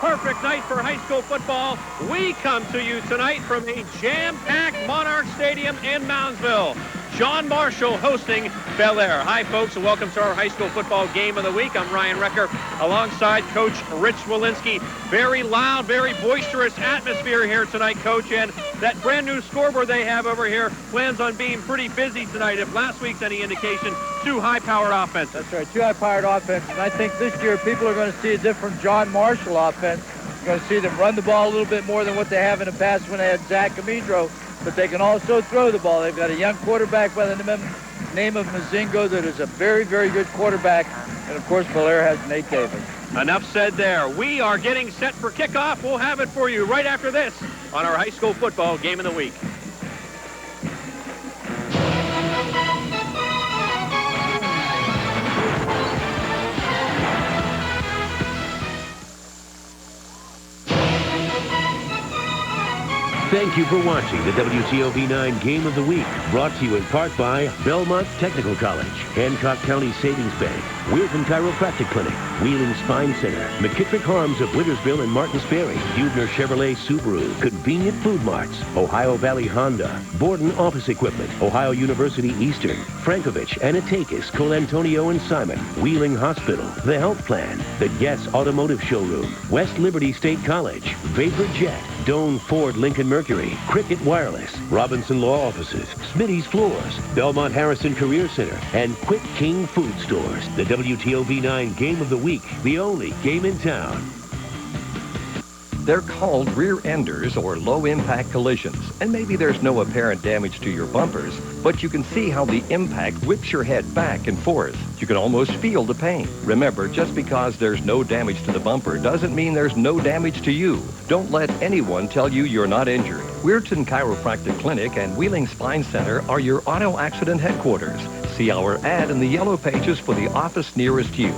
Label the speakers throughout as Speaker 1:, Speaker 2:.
Speaker 1: perfect night for high school football. We come to you tonight from a jam-packed Monarch Stadium in Moundsville. John Marshall hosting Bellaire. Hi, folks, and welcome to our high school football game of the week. I'm Ryan Recker alongside Coach Rich Walensky. Very loud, very boisterous atmosphere here tonight, Coach, and that brand new scoreboard they have over here plans on being pretty busy tonight. If last week's any indication, two high-powered offenses.
Speaker 2: That's right, two high-powered offenses. And I think this year people are going to see a different John Marshall offense. You're going to see them run the ball a little bit more than what they have in the past when they had Zach Amidro. But they can also throw the ball. They've got a young quarterback by the name of Mozingo that is a very, very good quarterback. And, of course, Bellaire has Nate Davis.
Speaker 1: Enough said there. We are getting set for kickoff. We'll have it for you right after this on our high school football game of the week.
Speaker 3: Thank you for watching the WTOV9 Game of the Week, brought to you in part by Belmont Technical College, Hancock County Savings Bank, Wilton Chiropractic Clinic, Wheeling Spine Center, McKittrick Harms of Blittersville and Martins Ferry, Hubner Chevrolet Subaru, Convenient Food Marts, Ohio Valley Honda, Borden Office Equipment, Ohio University Eastern, Frankovich, Anatakis, Colantonio and Simon, Wheeling Hospital, The Health Plan, The Guess Automotive Showroom, West Liberty State College, Vapor Jet, Doan Ford Lincoln Mercury, Cricket Wireless, Robinson Law Offices, Smitty's Floors, Belmont Harrison Career Center, and Quick King Food Stores. The WTOV9 Game of the Week, the only game in town.
Speaker 4: They're called rear enders or low-impact collisions, and maybe there's no apparent damage to your bumpers, but you can see how the impact whips your head back and forth. You can almost feel the pain. Remember, just because there's no damage to the bumper doesn't mean there's no damage to you. Don't let anyone tell you you're not injured. Weirton Chiropractic Clinic and Wheeling Spine Center are your auto accident headquarters. See our ad in the yellow pages for the office nearest you.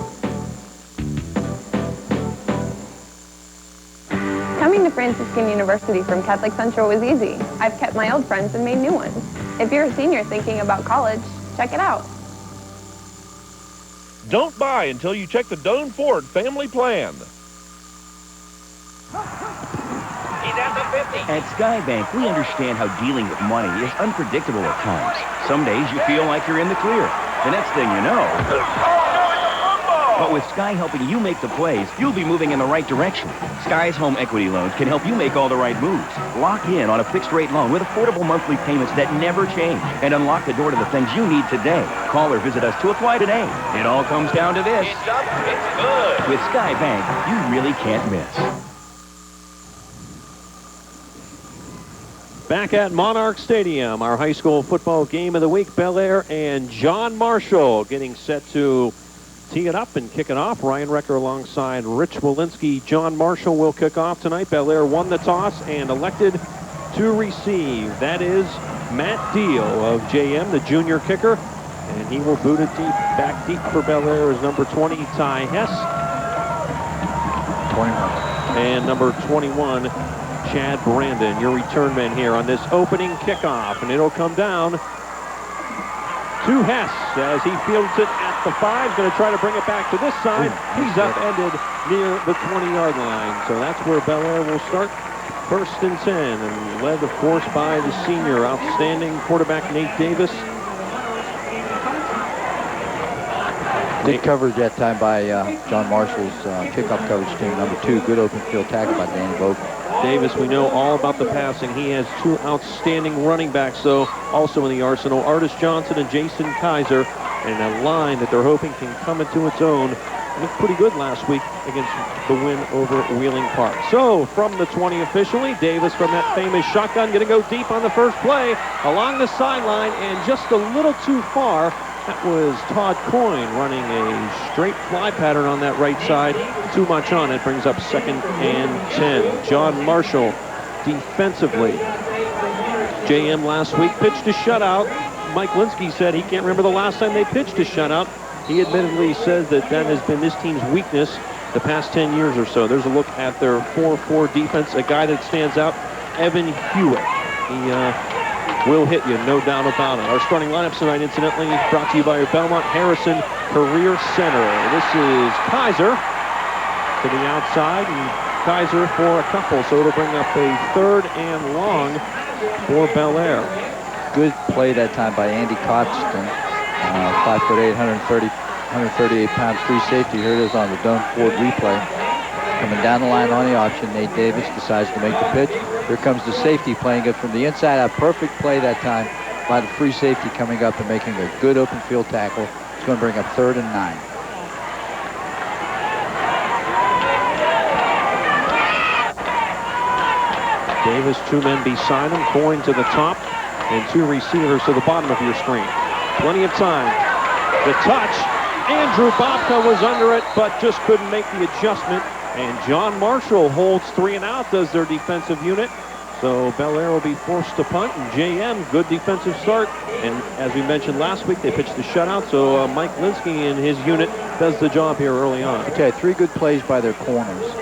Speaker 5: Coming to Franciscan University from Catholic Central was easy. I've kept my old friends and made new ones. If you're a senior thinking about college, check it out.
Speaker 6: Don't buy until you check the Doan Ford family plan.
Speaker 1: He's at the 50.
Speaker 7: At Skybank, we understand how dealing with money is unpredictable at times. Some days you feel like you're in the clear. The next thing you know... But with Sky helping you make the plays, you'll be moving in the right direction. Sky's home equity loans can help you make all the right moves. Lock in on a fixed-rate loan with affordable monthly payments that never change. And unlock the door to the things you need today. Call or visit us to apply today. It all comes down to this.
Speaker 1: It's up, it's good.
Speaker 7: With Sky Bank, you really can't miss.
Speaker 1: Back at Monarch Stadium, our high school football game of the week, Bellaire and John Marshall getting set to tee it up and kick it off. Ryan Recker alongside Rich Walensky. John Marshall will kick off tonight. Bellaire won the toss and elected to receive. That is Matt Deal of JM, the junior kicker. And he will boot it deep, back deep for Bellaire is number 20, Ty Hess.
Speaker 2: 21.
Speaker 1: And number 21, Chad Brandon, your return man here on this opening kickoff. And it'll come down to Hess as he fields it at the 5. Going to try to bring it back to this side. He's upended near the 20-yard line. So that's where Bellaire will start. 1st and 10, and led, of course, by the senior outstanding quarterback Nate Davis.
Speaker 2: Good coverage that time by John Marshall's kickoff coverage team. Number 2, good open field tackle by Danny Bogan.
Speaker 1: Davis, we know all about the passing. He has 2 outstanding running backs, though, also in the arsenal. Artis Johnson and Jason Kaiser, and a line that they're hoping can come into its own. Looked pretty good last week against the win over Wheeling Park. So, from the 20 officially, Davis from that famous shotgun going to go deep on the first play along the sideline, and just a little too far. That was Todd Coyne running a straight fly pattern on that right side. Too much on it. Brings up 2nd and 10. John Marshall defensively. JM last week pitched a shutout. Mike Linsky said he can't remember the last time they pitched a shutout. He admittedly says that has been this team's weakness the past 10 years or so. There's a look at their 4-4 defense. A guy that stands out, Evan Hewitt. He will hit you, no doubt about it. Our starting lineups tonight, incidentally, brought to you by your Belmont Harrison Career Center. This is Kaiser to the outside, and Kaiser for a couple, so it'll bring up a 3rd and long for Bellaire.
Speaker 2: Good play that time by Andy Cottston, 5'8", 138 pounds free safety. Here it is on the Doan Ford replay. Coming down the line on the option, Nate Davis decides to make the pitch. Here comes the safety playing it from the inside. A perfect play that time by the free safety coming up and making a good open field tackle. It's going to bring up 3rd and 9.
Speaker 1: Davis, 2 men beside him, Coyne to the top, and 2 receivers to the bottom of your screen. Plenty of time. The touch. Andrew Bobka was under it, but just couldn't make the adjustment. And John Marshall holds 3 and out, does their defensive unit. So Bellaire will be forced to punt, and JM, good defensive start. And as we mentioned last week, they pitched the shutout, so Mike Linsky and his unit does the job here early on.
Speaker 2: Okay, 3 good plays by their corners.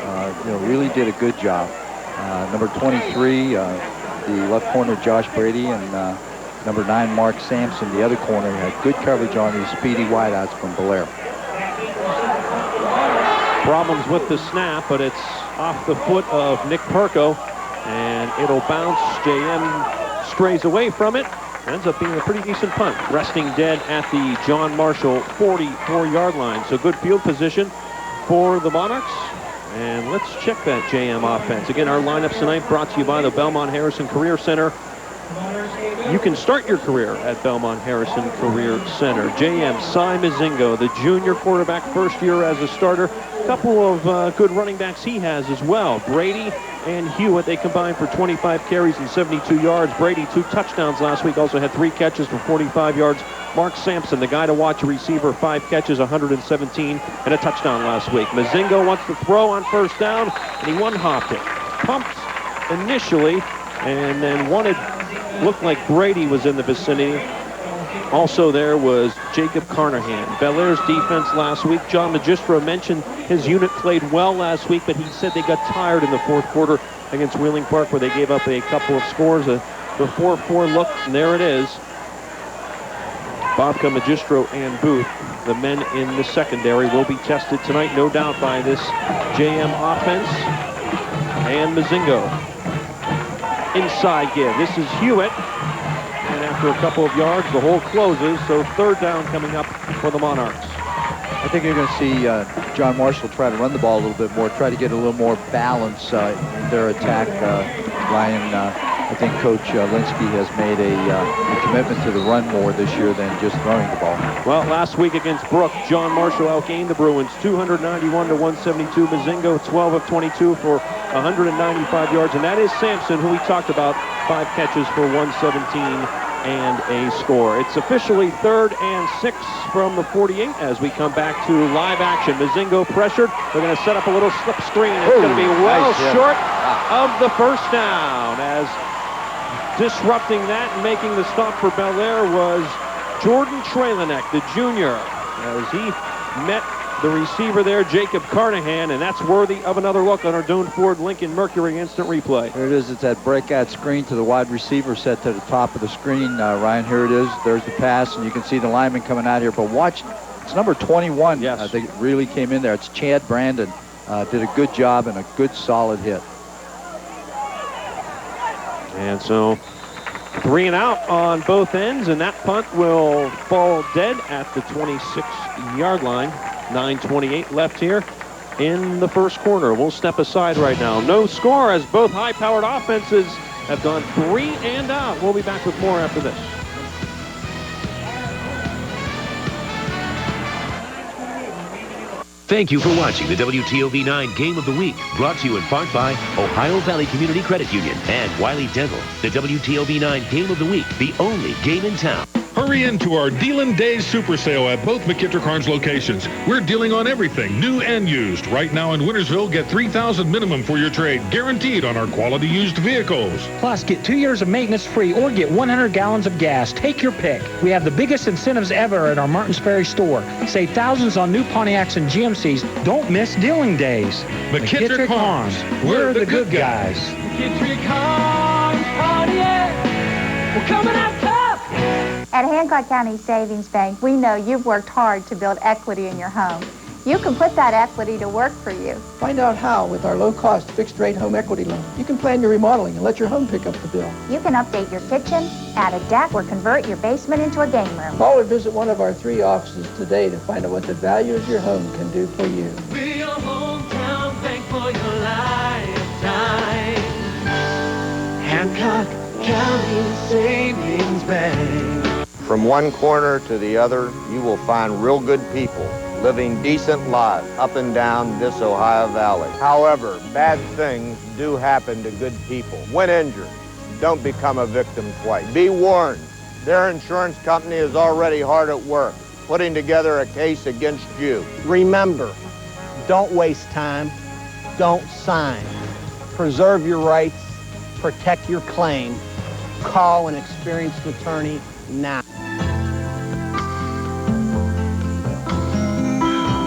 Speaker 2: Really did a good job. Number 23, the left corner, Josh Brady, and number 9, Mark Sampson, the other corner, had good coverage on these speedy wideouts from Bellaire.
Speaker 1: Problems with the snap, but it's off the foot of Nick Perko, and it'll bounce. JM strays away from it. Ends up being a pretty decent punt. Resting dead at the John Marshall 44-yard line. So good field position for the Monarchs. And let's check that JM offense. Again, our lineups tonight brought to you by the Belmont Harrison Career Center. You can start your career at Belmont Harrison Career Center. JM, Cy Mozingo, the junior quarterback, first year as a starter. A couple of good running backs he has as well. Brady and Hewitt, they combined for 25 carries and 72 yards. Brady, 2 touchdowns last week, also had 3 catches for 45 yards. Mark Sampson, the guy to watch, a receiver, 5 catches, 117, and a touchdown last week. Mozingo wants to throw on first down, and he one-hopped it. Pumped initially, and then looked like Brady was in the vicinity. Also there was Jacob Carnahan. Bellaire's defense last week. John Magistro mentioned his unit played well last week, but he said they got tired in the 4th quarter against Wheeling Park, where they gave up a couple of scores. The 4-4 look, and there it is. Bobka, Magistro, and Booth, the men in the secondary, will be tested tonight, no doubt, by this JM offense. And Mozingo. Inside give. This is Hewitt. And after a couple of yards, the hole closes. So 3rd down coming up for the Monarchs.
Speaker 2: I think you're going to see John Marshall try to run the ball a little bit more, try to get a little more balance in their attack. Ryan, I think Coach Linsky has made a commitment to the run more this year than just throwing the ball.
Speaker 1: Well, last week against Brook, John Marshall outgained the Bruins 291 to 172. Mozingo 12 of 22 for 195 yards, and that is Sampson, who we talked about, 5 catches for 117 and a score. It's officially 3rd and 6 from the 48 as we come back to live action. Mozingo pressured. They're going to set up a little slip screen. It's going to be well short of the first down, as disrupting that and making the stop for Bellaire was Jordan Trailanek, the junior, as he met the receiver there, Jacob Carnahan, and that's worthy of another look on our Doan Ford Lincoln Mercury instant replay.
Speaker 2: Here it is. It's that breakout screen to the wide receiver set to the top of the screen. Ryan, here it is. There's the pass, and you can see the lineman coming out here. But watch, it's number 21.
Speaker 1: Yes.
Speaker 2: They really came in there. It's Chad Brandon. Did a good job and a good solid hit. And
Speaker 1: so 3 and out on both ends, and that punt will fall dead at the 26-yard line. 9:28 left here in the first quarter. We'll step aside right now. No score, as both high-powered offenses have gone 3 and out. We'll be back with more after this.
Speaker 3: Thank you for watching the WTOV9 Game of the Week, brought to you in part by Ohio Valley Community Credit Union and Wiley Dental. The WTOV9 Game of the Week, the only game in town.
Speaker 8: Hurry into our Dealin' Days Super Sale at both McKittrick-Harms locations. We're dealing on everything, new and used. Right now in Wintersville, get $3,000 minimum for your trade, guaranteed on our quality used vehicles.
Speaker 9: Plus, get 2 years of maintenance free or get 100 gallons of gas. Take your pick. We have the biggest incentives ever at our Martins Ferry store. Save thousands on new Pontiacs and GMCs. Don't miss Dealing Days.
Speaker 8: McKittrick-Harms. We're the good guys.
Speaker 10: McKittrick-Harms Pontiac. We're coming out tough.
Speaker 11: At Hancock County Savings Bank, we know you've worked hard to build equity in your home. You can put that equity to work for you.
Speaker 12: Find out how with our low-cost fixed-rate home equity loan. You can plan your remodeling and let your home pick up the bill.
Speaker 13: You can update your kitchen, add a deck, or convert your basement into a game room.
Speaker 12: Call or visit one of our 3 offices today to find out what the value of your home can do for you.
Speaker 10: We're your hometown bank for your lifetime. Hancock County Savings Bank.
Speaker 14: From one corner to the other, you will find real good people living decent lives up and down this Ohio Valley. However, bad things do happen to good people. When injured, don't become a victim twice. Be warned, their insurance company is already hard at work, putting together a case against you.
Speaker 15: Remember, don't waste time, don't sign. Preserve your rights, protect your claim. Call an experienced attorney now.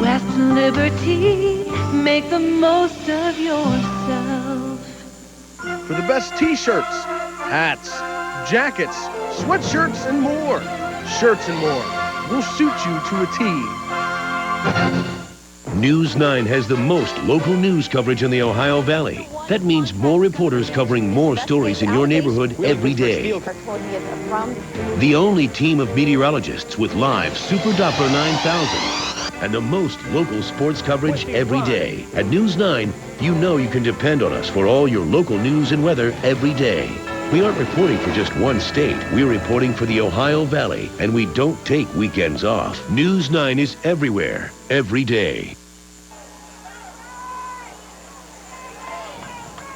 Speaker 10: Western Liberty, make the most of yourself.
Speaker 6: For the best t-shirts, hats, jackets, sweatshirts, and more. Shirts and more. We'll suit you to a T.
Speaker 3: News 9 has the most local news coverage in the Ohio Valley. That means more reporters covering more stories in your neighborhood every day. The only team of meteorologists with live Super Doppler 9000. And the most local sports coverage every day. At News 9, you know you can depend on us for all your local news and weather every day. We aren't reporting for just one state. We're reporting for the Ohio Valley, and we don't take weekends off. News 9 is everywhere, every day.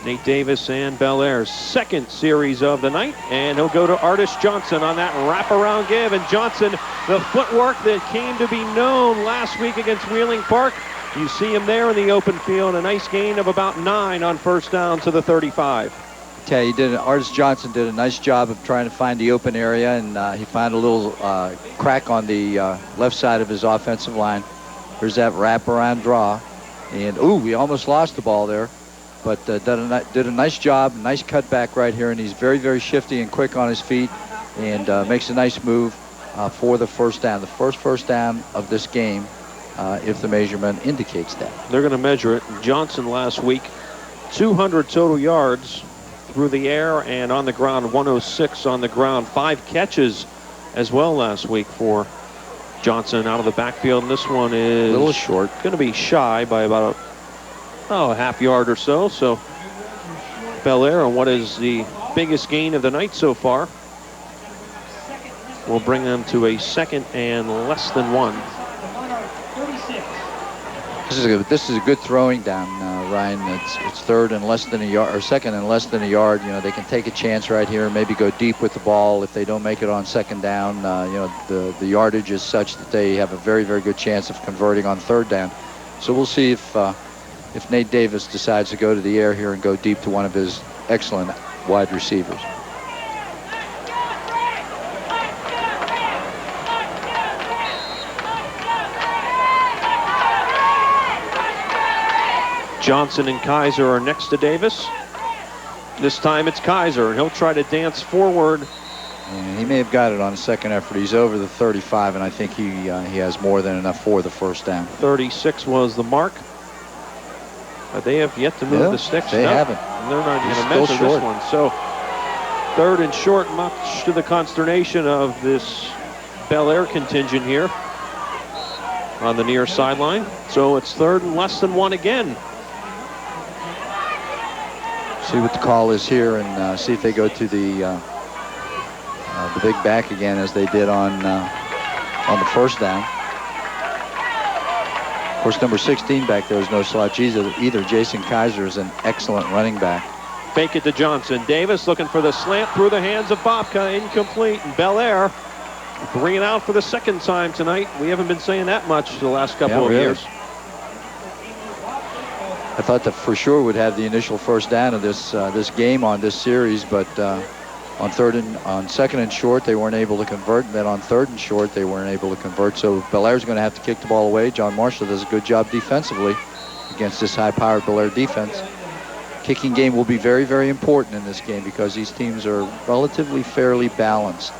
Speaker 1: Nate Davis and Bellaire's second series of the night, and he'll go to Artis Johnson on that wraparound give. And Johnson, the footwork that came to be known last week against Wheeling Park, you see him there in the open field. A nice gain of about 9 on first down to the 35.
Speaker 2: Yeah, Artis Johnson did a nice job of trying to find the open area, and he found a little crack on the left side of his offensive line. There's that wraparound draw, and we almost lost the ball there. But did a nice job, nice cutback right here, and he's very, very shifty and quick on his feet, and makes a nice move for the first down. The first down of this game, if the measurement indicates that.
Speaker 1: They're going to measure it. Johnson last week, 200 total yards through the air and on the ground, 106 on the ground. 5 catches as well last week for Johnson out of the backfield, and this one is
Speaker 2: a little short.
Speaker 1: Going to be shy by about a half yard or so. So Bellaire, on what is the biggest gain of the night so far, will bring them to a 2nd and less than 1.
Speaker 2: This is a good throwing down, Ryan. It's 3rd and less than a yard, or 2nd and less than a yard. You know, they can take a chance right here and maybe go deep with the ball if they don't make it on 2nd down. You know, the yardage is such that they have a very, very good chance of converting on 3rd down. So we'll see if Nate Davis decides to go to the air here and go deep to one of his excellent wide receivers.
Speaker 1: Johnson and Kaiser are next to Davis. This time it's Kaiser, and he'll try to dance forward.
Speaker 2: And he may have got it on a second effort. He's over the 35, and I think he has more than enough for the first down.
Speaker 1: 36 was the mark. But they have yet to move the sticks.
Speaker 2: They haven't.
Speaker 1: They're not going to measure this one. So 3rd and short, much to the consternation of this Bellaire contingent here on the near sideline. So it's 3rd and less than 1 again.
Speaker 2: See what the call is here, and see if they go to the big back again as they did on the first down. Of course, number 16 back there is no slouch either. Jason Kaiser is an excellent running back.
Speaker 1: Fake it to Johnson. Davis looking for the slant through the hands of Bobka. Incomplete. And Bellaire bringing it out for the 2nd time tonight. We haven't been saying that much the last couple of years.
Speaker 2: I thought that for sure would have the initial first down of this game on this series, but on 2nd and short they weren't able to convert, and then on 3rd and short they weren't able to convert. So Bellaire's going to have to kick the ball away. John Marshall does a good job defensively against this high-powered Bellaire defense. Kicking game will be very, very important in this game because these teams are relatively fairly balanced.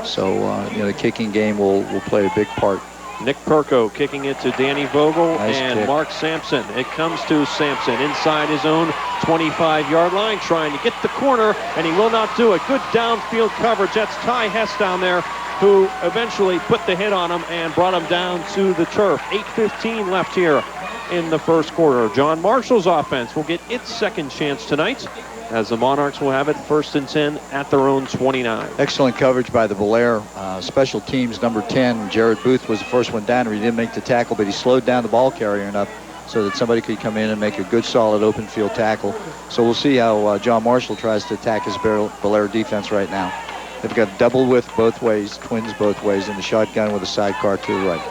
Speaker 2: So you know, the kicking game will play a big part
Speaker 1: Nick Perko kicking it to Danny Vogel and
Speaker 16: kick.
Speaker 1: Mark Sampson. It comes to Sampson inside his own 25-yard line, trying to get the corner, and he will not do it. Good downfield coverage. That's Ty Hess down there, who eventually put the hit on him and brought him down to the turf. 8:15 left here in the first quarter. John Marshall's offense will get its second chance tonight, as the Monarchs will have it 1st and 10 at their own 29.
Speaker 16: Excellent coverage by the Bellaire special teams. Number 10, Jared Booth, was the first one down. He didn't make the tackle, but he slowed down the ball carrier enough so that somebody could come in and make a good, solid open field tackle. So we'll see how John Marshall tries to attack his Bellaire defense right now. They've got double width both ways, twins both ways, in the shotgun with a sidecar to the right.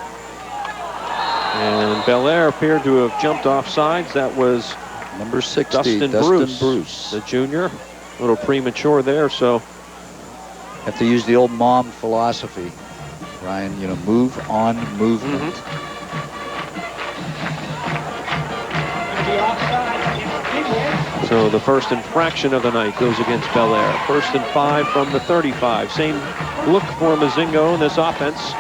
Speaker 1: And Bellaire appeared to have jumped off sides. That was
Speaker 16: number 60,
Speaker 1: Dustin Bruce, the junior. A little premature there, so.
Speaker 16: Have to use the old mom philosophy, Ryan, you know, move on movement.
Speaker 1: So the first infraction of the night goes against Bellaire. 1st and 5 from the 35. Same look for Mozingo in this offense.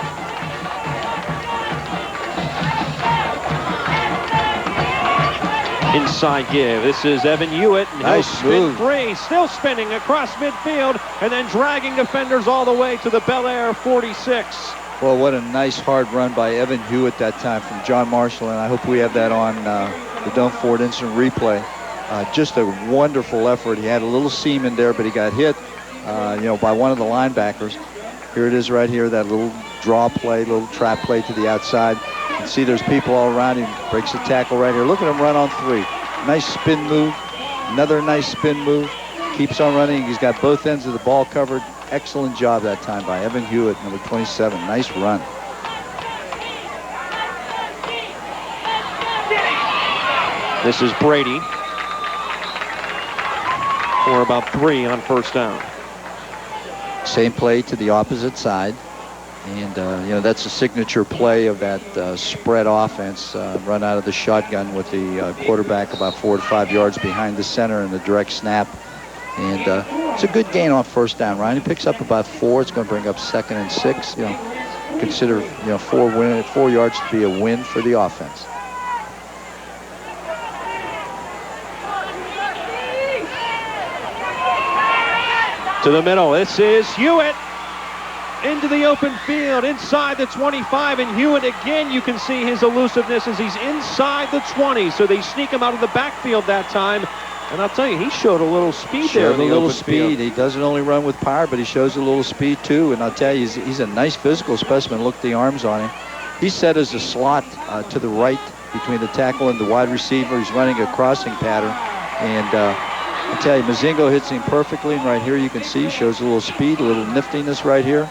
Speaker 1: Inside give. This is Evan Hewitt. And
Speaker 16: nice
Speaker 1: he'll spin
Speaker 16: move.
Speaker 1: Free, still spinning across midfield, and then dragging defenders all the way to the Bellaire 46.
Speaker 16: Well, what a nice hard run by Evan Hewitt that time from John Marshall, and I hope we have that on the Don't Ford instant replay. Just a wonderful effort. He had a little seam in there, but he got hit, you know, by one of the linebackers. Here it is right here, that little draw play, little trap play to the outside. You can see there's people all around him. Breaks the tackle right here. Look at him run on 3. Nice spin move. Another nice spin move. Keeps on running. He's got both ends of the ball covered. Excellent job that time by Evan Hewitt, number 27. Nice run.
Speaker 1: This is Brady for about 3 on 1st down.
Speaker 16: Same play to the opposite side. And, you know, that's a signature play of that spread offense, run out of the shotgun with the quarterback about 4 to 5 yards behind the center and the direct snap. And it's a good gain on 1st down. Ryan, he picks up about 4. It's going to bring up 2nd and 6. You know, consider, you know, 4 yards to be a win for the offense.
Speaker 1: To the middle. This is Hewitt. Into the open field, inside the 25, and Hewitt again, you can see his elusiveness as he's inside the 20. So they sneak him out of the backfield that time. And I'll tell you, he showed a little speed there in the open field.
Speaker 16: He doesn't only run with power, but he shows a little speed too. And I'll tell you, he's a nice physical specimen. Look at the arms on him. He's set as a slot to the right between the tackle and the wide receiver. He's running a crossing pattern. And I'll tell you, Mozingo hits him perfectly. And right here you can see, shows a little speed, a little niftiness right here.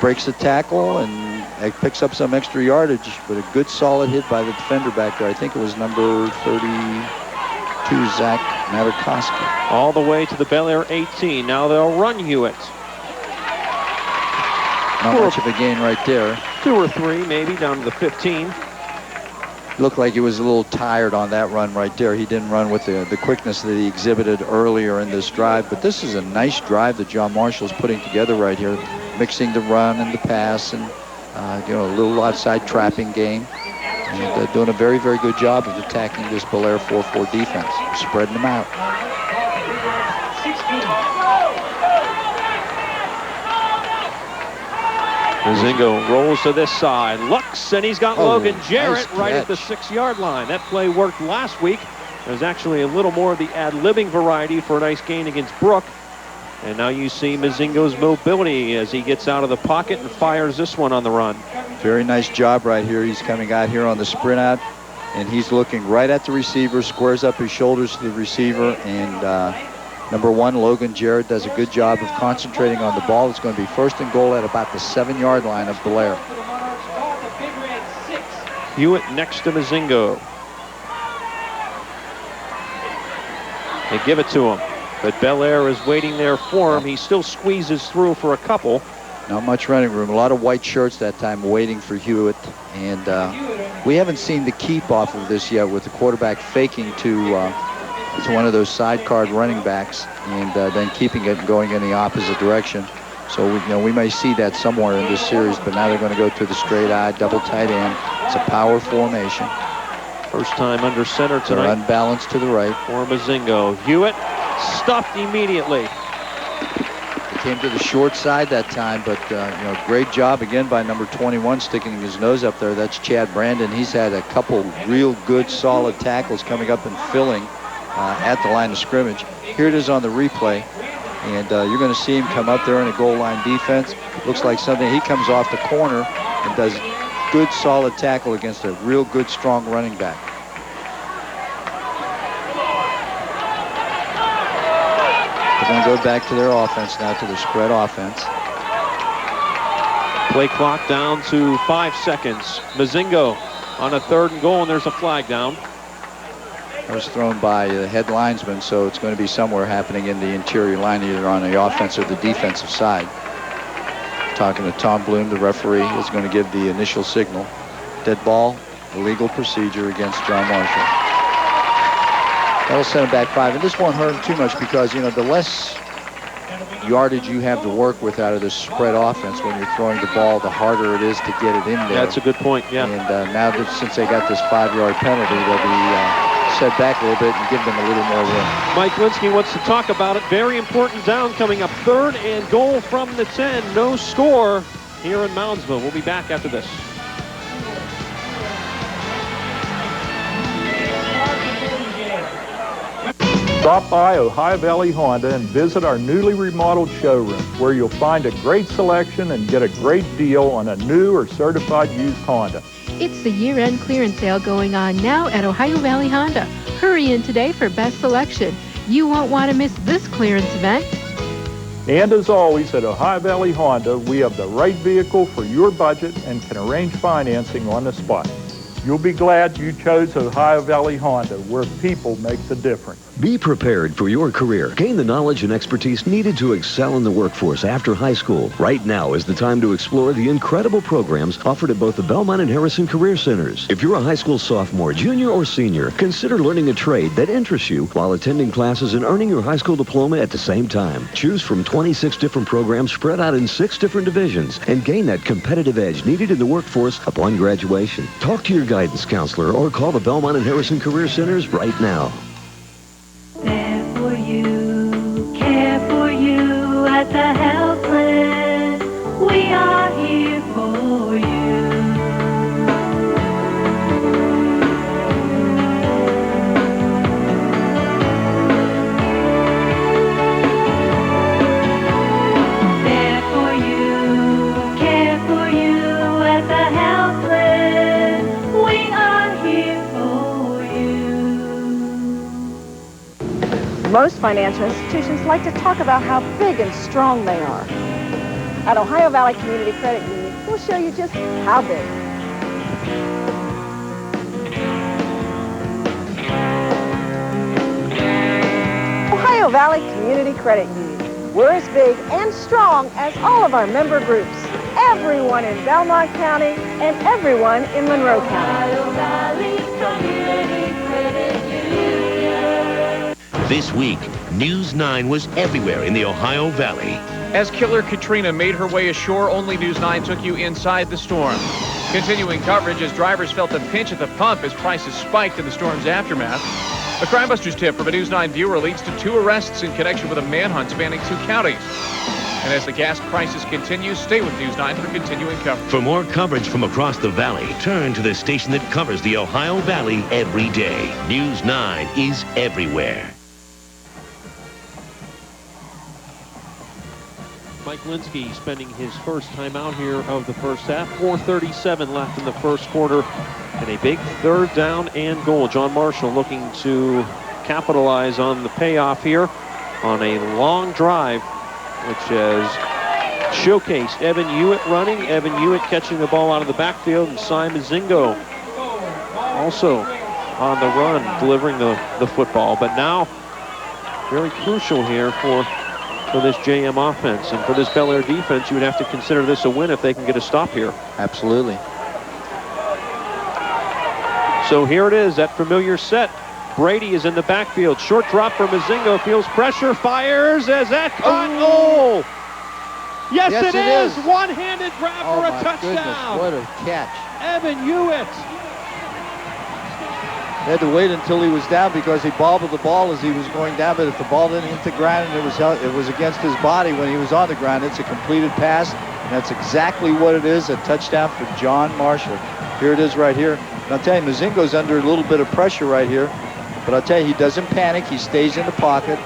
Speaker 16: Breaks the tackle and picks up some extra yardage, but a good solid hit by the defender back there. I think it was number 32, Zach Matarkowski.
Speaker 1: All the way to the Bellaire 18. Now they'll run Hewitt.
Speaker 16: Not much of a gain right there.
Speaker 1: 2 or 3 maybe, down to the 15.
Speaker 16: Looked like he was a little tired on that run right there. He didn't run with the quickness that he exhibited earlier in this drive, but this is a nice drive that John Marshall's putting together right here, mixing the run and the pass and you know, a little outside trapping game, and doing a very, very good job of attacking this Bellaire 4-4 defense, spreading them out.
Speaker 1: Mozingo rolls to this side, looks, and he's got Logan Jarrett
Speaker 16: nice
Speaker 1: right at the 6-yard line. That play worked last week. There's actually a little more of the ad-libbing variety for a nice gain against Brook. And now you see Mozingo's mobility as he gets out of the pocket and fires this one on the run.
Speaker 16: Very nice job right here. He's coming out here on the sprint out, and he's looking right at the receiver, squares up his shoulders to the receiver, and number 1, Logan Jarrett, does a good job of concentrating on the ball. It's going to be 1st and goal at about the 7-yard line of Bellaire.
Speaker 1: Hewitt next to Mozingo. They give it to him, but Bellaire is waiting there for him. He still squeezes through for a couple.
Speaker 16: Not much running room. A lot of white shirts that time waiting for Hewitt. And we haven't seen the keep off of this yet, with the quarterback faking to one of those sidecar running backs and then keeping it and going in the opposite direction. So we may see that somewhere in this series, but now they're going to go to the straight eye, double tight end. It's a power formation.
Speaker 1: First time under center tonight.
Speaker 16: They're unbalanced to the right.
Speaker 1: For Mozingo. Hewitt stuffed immediately.
Speaker 16: He came to the short side that time, but great job again by number 21 sticking his nose up there. That's Chad Brandon. He's had a couple real good solid tackles coming up and filling at the line of scrimmage. Here it is on the replay, and you're going to see him come up there in a goal line defense. Looks like something. He comes off the corner and does good solid tackle against a real good strong running back. They're going to go back to their offense now, to the spread offense.
Speaker 1: Play clock down to 5 seconds. Mozingo on a 3rd and goal, and there's a flag down.
Speaker 16: That was thrown by the head linesman, so it's going to be somewhere happening in the interior line, either on the offense or the defensive side. Talking to Tom Bloom, the referee is going to give the initial signal. Dead ball, illegal procedure against John Marshall. That'll send him back 5, and this won't hurt him too much because, the less yardage you have to work with out of this spread offense when you're throwing the ball, the harder it is to get it in there.
Speaker 1: That's a good point, yeah.
Speaker 16: And now that since they got this 5-yard penalty, they'll be set back a little bit and give them a little more room.
Speaker 1: Mike Linsky wants to talk about it. Very important down coming up. 3rd and goal from the 10. No score here in Moundsville. We'll be back after this.
Speaker 17: Stop by Ohio Valley Honda and visit our newly remodeled showroom, where you'll find a great selection and get a great deal on a new or certified used Honda.
Speaker 18: It's the year-end clearance sale going on now at Ohio Valley Honda. Hurry in today for best selection. You won't want to miss this clearance event.
Speaker 17: And as always, at Ohio Valley Honda, we have the right vehicle for your budget and can arrange financing on the spot. You'll be glad you chose Ohio Valley Honda, where people make the difference.
Speaker 3: Be prepared for your career. Gain the knowledge and expertise needed to excel in the workforce after high school. Right now is the time to explore the incredible programs offered at both the Belmont and Harrison Career Centers. If you're a high school sophomore, junior, or senior, consider learning a trade that interests you while attending classes and earning your high school diploma at the same time. Choose from 26 different programs spread out in 6 different divisions and gain that competitive edge needed in the workforce upon graduation. Talk to your guidance counselor or call the Belmont and Harrison Career Centers right now.
Speaker 10: There for you, care for you at the health plan. We are here for you. There for you, care for you at the health plan. We are here for you.
Speaker 19: Most financial institutions like to talk about how big and strong they are. At Ohio Valley Community Credit Union, we'll show you just how big. Ohio Valley Community Credit Union. We're as big and strong as all of our member groups. Everyone in Belmont County and everyone in Monroe County.
Speaker 10: Ohio Valley Community Credit Union.
Speaker 3: This week, News 9 was everywhere in the Ohio Valley.
Speaker 20: As Killer Katrina made her way ashore, only News 9 took you inside the storm. Continuing coverage as drivers felt the pinch at the pump as prices spiked in the storm's aftermath. A Crime Busters tip from a News 9 viewer leads to 2 arrests in connection with a manhunt spanning 2 counties. And as the gas crisis continues, stay with News 9 for continuing coverage.
Speaker 3: For more coverage from across the valley, turn to the station that covers the Ohio Valley every day. News 9 is everywhere.
Speaker 1: Mike Linsky spending his first time out here of the first half. 4:37 left in the first quarter. And a big 3rd down and goal. John Marshall looking to capitalize on the payoff here on a long drive, which has showcased Evan Hewitt running. Evan Hewitt catching the ball out of the backfield, and Simon Mozingo also on the run, delivering the football. But now, very crucial here for this JM offense. And for this Bellaire defense, you would have to consider this a win if they can get a stop here.
Speaker 16: Absolutely.
Speaker 1: So here it is, that familiar set. Brady is in the backfield. Short drop for Mozingo. Feels pressure. Fires as that caught. Oh! Yes,
Speaker 16: Yes,
Speaker 1: it
Speaker 16: it
Speaker 1: is.
Speaker 16: is.
Speaker 1: One-handed grab
Speaker 16: Oh,
Speaker 1: for a
Speaker 16: my
Speaker 1: touchdown.
Speaker 16: goodness, what a catch.
Speaker 1: Evan Hewitt.
Speaker 16: They had to wait until he was down because he bobbled the ball as he was going down, but if the ball didn't hit the ground and it was against his body when he was on the ground, it's a completed pass, and that's exactly what it is, a touchdown for John Marshall. Here it is right here. And I'll tell you, Mozingo's under a little bit of pressure right here, but I'll tell you, he doesn't panic. He stays in the pocket.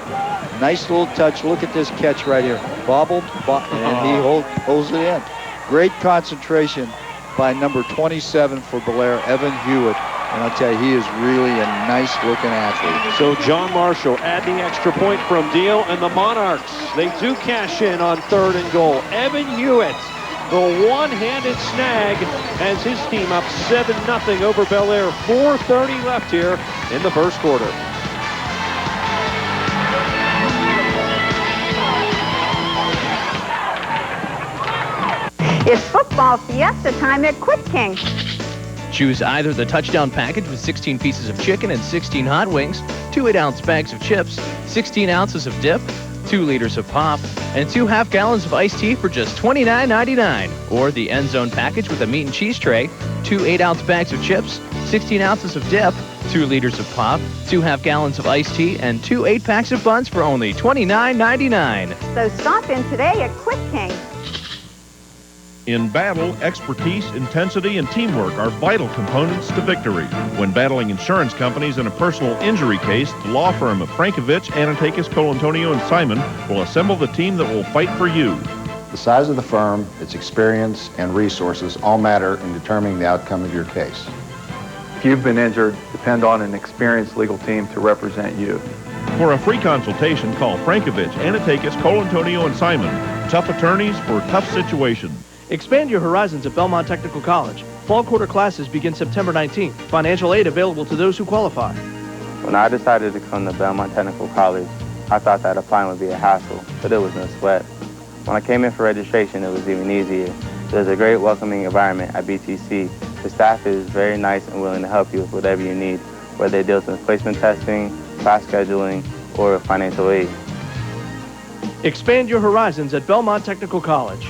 Speaker 16: Nice little touch. Look at this catch right here. Bobbled, and he holds it in. Great concentration by number 27 for Bellaire, Evan Hewitt. And I'll tell you, he is really a nice-looking athlete.
Speaker 1: So John Marshall adding extra point from Deal, and the Monarchs, they do cash in on 3rd and goal. Evan Hewitt, the one-handed snag, has his team up 7-0 over Bellaire. 4:30 left here in the first quarter.
Speaker 11: It's football fiesta time at Quick King.
Speaker 20: Choose either the touchdown package with 16 pieces of chicken and 16 hot wings, 2 8-ounce bags of chips, 16 ounces of dip, 2 liters of pop, and 2 half-gallons of iced tea for just $29.99. Or the end zone package with a meat and cheese tray, 2 8-ounce bags of chips, 16 ounces of dip, 2 liters of pop, 2 half-gallons of iced tea, and 2 8-packs of buns for only $29.99.
Speaker 11: So stop in today at Quick King.
Speaker 21: In battle, expertise, intensity, and teamwork are vital components to victory. When battling insurance companies in a personal injury case, the law firm of Frankovich, Anatakis, Colantonio, and Simon will assemble the team that will fight for you.
Speaker 22: The size of the firm, its experience, and resources all matter in determining the outcome of your case.
Speaker 23: If you've been injured, depend on an experienced legal team to represent you.
Speaker 21: For a free consultation, call Frankovich, Anatakis, Colantonio, and Simon. Tough attorneys for tough situations.
Speaker 24: Expand your horizons at Belmont Technical College. Fall quarter classes begin September 19th. Financial aid available to those who qualify.
Speaker 25: When I decided to come to Belmont Technical College, I thought that applying would be a hassle, but it was no sweat. When I came in for registration, it was even easier. There's a great welcoming environment at BTC. The staff is very nice and willing to help you with whatever you need, whether it deals with placement testing, class scheduling, or financial aid.
Speaker 24: Expand your horizons at Belmont Technical College.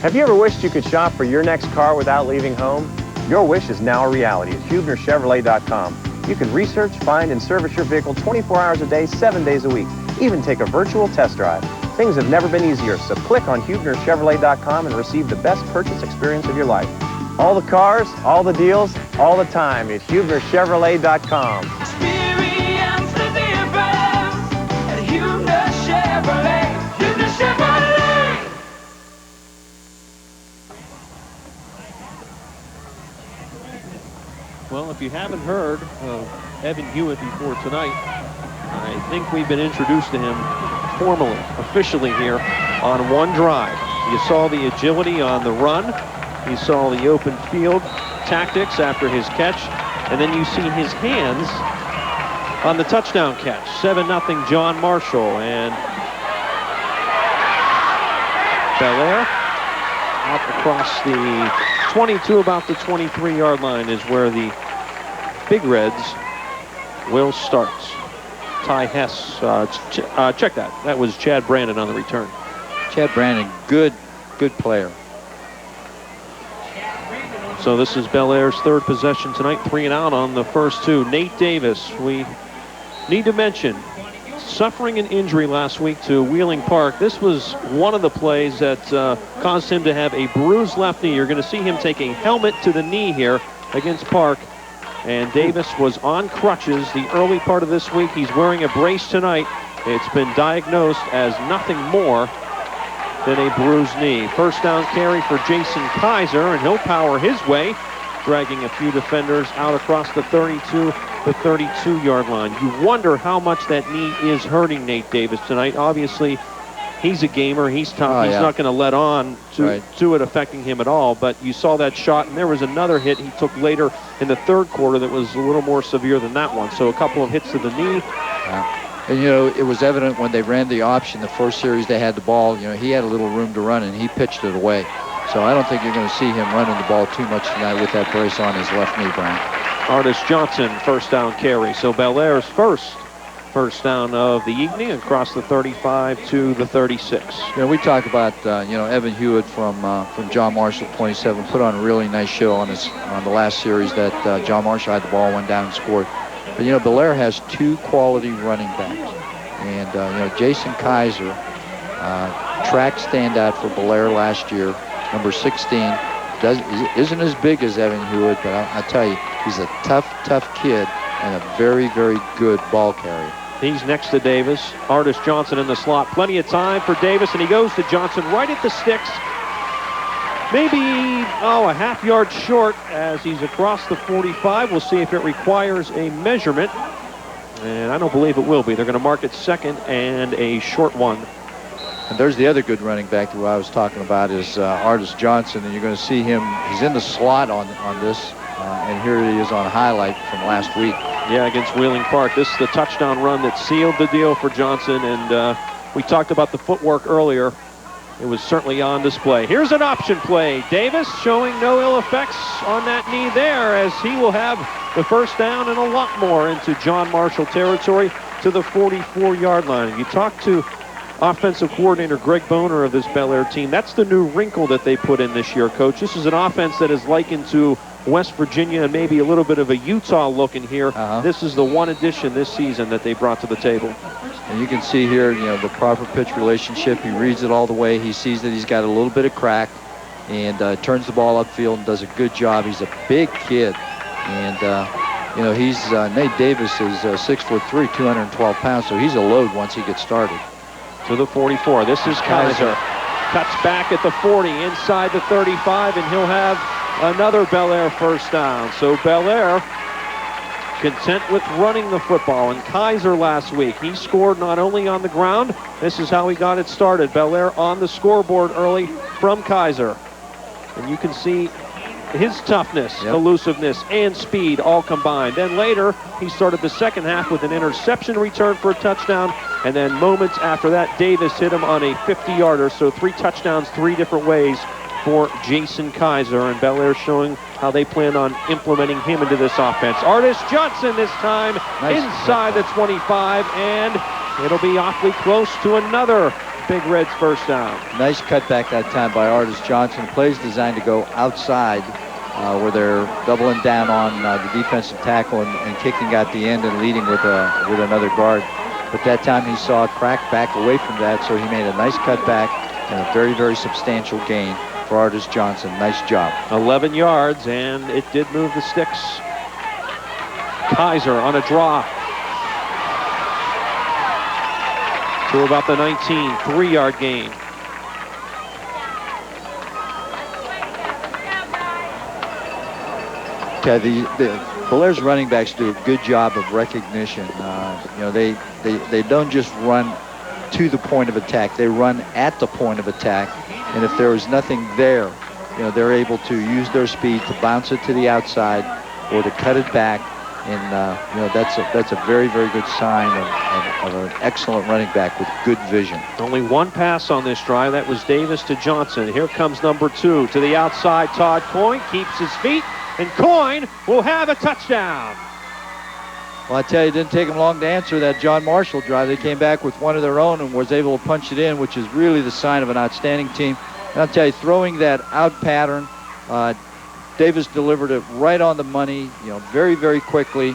Speaker 26: Have you ever wished you could shop for your next car without leaving home? Your wish is now a reality at HuebnerChevrolet.com. You can research, find, and service your vehicle 24 hours a day, 7 days a week. Even take a virtual test drive. Things have never been easier, so click on HuebnerChevrolet.com and receive the best purchase experience of your life. All the cars, all the deals, all the time at HuebnerChevrolet.com.
Speaker 10: Experience the difference at Huebner Chevrolet. Huebner Chevrolet.
Speaker 1: Well, if you haven't heard of Evan Hewitt before tonight, I think we've been introduced to him formally, officially here on one drive. You saw the agility on the run. You saw the open field tactics after his catch. And then you see his hands on the touchdown catch. 7-0 John Marshall. And Bellaire out across the 22, about the 23-yard line is where the Big Reds will start. Ty Hess, check that. That was Chad Brandon on the return.
Speaker 16: Chad Brandon, good player.
Speaker 1: So this is Bellaire's third possession tonight, 3 and out on the first two. Nate Davis, we need to mention, suffering an injury last week to Wheeling Park. This was one of the plays that caused him to have a bruised left knee. You're going to see him take a helmet to the knee here against Park. And Davis was on crutches the early part of this week. He's wearing a brace tonight. It's been diagnosed as nothing more than a bruised knee. First down carry for Jason Kaiser, and he'll power his way, dragging a few defenders out across the 32, the 32-yard line. You wonder how much that knee is hurting Nate Davis tonight. Obviously, he's a gamer. He's tough. He's not going to let on to it affecting him at all. But you saw that shot, and there was another hit he took later in the third quarter that was a little more severe than that one. So a couple of hits to the knee.
Speaker 16: And, you know, it was evident when they ran the option, the first series they had the ball, you know, he had a little room to run, and he pitched it away. So I don't think you're going to see him running the ball too much tonight with that brace on his left knee, Brian.
Speaker 1: Artis Johnson, first down carry. So Bellaire's first first down of the evening across the 35 to the 36.
Speaker 16: We talk about Evan Hewitt from John Marshall 27 put on a really nice show on the last series that John Marshall had the ball, went down and scored. But Bellaire has two quality running backs, and Jason Kaiser, track standout for Bellaire last year, number 16, isn't as big as Evan Hewitt, but I'll tell you, he's a tough kid and a very, very good ball carrier.
Speaker 1: He's next to Davis. Artis Johnson in the slot. Plenty of time for Davis, and he goes to Johnson right at the sticks. Maybe, a half yard short as he's across the 45. We'll see if it requires a measurement. And I don't believe it will be. They're going to mark it second and a short one.
Speaker 16: And there's the other good running back that I was talking about is Artis Johnson, and you're going to see him. He's in the slot on this, and here he is on highlight from last week.
Speaker 1: Yeah, against Wheeling Park. This is the touchdown run that sealed the deal for Johnson, and we talked about the footwork earlier. It was certainly on display. Here's an option play. Davis showing no ill effects on that knee there, as he will have the first down and a lot more into John Marshall territory to the 44-yard line. You talk to offensive coordinator Greg Boner of this Bellaire team. That's the new wrinkle that they put in this year, Coach. This is an offense that is likened to West Virginia and maybe a little bit of a Utah look in here. This is the one addition this season that they brought to the table.
Speaker 16: And you can see here, the proper pitch relationship. He reads it all the way. He sees that he's got a little bit of crack and turns the ball upfield and does a good job. He's a big kid. And, he's Nate Davis is 6'3", 212 pounds, so he's a load once he gets started.
Speaker 1: To the 44. This is Kaiser. Cuts back at the 40, inside the 35, and he'll have another Bellaire first down. So Bellaire content with running the football. And Kaiser last week, he scored not only on the ground, this is how he got it started. Bellaire on the scoreboard early from Kaiser. And you can see his toughness, elusiveness, and speed all combined. Then later, he started the second half with an interception return for a touchdown. And then moments after that, Davis hit him on a 50-yarder. So 3 touchdowns, 3 different ways for Jason Kaiser. And Bellaire showing how they plan on implementing him into this offense. Artis Johnson this time inside the 25. And it'll be awfully close to another Big Reds first down.
Speaker 16: Nice cutback that time by Artis Johnson. Plays designed to go outside where they're doubling down on the defensive tackle and kicking out the end and leading with another guard. But that time he saw a crack back away from that, so he made a nice cutback and a very, very substantial gain for Artis Johnson. Nice job.
Speaker 1: 11 yards, and it did move the sticks. Kaiser on a draw to about the 19, 3-yard gain.
Speaker 16: Yeah, the Bellaire's running backs do a good job of recognition. They don't just run to the point of attack. They run at the point of attack. And if there is nothing there, they're able to use their speed to bounce it to the outside or to cut it back. And, that's a very, very good sign of an excellent running back with good vision.
Speaker 1: Only one pass on this drive. That was Davis to Johnson. Here comes number 2 to the outside. Todd Coyne keeps his feet, and Coyne will have a touchdown.
Speaker 16: Well, I tell you, it didn't take them long to answer that John Marshall drive. They came back with one of their own and was able to punch it in, which is really the sign of an outstanding team. And I'll tell you, throwing that out pattern, Davis delivered it right on the money, very, very quickly.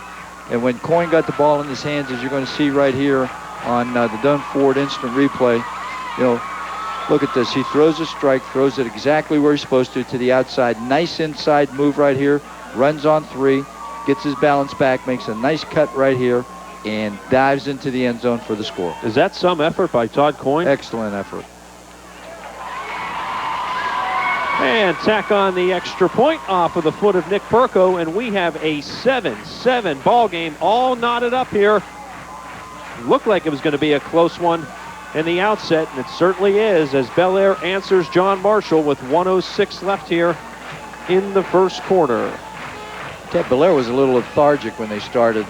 Speaker 16: And when Coyne got the ball in his hands, as you're going to see right here on the Dun Ford instant replay, look at this. He throws a strike, throws it exactly where he's supposed to the outside. Nice inside move right here. Runs on 3, gets his balance back, makes a nice cut right here, and dives into the end zone for the score.
Speaker 1: Is that some effort by Todd Coyne?
Speaker 16: Excellent effort.
Speaker 1: And tack on the extra point off of the foot of Nick Perko, and we have a 7-7 ball game all knotted up here. Looked like it was going to be a close one in the outset, and it certainly is, as Bellaire answers John Marshall with 1:06 left here in the first quarter.
Speaker 16: Bellaire was a little lethargic when they started,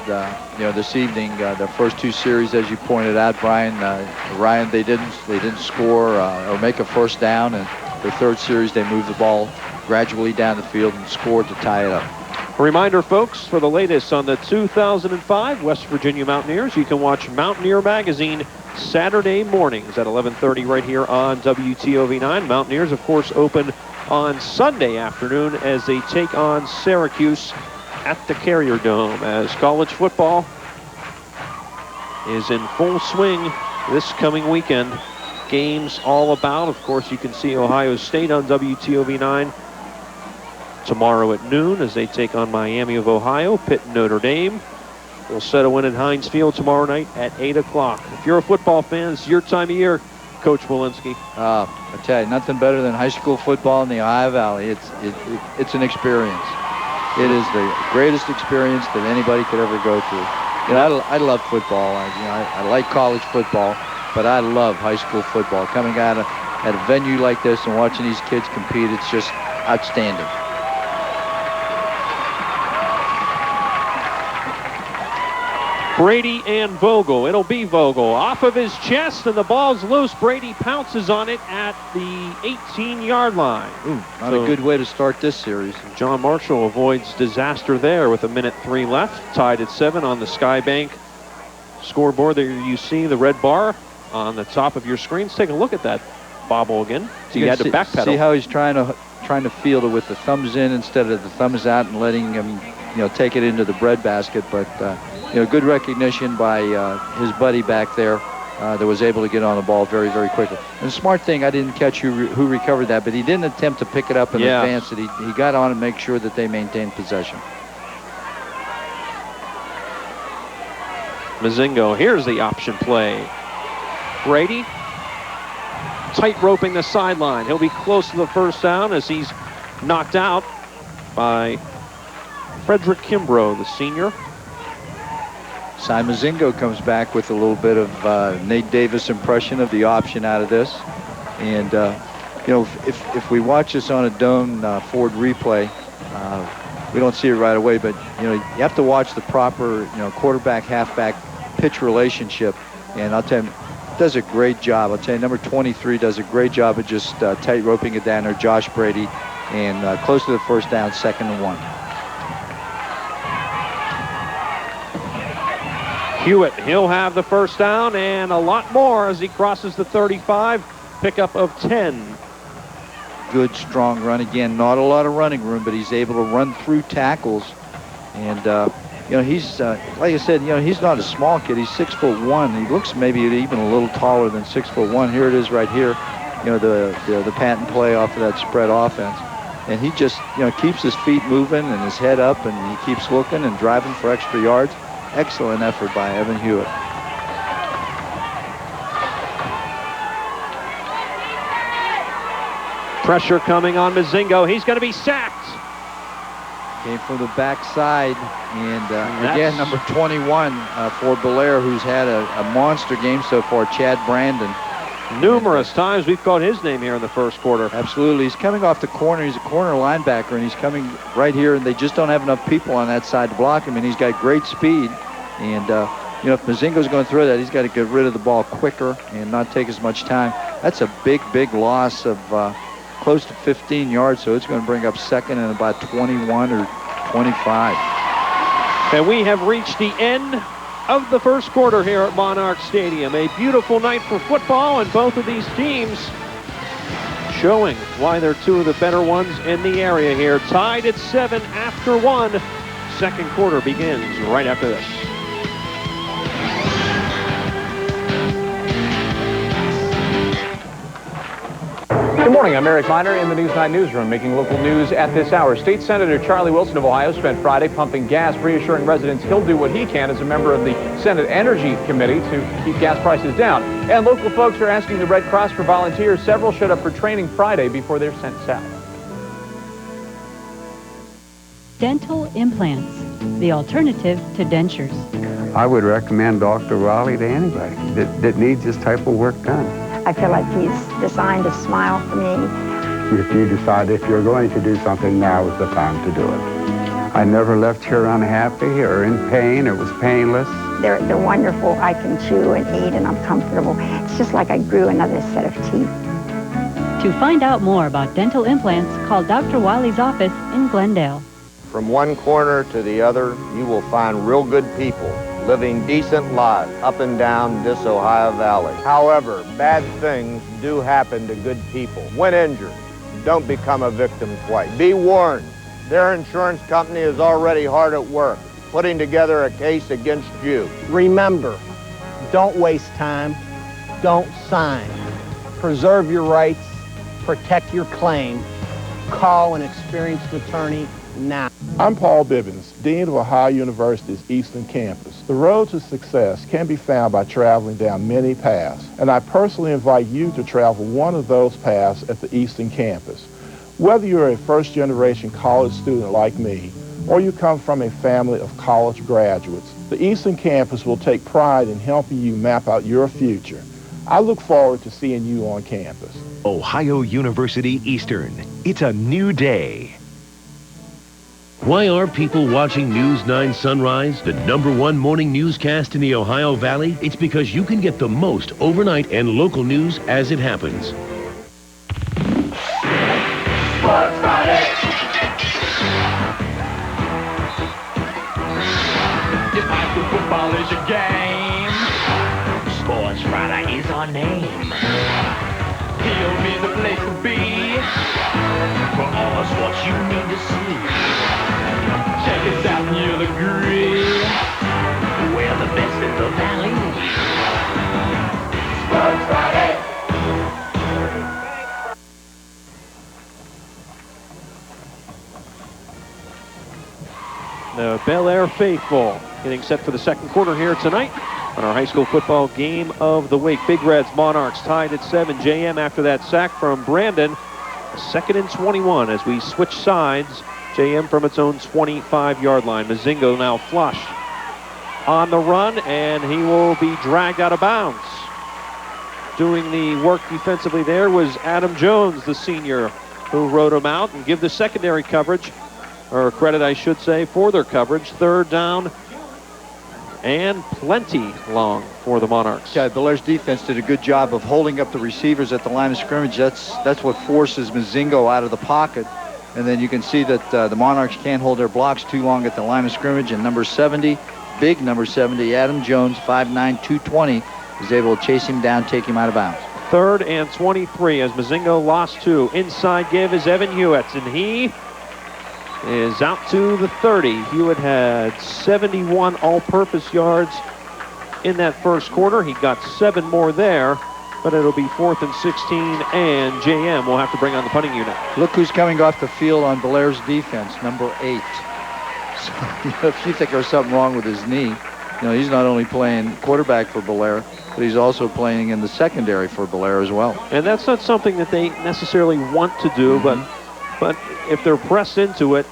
Speaker 16: this evening. Their first 2 series, as you pointed out, Brian, Ryan, they didn't score or make a first down, and their 3rd series they moved the ball gradually down the field and scored to tie it up.
Speaker 1: Reminder, folks, for the latest on the 2005 West Virginia Mountaineers, you can watch Mountaineer Magazine Saturday mornings at 11:30 right here on WTOV9. Mountaineers, of course, open on Sunday afternoon as they take on Syracuse at the Carrier Dome, as college football is in full swing this coming weekend. Games all about. Of course, you can see Ohio State on WTOV9 tomorrow at noon as they take on Miami of Ohio. Pitt and Notre Dame will settle in at Heinz Field tomorrow night at 8 o'clock. If you're a football fan, it's your time of year, Coach Walensky.
Speaker 16: I tell you, nothing better than high school football in the Ohio Valley. It's an experience. It is the greatest experience that anybody could ever go through. You know, I love football. I like college football, but I love high school football. Coming out at a venue like this and watching these kids compete, it's just outstanding.
Speaker 1: Brady and Vogel. It'll be Vogel off of his chest, and the ball's loose. Brady pounces on it at the 18-yard line.
Speaker 16: Ooh, not a good way to start this series.
Speaker 1: John Marshall avoids disaster there with 1:03 left. Tied at 7 on the Skybank scoreboard. There you see the red bar on the top of your screen. Let's take a look at that bobble again. So you had to backpedal.
Speaker 16: See how he's trying to field it with the thumbs in instead of the thumbs out and letting him, take it into the bread basket. But good recognition by his buddy back there that was able to get on the ball very, very quickly. And the smart thing, I didn't catch who recovered that, but he didn't attempt to pick it up in advance. That he got on and make sure that they maintained possession.
Speaker 1: Mozingo, here's the option play. Brady tight roping the sideline. He'll be close to the first down as he's knocked out by Frederick Kimbrough, the senior.
Speaker 16: Cy Mozingo comes back with a little bit of Nate Davis impression of the option out of this. And, if we watch this on a Doan Ford replay, we don't see it right away, but, you have to watch the proper, quarterback, halfback pitch relationship. And I'll tell you, does a great job. I'll tell you, number 23 does a great job of just tight roping it down there, Josh Brady, and close to the first down, 2nd and 1.
Speaker 1: Hewitt, he'll have the first down and a lot more as he crosses the 35, pickup of 10.
Speaker 16: Good, strong run again. Not a lot of running room, but he's able to run through tackles. And, he's, like I said, he's not a small kid. He's 6'1". He looks maybe even a little taller than 6'1". Here it is right here, the patent play off of that spread offense. And he just, keeps his feet moving and his head up, and he keeps looking and driving for extra yards. Excellent effort by Evan Hewitt.
Speaker 1: Pressure coming on Mozingo. He's going to be sacked.
Speaker 16: Came from the backside. And again, number 21 for Bellaire, who's had a monster game so far, Chad Brandon.
Speaker 1: Numerous times we've called his name here in the first quarter.
Speaker 16: Absolutely. He's coming off the corner. He's a corner linebacker, and he's coming right here, and they just don't have enough people on that side to block him, and he's got great speed. And, if Mozingo's going to throw that, he's got to get rid of the ball quicker and not take as much time. That's a big, big loss of close to 15 yards, so it's going to bring up 2nd and about 21 or 25.
Speaker 1: And we have reached the end of the first quarter here at Monarch Stadium. A beautiful night for football, and both of these teams showing why they're two of the better ones in the area here. Tied at 7 after 1. Second quarter begins right after this.
Speaker 4: Good morning, I'm Eric Miner in the News 9 newsroom, making local news at this hour. State Senator Charlie Wilson of Ohio spent Friday pumping gas, reassuring residents he'll do what he can as a member of the Senate Energy Committee to keep gas prices down. And local folks are asking the Red Cross for volunteers. Several showed up for training Friday before they're sent south.
Speaker 5: Dental implants, the alternative to dentures.
Speaker 7: I would recommend Dr. Raleigh to anybody that needs this type of work done.
Speaker 11: I feel like he's designed a smile for me.
Speaker 7: If you decide if you're going to do something, now is the time to do it. I never left here unhappy or in pain. It was painless.
Speaker 11: They're wonderful. I can chew and eat and I'm comfortable. It's just like I grew another set of teeth.
Speaker 5: To find out more about dental implants, call Dr. Wiley's office in Glendale.
Speaker 8: From one corner to the other, you will find real good people living decent lives up and down this Ohio Valley. However, bad things do happen to good people. When injured, don't become a victim twice. Be warned, their insurance company is already hard at work, putting together a case against you.
Speaker 9: Remember, don't waste time, don't sign. Preserve your rights, protect your claim. Call an experienced attorney now.
Speaker 12: I'm Paul Bibbins, Dean of Ohio University's Eastern Campus. The road to success can be found by traveling down many paths, and I personally invite you to travel one of those paths at the Eastern Campus. Whether you're a first-generation college student like me, or you come from a family of college graduates, the Eastern Campus will take pride in helping you map out your future. I look forward to seeing you on campus.
Speaker 3: Ohio University Eastern. It's a new day. Why are people watching News 9 Sunrise, the #1 morning newscast in the Ohio Valley? It's because you can get the most overnight and local news as it happens.
Speaker 10: Sports Friday.
Speaker 13: If high school football is your game, Sports Friday is our name. He'll be the place to be for all the sports you need to see. Check us out and you'll agree. We're the best in the valley. Sports Friday.
Speaker 1: The Bellaire faithful getting set for the second quarter here tonight on our high school football game of the week. Big Reds Monarchs tied at 7. JM after that sack from Brandon. 2nd and 21 as we switch sides. JM from its own 25-yard line. Mozingo now flush on the run, and he will be dragged out of bounds. Doing the work defensively there was Adam Jones, the senior, who rode him out and give the secondary coverage, or credit I should say, for their coverage. 3rd down and plenty long for the Monarchs.
Speaker 16: Yeah, Bellaire's defense did a good job of holding up the receivers at the line of scrimmage. That's what forces Mozingo out of the pocket. And then you can see that the Monarchs can't hold their blocks too long at the line of scrimmage. And number 70, big number 70, Adam Jones, 5'9", 220, is able to chase him down, take him out of bounds.
Speaker 1: 3rd and 23 as Mozingo lost 2. Inside give is Evan Hewitt, and he is out to the 30. Hewitt had 71 all-purpose yards in that first quarter. He got 7 more there, but it'll be 4th and 16, and JM will have to bring on the punting unit.
Speaker 16: Look who's coming off the field on Bellaire's defense, number 8. So, if you think there's something wrong with his knee, he's not only playing quarterback for Bellaire, but he's also playing in the secondary for Bellaire as well.
Speaker 1: And that's not something that they necessarily want to do, but if they're pressed into it,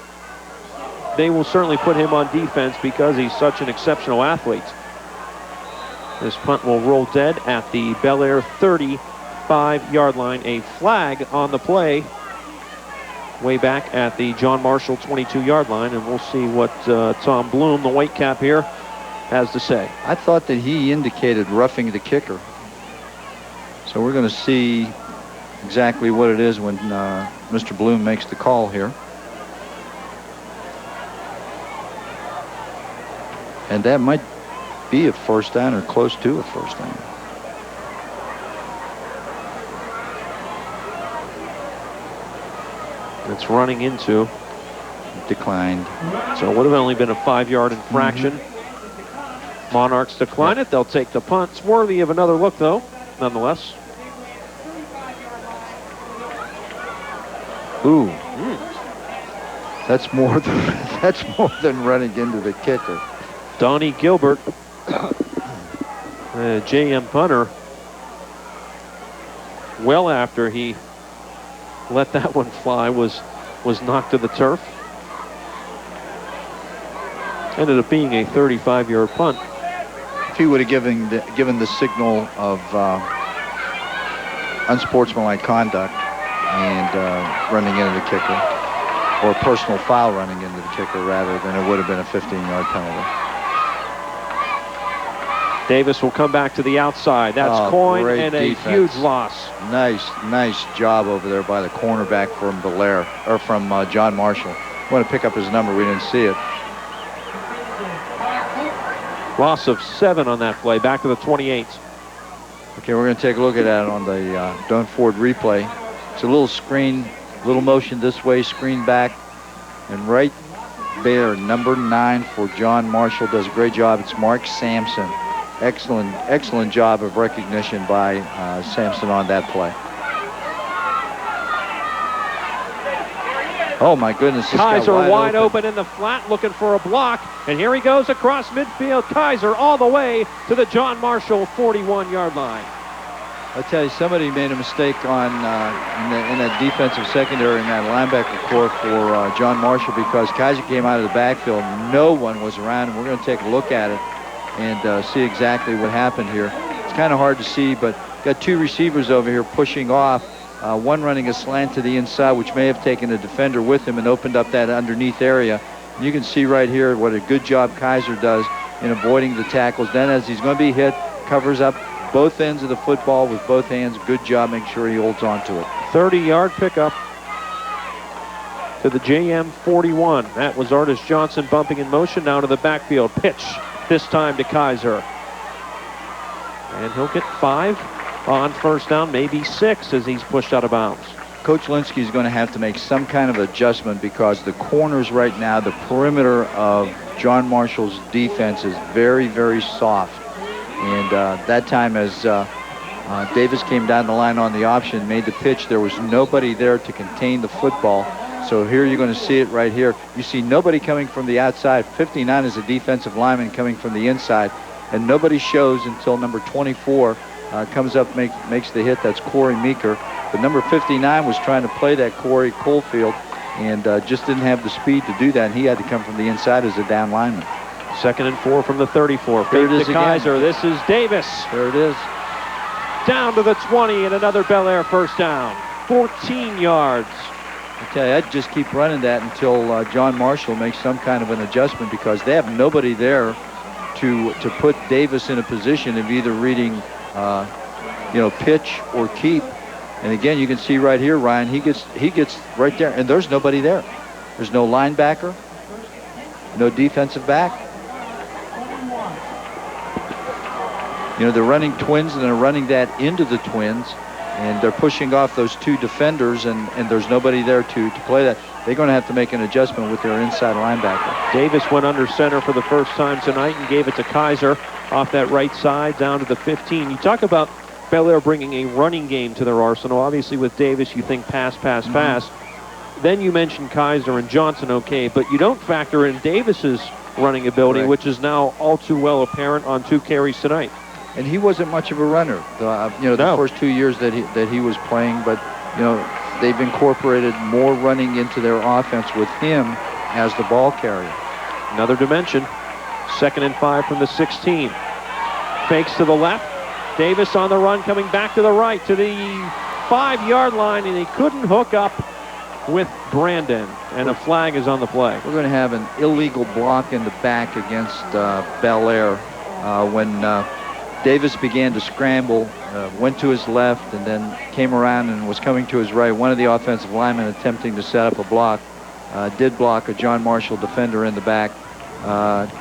Speaker 1: they will certainly put him on defense because he's such an exceptional athlete. This punt will roll dead at the Bellaire 35-yard line. A flag on the play way back at the John Marshall 22-yard line, and we'll see what Tom Bloom, the white cap here, has to say.
Speaker 16: I thought that he indicated roughing the kicker. So we're going to see exactly what it is when Mr. Bloom makes the call here. And that might be a first down or close to a first down.
Speaker 1: It's running into.
Speaker 16: Declined.
Speaker 1: So it would have only been a 5-yard infraction. Monarchs decline it. They'll take the punt. It's worthy of another look, though, nonetheless.
Speaker 16: Ooh. That's more than running into the kicker.
Speaker 1: Donnie Gilbert, JM punter, well after he let that one fly, was knocked to the turf. Ended up being a 35-yard punt.
Speaker 16: If he would have given the signal of unsportsmanlike conduct and running into the kicker, or personal foul running into the kicker rather, than it would have been a 15-yard penalty.
Speaker 1: Davis will come back to the outside. That's Coyne, and a huge loss.
Speaker 16: Nice job over there by the cornerback from Bellaire, or from John Marshall. want to pick up his number. We didn't see it.
Speaker 1: Loss of 7 on that play. Back to the 28.
Speaker 16: Okay, we're going to take a look at that on the Don Ford replay. It's a little screen, little motion this way, screen back, and right there, number 9 for John Marshall does a great job. It's Mark Sampson. Excellent job of recognition by Sampson on that play. Oh my goodness!
Speaker 1: Kaiser wide open in the flat, looking for a block, and here he goes across midfield. Kaiser all the way to the John Marshall 41-yard line.
Speaker 16: I tell you, somebody made a mistake on in that defensive secondary in that linebacker core for John Marshall, because Kaiser came out of the backfield. No one was around, and we're going to take a look at it and see exactly what happened here. It's kind of hard to see, but got 2 receivers over here pushing off. One running a slant to the inside, which may have taken a defender with him and opened up that underneath area. And you can see right here what a good job Kaiser does in avoiding the tackles. Then as he's going to be hit, covers up both ends of the football with both hands. Good job, make sure he holds on to it.
Speaker 1: 30-yard pickup to the JM 41. That was Artis Johnson bumping in motion now to the backfield. Pitch this time to Kaiser. And he'll get 5 on first down, maybe 6 as he's pushed out of bounds.
Speaker 16: Coach Linsky is going to have to make some kind of adjustment, because the corners right now, the perimeter of John Marshall's defense is very, very soft. And that time as Davis came down the line on the option, made the pitch, there was nobody there to contain the football. So here you're going to see it right here. You see nobody coming from the outside. 59 is a defensive lineman coming from the inside, and nobody shows until number 24 comes up, makes the hit. That's Corey Meeker. But number 59 was trying to play that Corey Coalfield and just didn't have the speed to do that, and he had to come from the inside as a down lineman.
Speaker 1: 2nd and 4 from the 34.
Speaker 16: There it is
Speaker 1: to Kaiser.
Speaker 16: Again.
Speaker 1: This is Davis.
Speaker 16: There it is.
Speaker 1: Down to the 20 and another Bellaire first down. 14 yards.
Speaker 16: I tell you, I'd just keep running that until John Marshall makes some kind of an adjustment, because they have nobody there to put Davis in a position of either reading pitch or keep. And again, you can see right here, Ryan, he gets right there, and there's nobody there. There's no linebacker, no defensive back. You know, they're running twins, and they're running that into the twins, and they're pushing off those 2 defenders, and there's nobody there to play that. They're going to have to make an adjustment with their inside linebacker.
Speaker 1: Davis went under center for the first time tonight and gave it to Kaiser off that right side down to the 15. You talk about Bellaire bringing a running game to their arsenal. Obviously with Davis you think pass, pass, pass. Then you mention Kaiser and Johnson, okay, but you don't factor in Davis's running ability, which is now all too well apparent on 2 carries tonight.
Speaker 16: And he wasn't much of a runner, the first 2 years that he was playing, but they've incorporated more running into their offense with him as the ball carrier.
Speaker 1: Another dimension. 2nd and 5 from the 16. Fakes to the left. Davis on the run, coming back to the right to the 5-yard line, and he couldn't hook up with Brandon, and a flag is on the play.
Speaker 16: We're going to have an illegal block in the back against Bellaire when Davis began to scramble, went to his left, and then came around and was coming to his right. One of the offensive linemen attempting to set up a block did block a John Marshall defender in the back.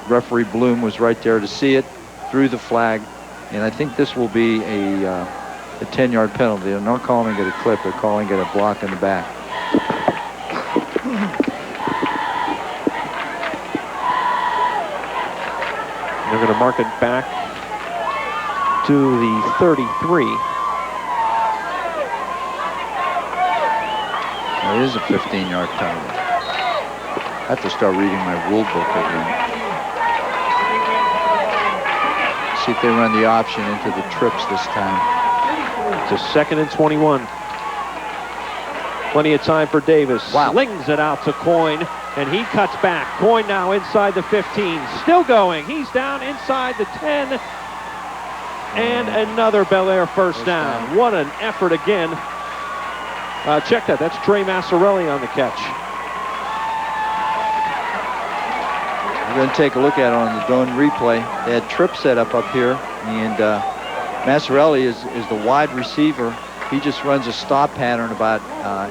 Speaker 16: Referee Bloom was right there to see it, threw the flag, and I think this will be a 10-yard penalty. They're not calling it a clip, they're calling it a block in the back.
Speaker 1: They're going to mark it back to the 33.
Speaker 16: It is a 15-yard penalty. I have to start reading my rule book again. See if they run the option into the trips this time.
Speaker 1: It's a 2nd and 21. Plenty of time for Davis. Slings it out to Coyne, and he cuts back. Coyne now inside the 15. Still going. He's down inside the 10. And another Bellaire first down. What an effort again. Check that. That's Trey Massarelli on the catch.
Speaker 16: We're going to take a look at it on the drone replay. They had trip set up here, and Massarelli is the wide receiver He just runs a stop pattern about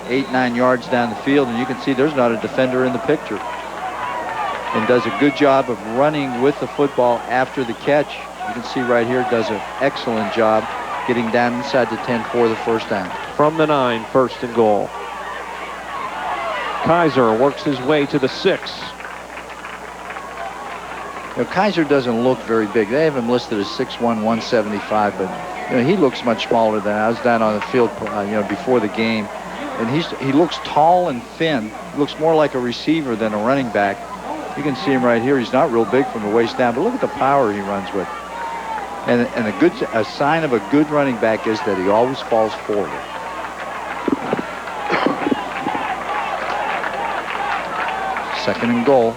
Speaker 16: 8-9 yards down the field, and you can see there's not a defender in the picture. And does a good job of running with the football after the catch. You can see right here, does an excellent job getting down inside the 10 for the first down.
Speaker 1: From the 9, 1st and goal. Kaiser works his way to the 6.
Speaker 16: You know, Kaiser doesn't look very big. They have him listed as 6'1", 175, but you know, he looks much smaller than I was down on the field, you know, before the game, and he looks tall and thin. He looks more like a receiver than a running back. You can see him right here. He's not real big from the waist down, but look at the power he runs with. And a sign of a good running back is that he always falls forward. Second and goal.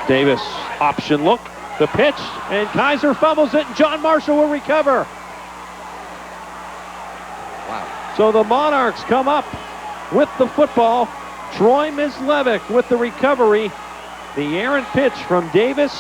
Speaker 1: Davis, option look, the pitch, and Kaiser fumbles it, and John Marshall will recover.
Speaker 16: Wow.
Speaker 1: So the Monarchs come up with the football. Troy Mislevic with the recovery. The errant pitch from Davis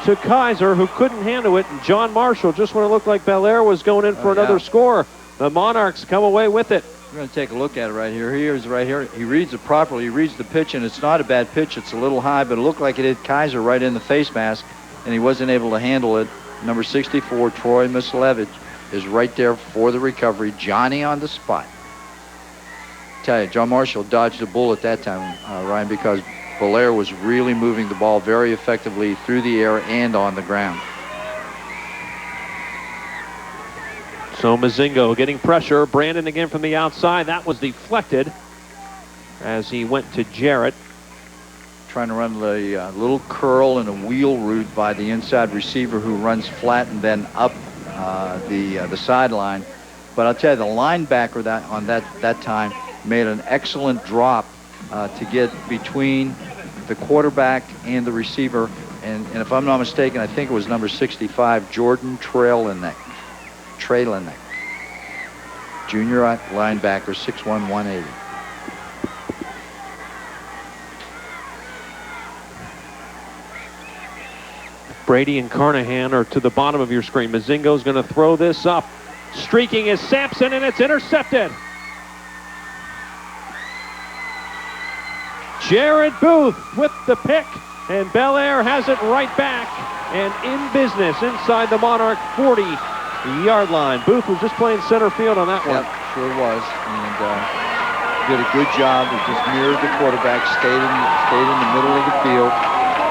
Speaker 1: to Kaiser, who couldn't handle it, and John Marshall, just when it looked like Bellaire was going in for another score, the Monarchs come away with it.
Speaker 16: We're going to take a look at it right here. Here's right here. He reads it properly. He reads the pitch, and it's not a bad pitch. It's a little high, but it looked like it hit Kaiser right in the face mask, and he wasn't able to handle it. Number 64, Troy Mislevic, is right there for the recovery. Johnny on the spot. Tell you, John Marshall dodged a bullet that time, Ryan, because Bellaire was really moving the ball very effectively through the air and on the ground.
Speaker 1: So Mozingo getting pressure. Brandon again from the outside. That was deflected as he went to Jarrett.
Speaker 16: Trying to run the little curl and a wheel route by the inside receiver, who runs flat and then up the sideline. But I'll tell you, the linebacker that time made an excellent drop to get between the quarterback and the receiver. And if I'm not mistaken, I think it was number 65, Jordan Trailenek. Junior linebacker, 6'1", 180.
Speaker 1: Brady and Carnahan are to the bottom of your screen. Mozingo's going to throw this up. Streaking is Sampson, and it's intercepted. Jared Booth with the pick, and Bellaire has it right back and in business inside the Monarch 40-yard line. Booth was just playing center field on that one.
Speaker 16: Yep, sure was, and did a good job. He just mirrored the quarterback, stayed in the middle of the field,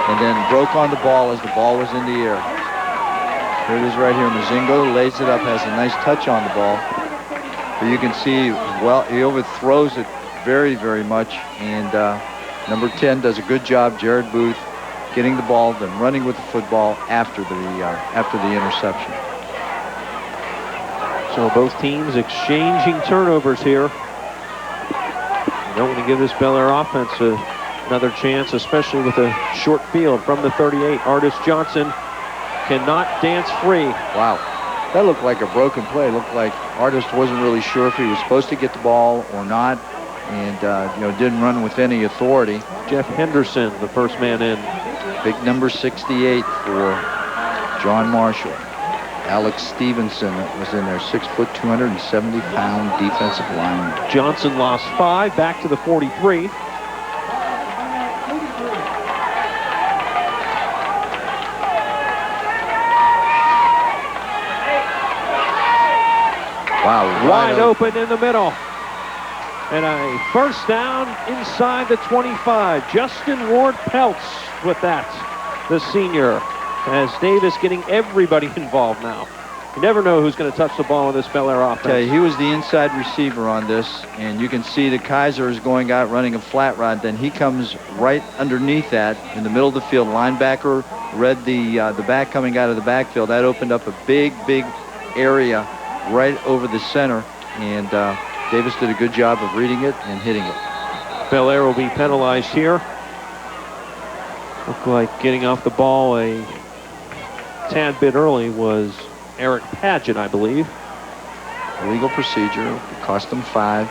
Speaker 16: and then broke on the ball as the ball was in the air. Here it is right here. Mozingo lays it up, has a nice touch on the ball. But you can see, well, he overthrows it very, very much, and number 10 does a good job, Jared Booth, getting the ball, then running with the football after the interception.
Speaker 1: So both teams exchanging turnovers here. You don't want to give this Bellaire offense another chance, especially with a short field from the 38. Artis Johnson cannot dance free.
Speaker 16: Wow. That looked like a broken play. It looked like Artis wasn't really sure if he was supposed to get the ball or not, and didn't run with any authority.
Speaker 1: Jeff Henderson, the first man in.
Speaker 16: Big number 68 for John Marshall. Alex Stevenson was in there, 6 foot, 270-pound defensive lineman.
Speaker 1: Johnson lost 5, back to the 43.
Speaker 16: Wow,
Speaker 1: wide open in the middle. And a first down inside the 25. Justin Ward-Peltz with that, the senior, as Davis getting everybody involved now. You never know who's going to touch the ball in this Bellaire offense.
Speaker 16: Okay, he was the inside receiver on this, and you can see that Kaiser is going out running a flat route. Then he comes right underneath that in the middle of the field. Linebacker read the back coming out of the backfield. That opened up a big area right over the center, and Davis did a good job of reading it and hitting it.
Speaker 1: Bellaire will be penalized here. Looked like getting off the ball a tad bit early was Eric Padgett, I believe.
Speaker 16: Illegal procedure. It cost them 5.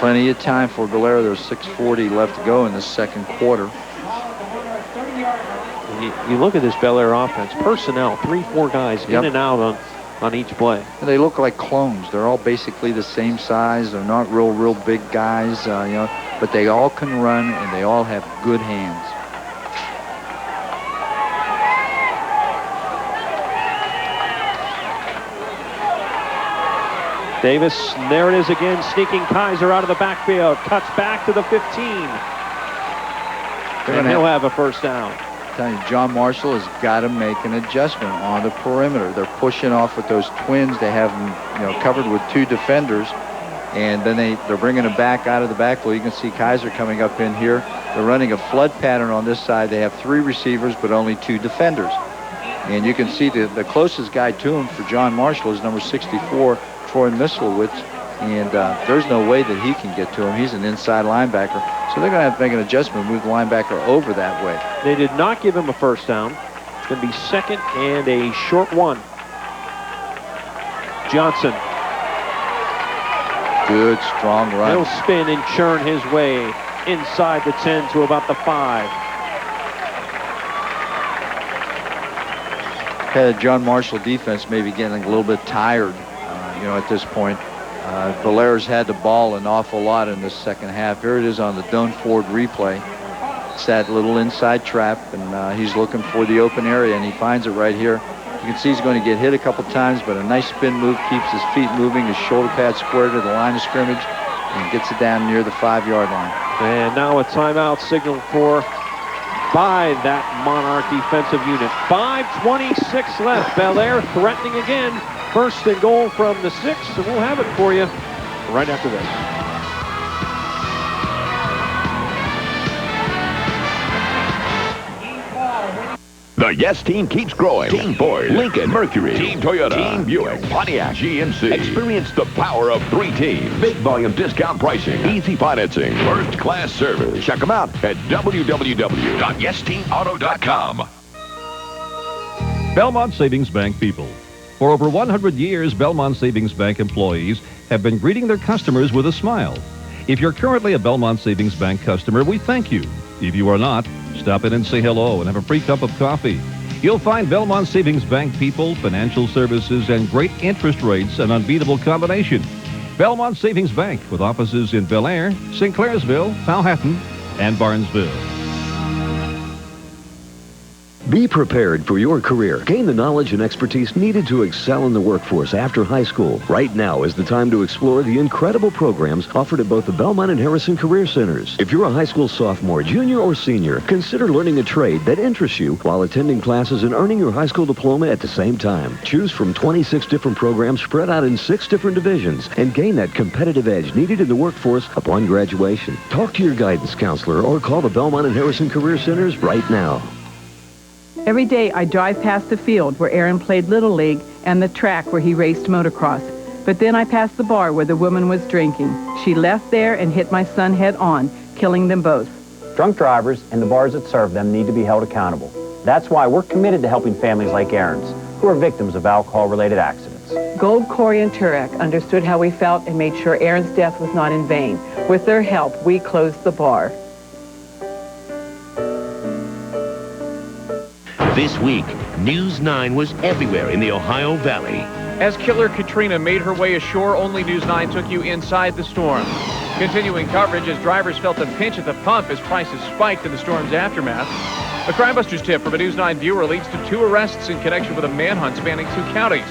Speaker 16: Plenty of time for Bellaire. There's 6:40 left to go in the second quarter.
Speaker 1: you look at this Bellaire offense, personnel, 3-4 guys in and out on each play.
Speaker 16: They look like clones. They're all basically the same size. They're not real big guys, but they all can run and they all have good hands.
Speaker 1: Davis, there it is again, sneaking Kaiser out of the backfield, cuts back to the 15. And he'll have a first down.
Speaker 16: I'm telling you, John Marshall has got to make an adjustment on the perimeter. They're pushing off with those twins. They have them, covered with 2 defenders, and then they're bringing them back out of the backfield. You can see Kaiser coming up in here. They're running a flood pattern on this side. They have 3 receivers, but only 2 defenders. And you can see the closest guy to him for John Marshall is number 64, Troy Mislowitz, and there's no way that he can get to him. He's an inside linebacker, so they're going to have to make an adjustment, move the linebacker over that way.
Speaker 1: They did not give him a first down. It's going to be second and a short one. Johnson.
Speaker 16: Good, strong run.
Speaker 1: He'll spin and churn his way inside the 10 to about the 5.
Speaker 16: The John Marshall defense may be getting a little bit tired, at this point. Bellaire's had the ball an awful lot in this second half. Here it is on the Doan Ford replay. It's that little inside trap, and he's looking for the open area, and he finds it right here. You can see he's going to get hit a couple times, but a nice spin move keeps his feet moving, his shoulder pad square to the line of scrimmage, and gets it down near the 5-yard line.
Speaker 1: And now a timeout signal by that Monarch defensive unit. 5:26 left. Bellaire threatening again. First and goal from the 6, and we'll have it for you right after this.
Speaker 2: The Yes team keeps growing. Team Ford, Lincoln, Mercury, Team Toyota, Team Buick, Pontiac, GMC. Experience the power of 3 teams. Big volume discount pricing, easy financing, first-class service. Check them out at www.yesteamauto.com.
Speaker 6: Belmont Savings Bank people. For over 100 years, Belmont Savings Bank employees have been greeting their customers with a smile. If you're currently a Belmont Savings Bank customer, we thank you. If you are not, stop in and say hello and have a free cup of coffee. You'll find Belmont Savings Bank people, financial services, and great interest rates, an unbeatable combination. Belmont Savings Bank, with offices in Bellaire, St. Clairsville, Powhatan, and Barnesville.
Speaker 3: Be prepared for your career. Gain the knowledge and expertise needed to excel in the workforce after high school. Right now is the time to explore the incredible programs offered at both the Belmont and Harrison Career Centers. If you're a high school sophomore, junior, or senior, consider learning a trade that interests you while attending classes and earning your high school diploma at the same time. Choose from 26 different programs spread out in 6 different divisions and gain that competitive edge needed in the workforce upon graduation. Talk to your guidance counselor or call the Belmont and Harrison Career Centers right now.
Speaker 14: Every day I drive past the field where Aaron played Little League and the track where he raced motocross. But then I passed the bar where the woman was drinking. She left there and hit my son head on, killing them both.
Speaker 15: Drunk drivers and the bars that serve them need to be held accountable. That's why we're committed to helping families like Aaron's, who are victims of alcohol-related accidents.
Speaker 14: Gold, Corey, and Turek understood how we felt and made sure Aaron's death was not in vain. With their help, we closed the bar.
Speaker 3: This week, News 9 was everywhere in the Ohio Valley.
Speaker 20: As Killer Katrina made her way ashore, only News 9 took you inside the storm. Continuing coverage as drivers felt the pinch at the pump as prices spiked in the storm's aftermath. A Crime Busters tip from a News 9 viewer leads to 2 arrests in connection with a manhunt spanning 2 counties.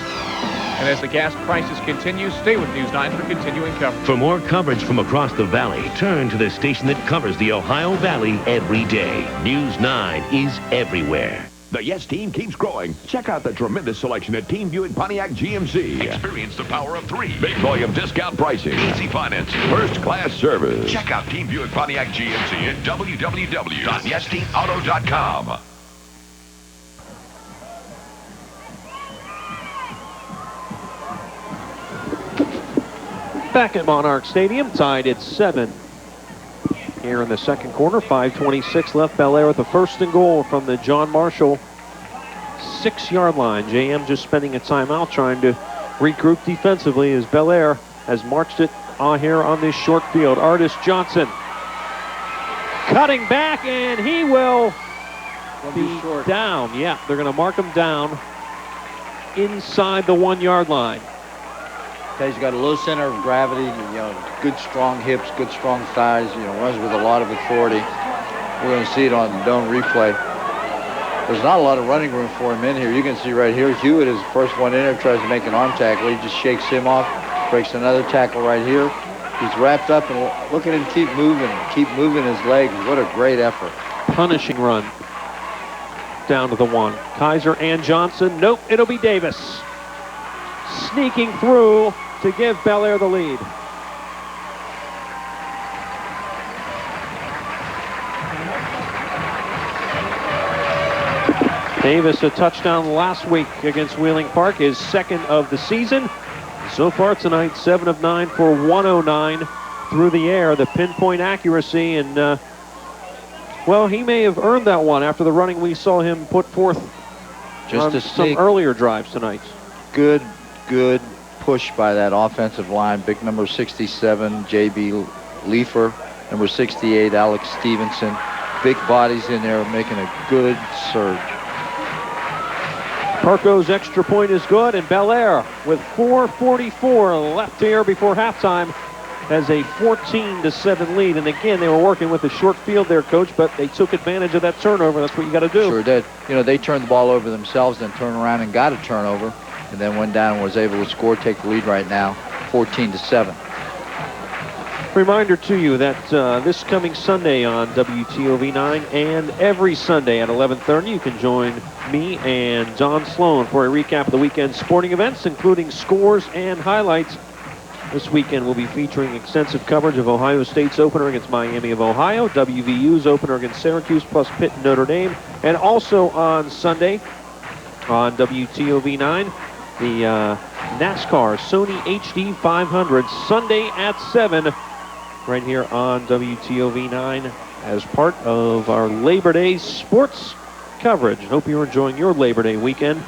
Speaker 20: And as the gas crisis continues, stay with News 9 for continuing coverage.
Speaker 3: For more coverage from across the valley, turn to the station that covers the Ohio Valley every day. News 9 is everywhere.
Speaker 2: The Yes team keeps growing. Check out the tremendous selection at Team Buick Pontiac GMC. Experience the power of 3. Big volume discount pricing. Easy financing. First-class service. Check out Team Buick Pontiac GMC at www.yesteamauto.com.
Speaker 1: Back at Monarch Stadium, tied at 7. Here in the second quarter, 5:26 left. Bellaire with the first and goal from the John Marshall 6-yard line. JM just spending a timeout trying to regroup defensively as Bellaire has marched it on here on this short field. Artis Johnson cutting back, and he will be down. Yeah, they're going to mark him down inside the 1-yard line.
Speaker 16: He's got a low center of gravity, good strong hips, good strong thighs, runs with a lot of authority. We're going to see it on the dome replay. There's not a lot of running room for him in here. You can see right here, Hewitt is the first one in there, tries to make an arm tackle. He just shakes him off, breaks another tackle right here. He's wrapped up, and look at him keep moving his legs. What a great effort.
Speaker 1: Punishing run down to the 1. Kaiser and Johnson. Nope, it'll be Davis. Sneaking through to give Bellaire the lead. Davis, a touchdown last week against Wheeling Park, his second of the season. So far tonight, 7 of 9 for 109 through the air. The pinpoint accuracy, and well, he may have earned that one after the running we saw him put forth on some earlier drives tonight.
Speaker 16: Good push by that offensive line. Big number 67, J.B. Leifer, number 68, Alex Stevenson. Big bodies in there making a good surge.
Speaker 1: Perko's extra point is good, and Bellaire, with 4:44 left here before halftime, has a 14-7 lead. And again, they were working with a short field there, Coach, but they took advantage of that turnover. That's what you got to do.
Speaker 16: Sure did. They turned the ball over themselves, then turned around and got a turnover, and then went down and was able to score, take the lead right now, 14-7.
Speaker 1: Reminder to you that this coming Sunday on WTOV9 and every Sunday at 11:30, you can join me and Don Sloan for a recap of the weekend's sporting events, including scores and highlights. This weekend we'll be featuring extensive coverage of Ohio State's opener against Miami of Ohio, WVU's opener against Syracuse, plus Pitt and Notre Dame, and also on Sunday on WTOV9, the NASCAR Sony HD 500, Sunday at 7. Right here on WTOV9 as part of our Labor Day sports coverage. Hope you're enjoying your Labor Day weekend.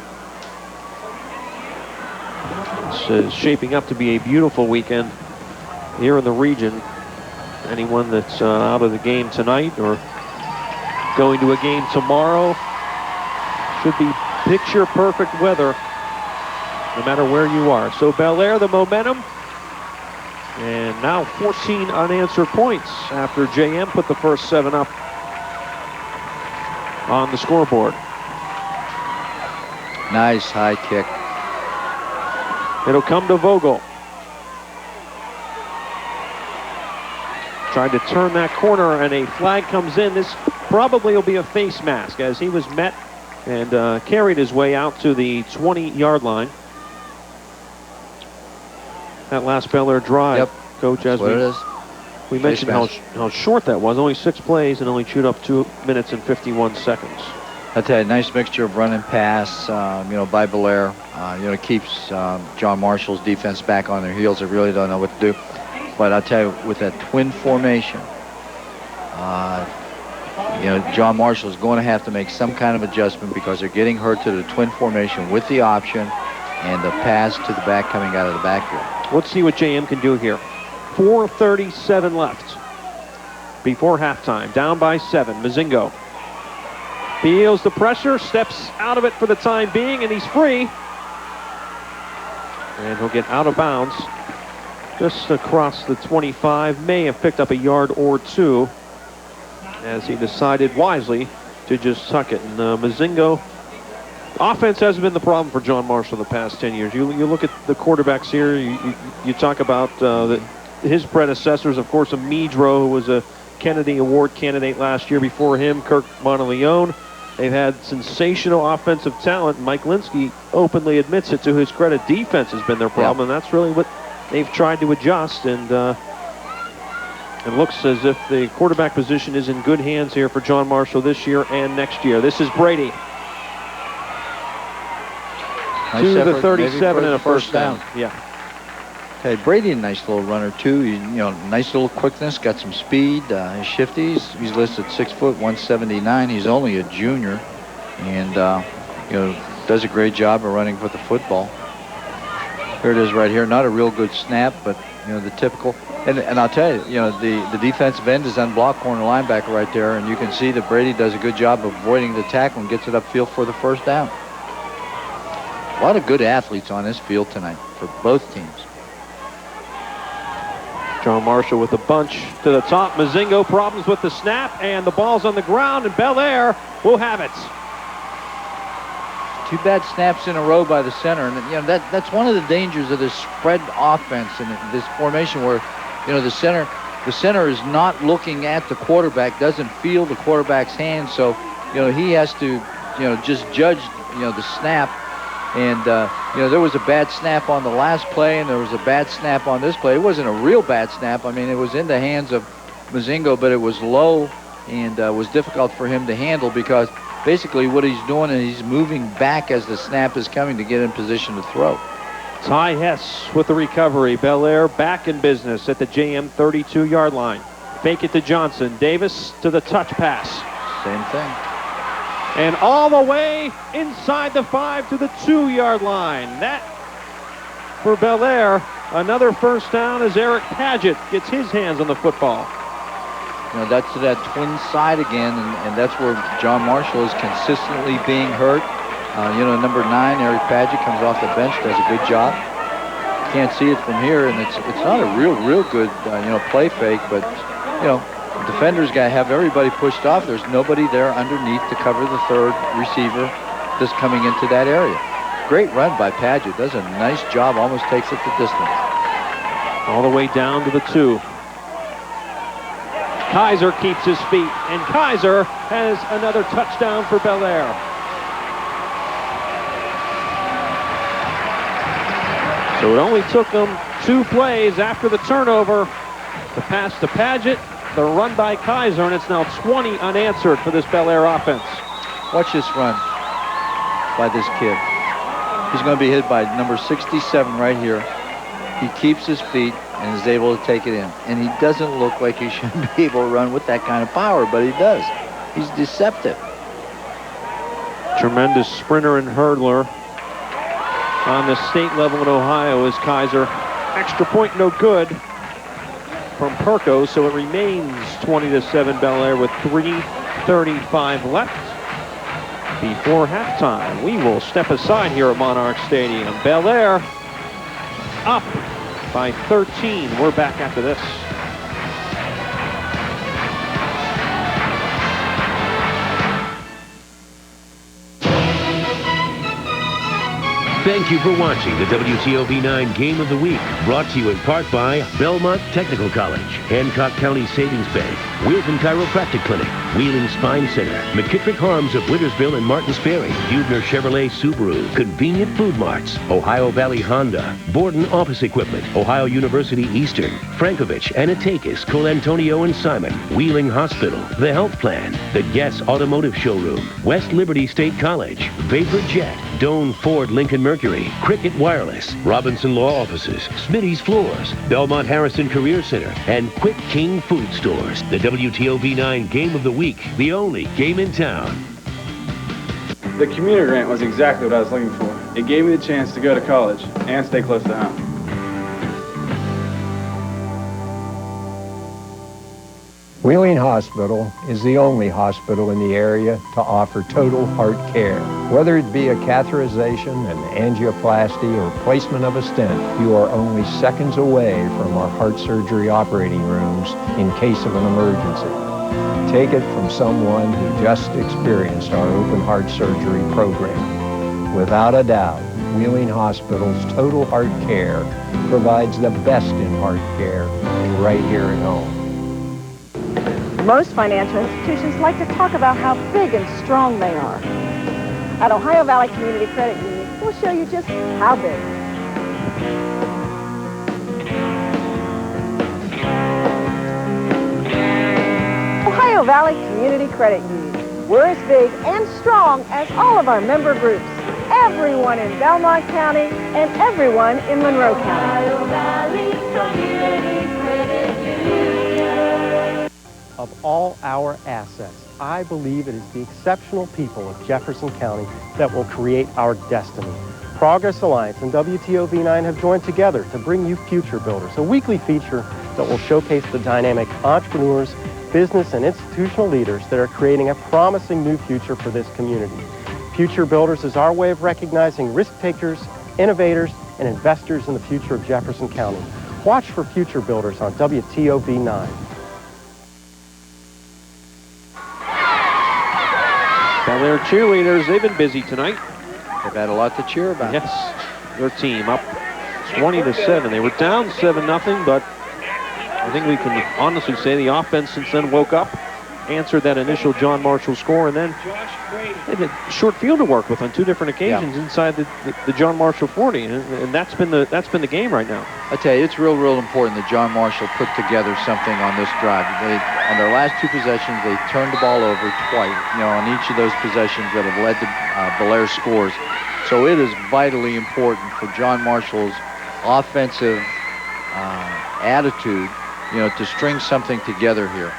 Speaker 1: It's shaping up to be a beautiful weekend here in the region. Anyone that's out of the game tonight or going to a game tomorrow should be picture perfect weather no matter where you are. So Bellaire, the momentum. And now 14 unanswered points after JM put the first 7 up on the scoreboard.
Speaker 16: Nice high kick.
Speaker 1: It'll come to Vogel. Tried to turn that corner, and a flag comes in. This probably will be a face mask as he was met and carried his way out to the 20-yard line. That last Bellaire drive,
Speaker 16: yep.
Speaker 1: Coach, as we mentioned how short that was, only 6 plays and only chewed up 2 minutes and 51 seconds.
Speaker 16: I tell you, a nice mixture of run and pass, by Bellaire. Keeps John Marshall's defense back on their heels. They really don't know what to do. But I'll tell you, with that twin formation, John Marshall is going to have to make some kind of adjustment because they're getting hurt to the twin formation with the option and the pass to the back coming out of the backfield.
Speaker 1: Let's see what JM can do here. 4:37 left before halftime. Down by 7. Mozingo feels the pressure, steps out of it for the time being, and he's free. And he'll get out of bounds just across the 25. May have picked up a yard or 2 as he decided wisely to just tuck it. And Mozingo, offense hasn't been the problem for John Marshall the past 10 years. You look at the quarterbacks here, you talk about his predecessors, of course, Amidro, who was a Kennedy Award candidate last year. Before him, Kirk Monteleone. They've had sensational offensive talent. Mike Linsky openly admits it to his credit. Defense has been their problem, and that's really what they've tried to adjust. And it looks as if the quarterback position is in good hands here for John Marshall this year and next year. This is Brady.
Speaker 16: Nice
Speaker 1: to
Speaker 16: effort,
Speaker 1: the 37 and a first down. Yeah.
Speaker 16: Okay, Brady, a nice little runner too. Nice little quickness, got some speed. He's shifty. He's listed 6 foot, 179. He's only a junior, and does a great job of running with the football. Here it is right here. Not a real good snap, but You know, the typical. And I'll tell you, you know, the defensive end is unblocked corner linebacker right there, and you can see that Brady does a good job of avoiding the tackle and gets it upfield for the first down. A lot of good athletes on this field tonight for both teams.
Speaker 1: John Marshall with a bunch to the top. Mozingo problems with the snap, and the ball's on the ground, and Bellaire will have it.
Speaker 16: 2 bad snaps in a row by the center, and you know that's one of the dangers of this spread offense and this formation, where you know the center is not looking at the quarterback, doesn't feel the quarterback's hand, so you know he has to just judge the snap. And there was a bad snap on the last play, and there was a bad snap on this play. It wasn't a real bad snap. I mean, it was in the hands of Mozingo, but it was low and was difficult for him to handle, because basically what he's doing is he's moving back as the snap is coming to get in position to throw.
Speaker 1: Ty Hess with the recovery. Bellaire back in business at the JM 32-yard line. Fake it to Johnson. Davis to the touch pass.
Speaker 16: Same thing.
Speaker 1: And all the way inside the 5 to the 2-yard line. That, for Bellaire, another first down as Eric Paget gets his hands on the football.
Speaker 16: You know, that's that twin side again, and that's where John Marshall is consistently being hurt. Number 9, Eric Paget, comes off the bench, does a good job. Can't see it from here, and it's not a real good play fake, but defenders got to have everybody pushed off. There's nobody there underneath to cover the third receiver that's coming into that area. Great run by Paget. Does a nice job. Almost takes it the distance.
Speaker 1: All the way down to the 2. Kaiser keeps his feet, and Kaiser has another touchdown for Bellaire. So it only took them 2 plays after the turnover. The pass to Paget, the run by Kaiser, and it's now 20 unanswered for this Bellaire offense.
Speaker 16: Watch this run by this kid. He's going to be hit by number 67 right here. He keeps his feet and is able to take it in. And he doesn't look like he should be able to run with that kind of power, but he does. He's deceptive.
Speaker 1: Tremendous sprinter and hurdler on the state level in Ohio is Kaiser. Extra point no good from Perko, so it remains 20-7 Bellaire with 3:35 left before halftime. We will step aside here at Monarch Stadium. Bellaire up by 13. We're back after this.
Speaker 3: Thank you for watching the WTOV9 Game of the Week, brought to you in part by Belmont Technical College, Hancock County Savings Bank, Wilton Chiropractic Clinic, Wheeling Spine Center, McKittrick Harms of Wintersville and Martins Ferry, Hubner Chevrolet Subaru, Convenient Food Marts, Ohio Valley Honda, Borden Office Equipment, Ohio University Eastern, Frankovich, Anatakis, Colantonio and Simon, Wheeling Hospital, The Health Plan, the Guess Automotive Showroom, West Liberty State College, Vapor Jet, Doan Ford Lincoln Mercury, Cricket Wireless, Robinson Law Offices, Smitty's Floors, Belmont Harrison Career Center, and Quick King Food Stores. The WTOV9 Game of the Week, the only game in town.
Speaker 17: The community grant was exactly what I was looking for. It gave me the chance to go to college and stay close to home.
Speaker 18: Wheeling Hospital is the only hospital in the area to offer total heart care. Whether it be a catheterization, an angioplasty, or placement of a stent, you are only seconds away from our heart surgery operating rooms in case of an emergency. Take it from someone who just experienced our open heart surgery program. Without a doubt, Wheeling Hospital's total heart care provides the best in heart care right here at home.
Speaker 19: Most financial institutions like to talk about how big and strong they are. At Ohio Valley Community Credit Union, we'll show you just how big. Ohio Valley Community Credit Union. We're as big and strong as all of our member groups. Everyone in Belmont County and everyone in Monroe County. Ohio Valley Community Credit Union.
Speaker 21: Of all our assets, I believe it is the exceptional people of Jefferson County that will create our destiny. Progress Alliance and WTOV9 have joined together to bring you Future Builders, a weekly feature that will showcase the dynamic entrepreneurs, business, and institutional leaders that are creating a promising new future for this community. Future Builders is our way of recognizing risk takers, innovators, and investors in the future of Jefferson County. Watch for Future Builders on WTOV9.
Speaker 1: Bellaire cheerleaders, they've been busy tonight.
Speaker 16: They've had a lot to cheer about.
Speaker 1: Yes, their team up 20-7. They were down 7-0, but I think we can honestly say the offense since then woke up, answered that initial John Marshall score, and then they had a short field to work with on 2 different occasions inside the John Marshall 40, and that's been the game right now.
Speaker 16: I tell you, it's real important that John Marshall put together something on this drive. On their last 2 possessions, they turned the ball over twice, on each of those possessions that have led to Bellaire scores. So it is vitally important for John Marshall's offensive attitude, to string something together here.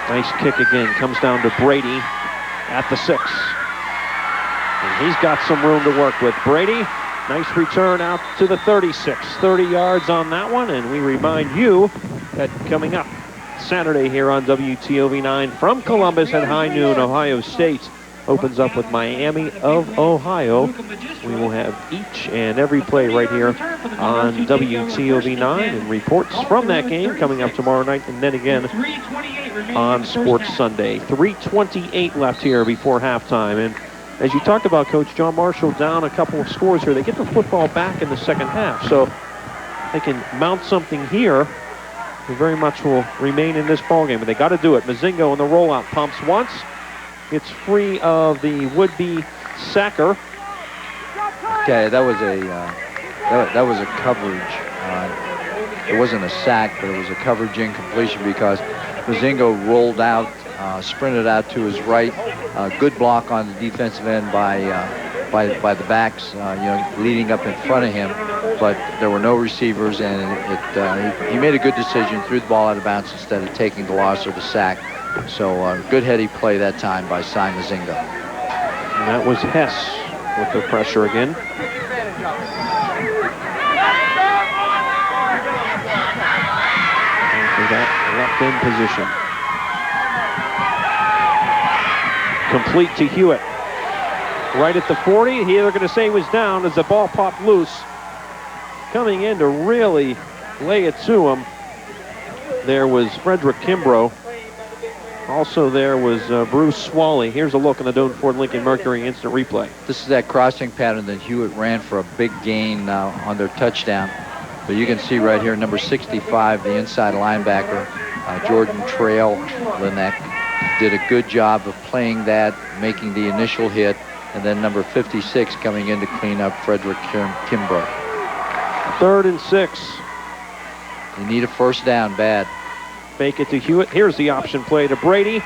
Speaker 1: Nice kick again, comes down to Brady at the 6. And he's got some room to work with. Brady, nice return out to the 36. 30 yards on that one, and we remind you that coming up Saturday here on WTOV9 from Columbus at high noon, Ohio State opens up with Miami of Ohio. We will have each and every play right here on WTOV9 and reports from that game coming up tomorrow night and then again on Sports Sunday. 3:28 left here before halftime. And as you talked about, Coach, John Marshall down a couple of scores here. They get the football back in the second half, so they can mount something here. They very much will remain in this ballgame, but they got to do it. Mozingo in the rollout, pumps once. It's free of the would-be sacker.
Speaker 16: Okay, that was a coverage. It wasn't a sack, but it was a coverage incompletion because Mozingo rolled out, sprinted out to his right. Good block on the defensive end by the backs, leading up in front of him. But there were no receivers, and he made a good decision, threw the ball out of bounds instead of taking the loss or the sack. So good heady play that time by Cy Mozingo.
Speaker 1: And that was Hess with the pressure again. After that, left end position. Complete to Hewitt. Right at the 40. Here they're going to say he was down as the ball popped loose. Coming in to really lay it to him, there was Frederick Kimbrough. Also there was Bruce Swally. Here's a look in the Doan Ford Lincoln Mercury instant replay.
Speaker 16: This is that crossing pattern that Hewitt ran for a big gain on their touchdown. But you can see right here, number 65, the inside linebacker, Jordan Trail-Linek, did a good job of playing that, making the initial hit, and then number 56 coming in to clean up Frederick Kimbrough.
Speaker 1: 3rd and 6.
Speaker 16: You need a first down bad.
Speaker 1: Fake it to Hewitt. Here's the option play to Brady.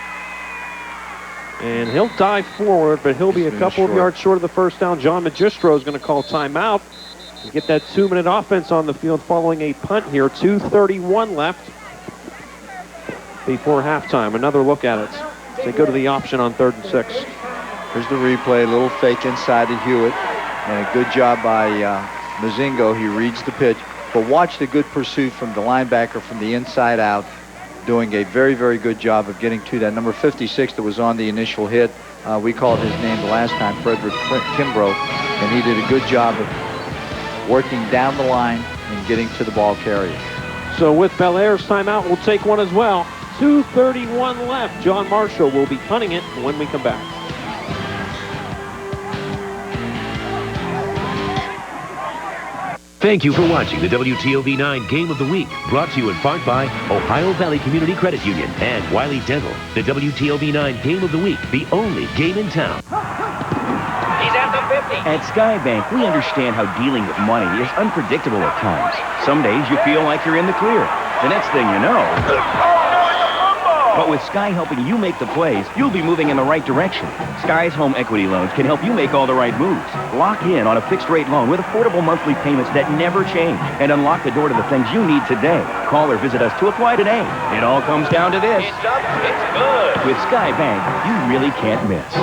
Speaker 1: And he'll dive forward, but he'll be a couple of yards short of the first down. John Magistro is going to call timeout and get that 2-minute offense on the field following a punt here. 2:31 left before halftime. Another look at it. They go to the option on 3rd and 6.
Speaker 16: Here's the replay. A little fake inside to Hewitt. And a good job by Mozingo. He reads the pitch. But watch the good pursuit from the linebacker from the inside out, doing a very, very good job of getting to that number 56 that was on the initial hit. We called his name the last time, Frederick Kimbrough, and he did a good job of working down the line and getting to the ball carrier.
Speaker 1: So with Bellaire's timeout, we'll take one as well. 2:31 left. John Marshall will be punting it when we come back.
Speaker 3: Thank you for watching the WTOV9 Game of the Week, brought to you in part by Ohio Valley Community Credit Union and Wiley Dental. The WTOV9 Game of the Week, the only game in town.
Speaker 4: He's at the 50. At Skybank, we understand how dealing with money is unpredictable at times. Some days you feel like you're in the clear. The next thing you know... But with Sky helping you make the plays, you'll be moving in the right direction. Sky's home equity loans can help you make all the right moves. Lock in on a fixed-rate loan with affordable monthly payments that never change and unlock the door to the things you need today. Call or visit us to apply today. It all comes down to this.
Speaker 13: It's up, it's good.
Speaker 4: With Sky Bank, you really can't miss.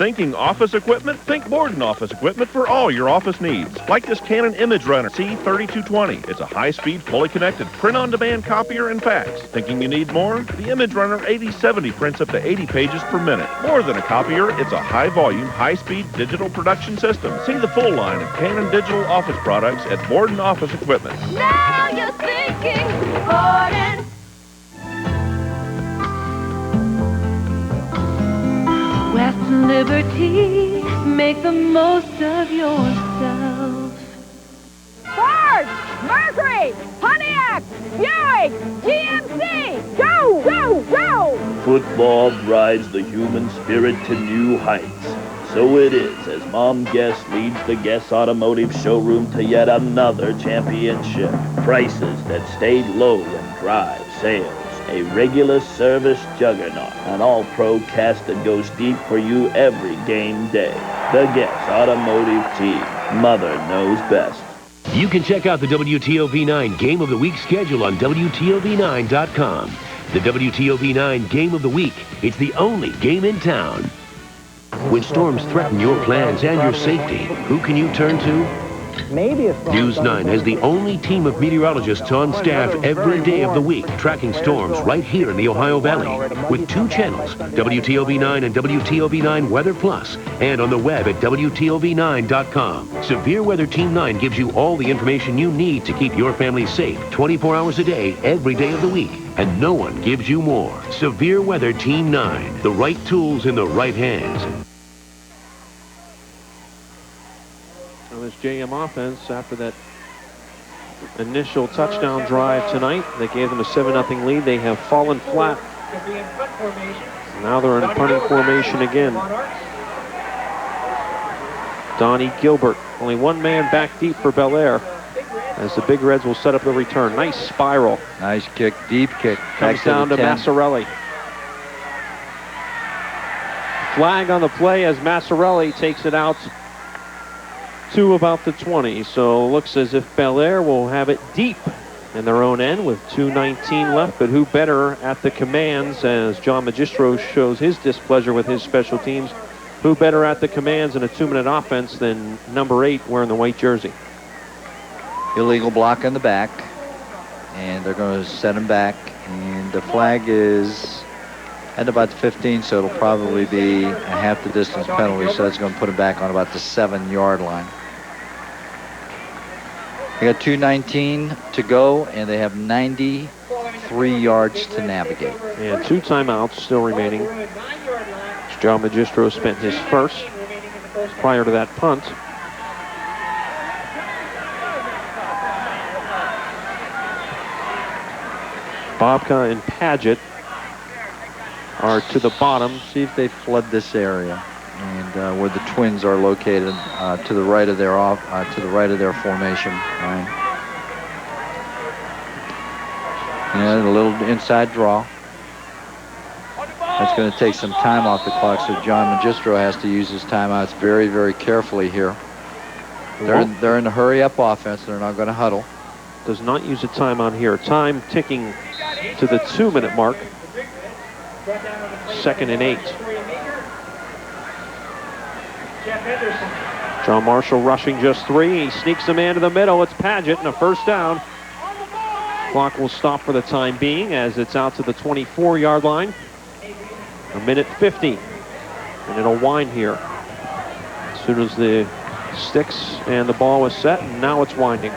Speaker 7: Thinking office equipment? Think Borden office equipment for all your office needs. Like this Canon Image Runner C3220. It's a high-speed, fully connected, print-on-demand copier and fax. Thinking you need more? The Image Runner 8070 prints up to 80 pages per minute. More than a copier, it's a high-volume, high-speed digital production system. See the full line of Canon digital office products at Borden Office Equipment.
Speaker 10: Now you're thinking Borden. West Liberty, make the most of yourself.
Speaker 19: Ford, Mercury, Pontiac, Buick, GMC, go, go, go!
Speaker 22: Football drives the human spirit to new heights. So it is as Mom Guess leads the Guess Automotive showroom to yet another championship. Prices that stayed low and drive sales. A regular service juggernaut. An all-pro cast that goes deep for you every game day. The Guess Automotive team. Mother knows best.
Speaker 3: You can check out the WTOV9 Game of the Week schedule on WTOV9.com. The WTOV9 Game of the Week. It's the only game in town. When storms threaten your plans and your safety, who can you turn to?
Speaker 23: Maybe a storm.
Speaker 3: News 9 has the only team of meteorologists on staff every day of the week, tracking storms right here in the Ohio Valley, with 2 channels, WTOV9 and WTOV9 Weather Plus, and on the web at WTOV9.com. Severe Weather Team 9 gives you all the information you need to keep your family safe 24 hours a day, every day of the week, and no one gives you more. Severe Weather Team 9, the right tools in the right hands.
Speaker 1: This JM offense, after that initial touchdown drive tonight, they gave them a 7-0 lead. They have fallen flat. Now they're in punting formation again. Donnie Gilbert, only one man back deep for Bellaire, as the Big Reds will set up the return. Nice spiral.
Speaker 16: Nice kick, deep kick.
Speaker 1: Comes down to Massarelli. Flag on the play as Massarelli takes it out to about the 20. So looks as if Bellaire will have it deep in their own end with 2:19 left. But who better at the commands, as John Magistro shows his displeasure with his special teams, who better at the commands in a 2-minute offense than number 8 wearing the white jersey?
Speaker 16: Illegal block in the back, and they're going to set him back, and the flag is at about the 15, so it'll probably be a half the distance penalty, so that's going to put him back on about the 7-yard line. They got 2:19 to go, and they have 93 yards to navigate.
Speaker 1: And 2 timeouts still remaining. John Magistro spent his first prior to that punt. Bobka and Paget are to the bottom.
Speaker 16: See if they flood this area, and where the Twins are located to the right of their formation. Right. And a little inside draw. That's going to take some time off the clock, so John Magistro has to use his timeouts very, very carefully here. They're in a hurry-up offense. They're not going to huddle.
Speaker 1: Does not use a timeout here. Time ticking to the 2-minute mark. 2nd and 8. John Marshall rushing just 3. He sneaks the man to the middle. It's Paget and a first down. Clock will stop for the time being as it's out to the 24-yard line. 1:50. And it'll wind here. As soon as the sticks and the ball was set, and now it's winding.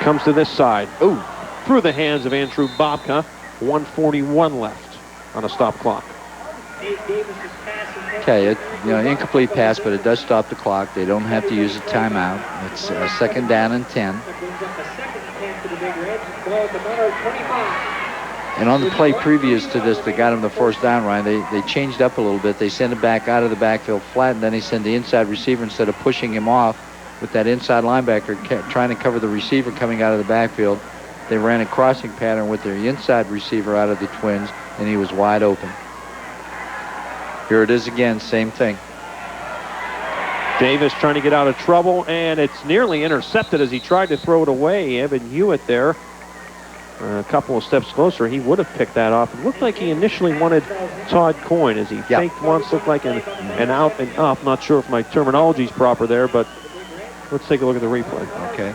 Speaker 1: Comes to this side. Ooh, through the hands of Andrew Bobka. 1:41 left on a stop clock.
Speaker 16: Okay, incomplete pass, but it does stop the clock. They don't have to use a timeout. It's 2nd down and 10. And on the play previous to this, they got him the first down, Ryan. They changed up a little bit. They sent him back out of the backfield flat, and then they send the inside receiver instead of pushing him off with that inside linebacker trying to cover the receiver coming out of the backfield. They ran a crossing pattern with their inside receiver out of the Twins, and he was wide open. Here it is again, same thing.
Speaker 1: Davis trying to get out of trouble, and it's nearly intercepted as he tried to throw it away. Evan Hewitt there a couple of steps closer, he would have picked that off. It looked like he initially wanted Todd Coyne as he faked once, looked like an out and up. Not sure if my terminology is proper there, but let's take a look at the replay.
Speaker 16: Okay.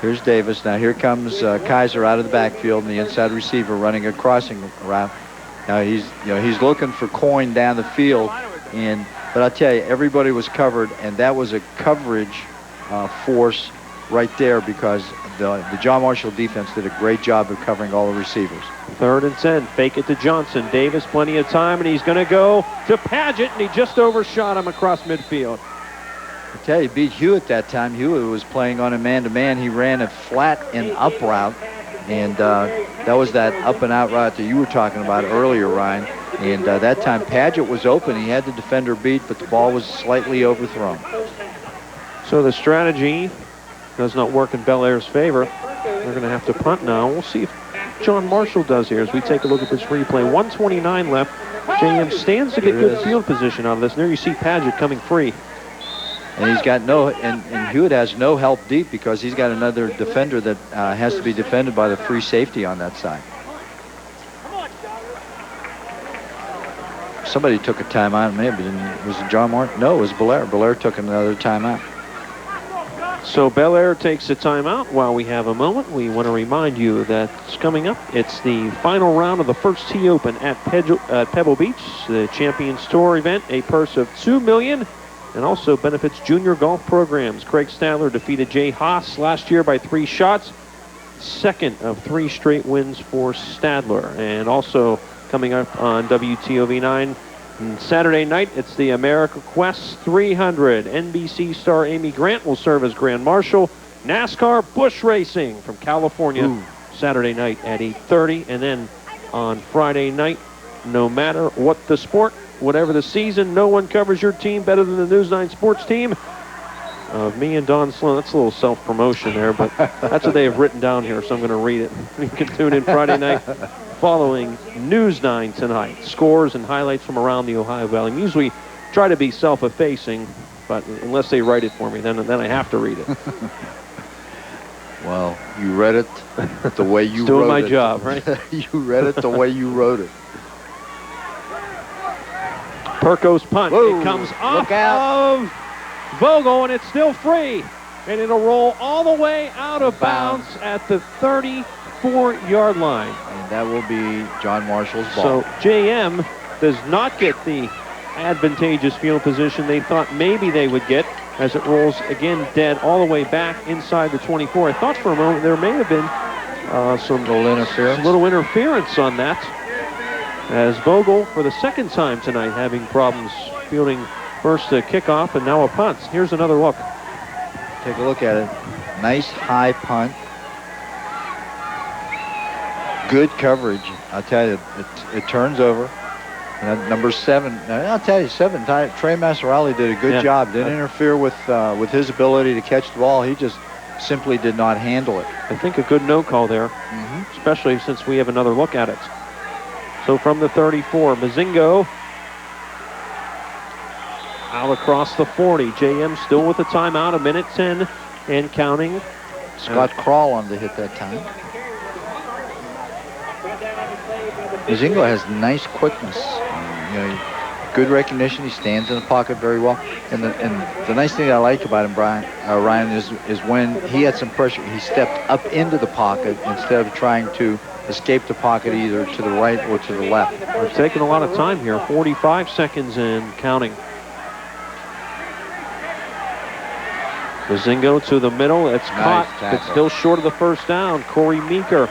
Speaker 16: Here's Davis. Now here comes Kaiser out of the backfield, and the inside receiver running a crossing route. Now he's looking for Coyne down the field, but I'll tell you, everybody was covered, and that was a coverage force right there because the John Marshall defense did a great job of covering all the receivers.
Speaker 1: 3rd and 10. Fake it to Johnson. Davis, plenty of time, and he's going to go to Paget, and he just overshot him across midfield.
Speaker 16: I tell you, beat Hewitt that time. Hewitt was playing on a man-to-man. He ran a flat and up route, and that was that up and out route that you were talking about earlier, Ryan. And that time Paget was open. He had the defender beat, but the ball was slightly overthrown.
Speaker 1: So the strategy does not work in Bellaire's favor. They're going to have to punt now. We'll see if John Marshall does here as we take a look at this replay. 1:29 left. JM stands to get good field position out of this. And there you see Paget coming free.
Speaker 16: And he's got and Hewitt has no help deep because he's got another defender that has to be defended by the free safety on that side. Somebody took a timeout. Maybe was it John Martin? No, it was Bellaire. Bellaire took another timeout.
Speaker 1: So Bellaire takes a timeout. While we have a moment, we want to remind you that it's coming up. It's the final round of the first Tee Open at Pebble Beach, the Champions Tour event. A purse of $2 million. And also benefits junior golf programs. Craig Stadler defeated Jay Haas last year by 3 shots. Second of 3 straight wins for Stadler. And also coming up on WTOV9 Saturday night, it's the America Quest 300. NBC star Amy Grant will serve as Grand Marshal. NASCAR Busch Racing from California. Saturday night at 8:30. And then on Friday night, no matter what the sport, whatever the season, no one covers your team better than the News 9 sports team. Me and Don Sloan. That's a little self-promotion there, but that's what they have written down here, so I'm going to read it. You can tune in Friday night following News 9 tonight. Scores and highlights from around the Ohio Valley. We usually try to be self-effacing, but unless they write it for me, then I have to read it.
Speaker 16: Well, you read it the way you wrote it.
Speaker 1: Doing my job, right?
Speaker 16: You read it the way you wrote it.
Speaker 1: Perko's punt.
Speaker 16: Whoa,
Speaker 1: it comes off of Vogel, and it's still free. And it'll roll all the way out of bounds at the 34-yard line.
Speaker 16: And that will be John Marshall's
Speaker 1: So
Speaker 16: ball.
Speaker 1: JM does not get the advantageous field position they thought maybe they would get as it rolls again dead all the way back inside the 24. I thought for a moment there may have been some little interference on that. As Vogel, for the second time tonight, having problems fielding first a kickoff and now a punt. Here's another look.
Speaker 16: Take a look at it. Nice high punt. Good coverage. I'll tell you, it turns over. And number 7, I'll tell you, 7, Trey Massarelli did a good job. Didn't interfere with his ability to catch the ball. He just simply did not handle it.
Speaker 1: I think a good no call there, especially since we have another look at it. So from the 34, Mozingo out across the 40. JM still with the timeout, 1:10 and counting.
Speaker 16: Scott Krall on the hit that time. Mozingo has nice quickness. Good recognition. He stands in the pocket very well. And the nice thing I like about him, Ryan, is when he had some pressure, he stepped up into the pocket instead of trying to escape the pocket either to the right or to the left.
Speaker 1: We're taking a lot of time here. 45 seconds and counting. Mozingo to the middle. It's caught, but still short of the first down. Corey Meeker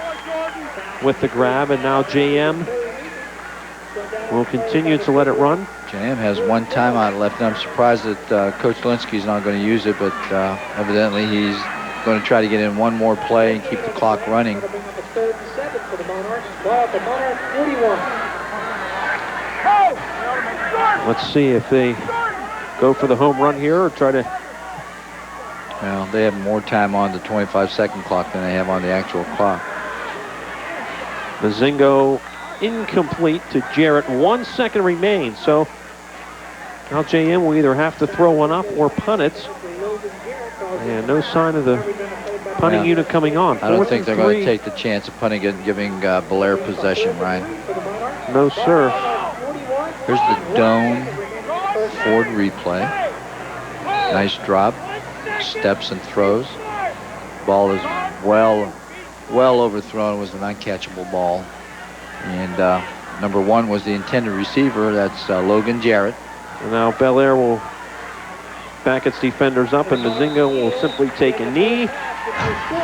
Speaker 1: with the grab, and now JM will continue to let it run.
Speaker 16: JM has 1 timeout left, and I'm surprised that Coach Linsky's not going to use it, but evidently he's going to try to get in one more play and keep the clock running.
Speaker 1: Let's see if they go for the home run here or try to...
Speaker 16: Well, they have more time on the 25-second clock than they have on the actual clock.
Speaker 1: Mozingo incomplete to Jarrett. 1 second remains. So now JM will either have to throw one up or punt it. And no sign of the punting unit coming on.
Speaker 16: I don't
Speaker 1: 4th
Speaker 16: think
Speaker 1: and
Speaker 16: they're going
Speaker 1: 3.
Speaker 16: to take the chance of punting and giving Bellaire possession, Ryan.
Speaker 1: No, sir.
Speaker 16: Here's the Doan Ford replay. Nice drop, steps and throws. Ball is well overthrown. It was an uncatchable ball. And number 1 was the intended receiver. That's Logan Jarrett.
Speaker 1: And now Bellaire will back its defenders up, and Mozingo will simply take a knee.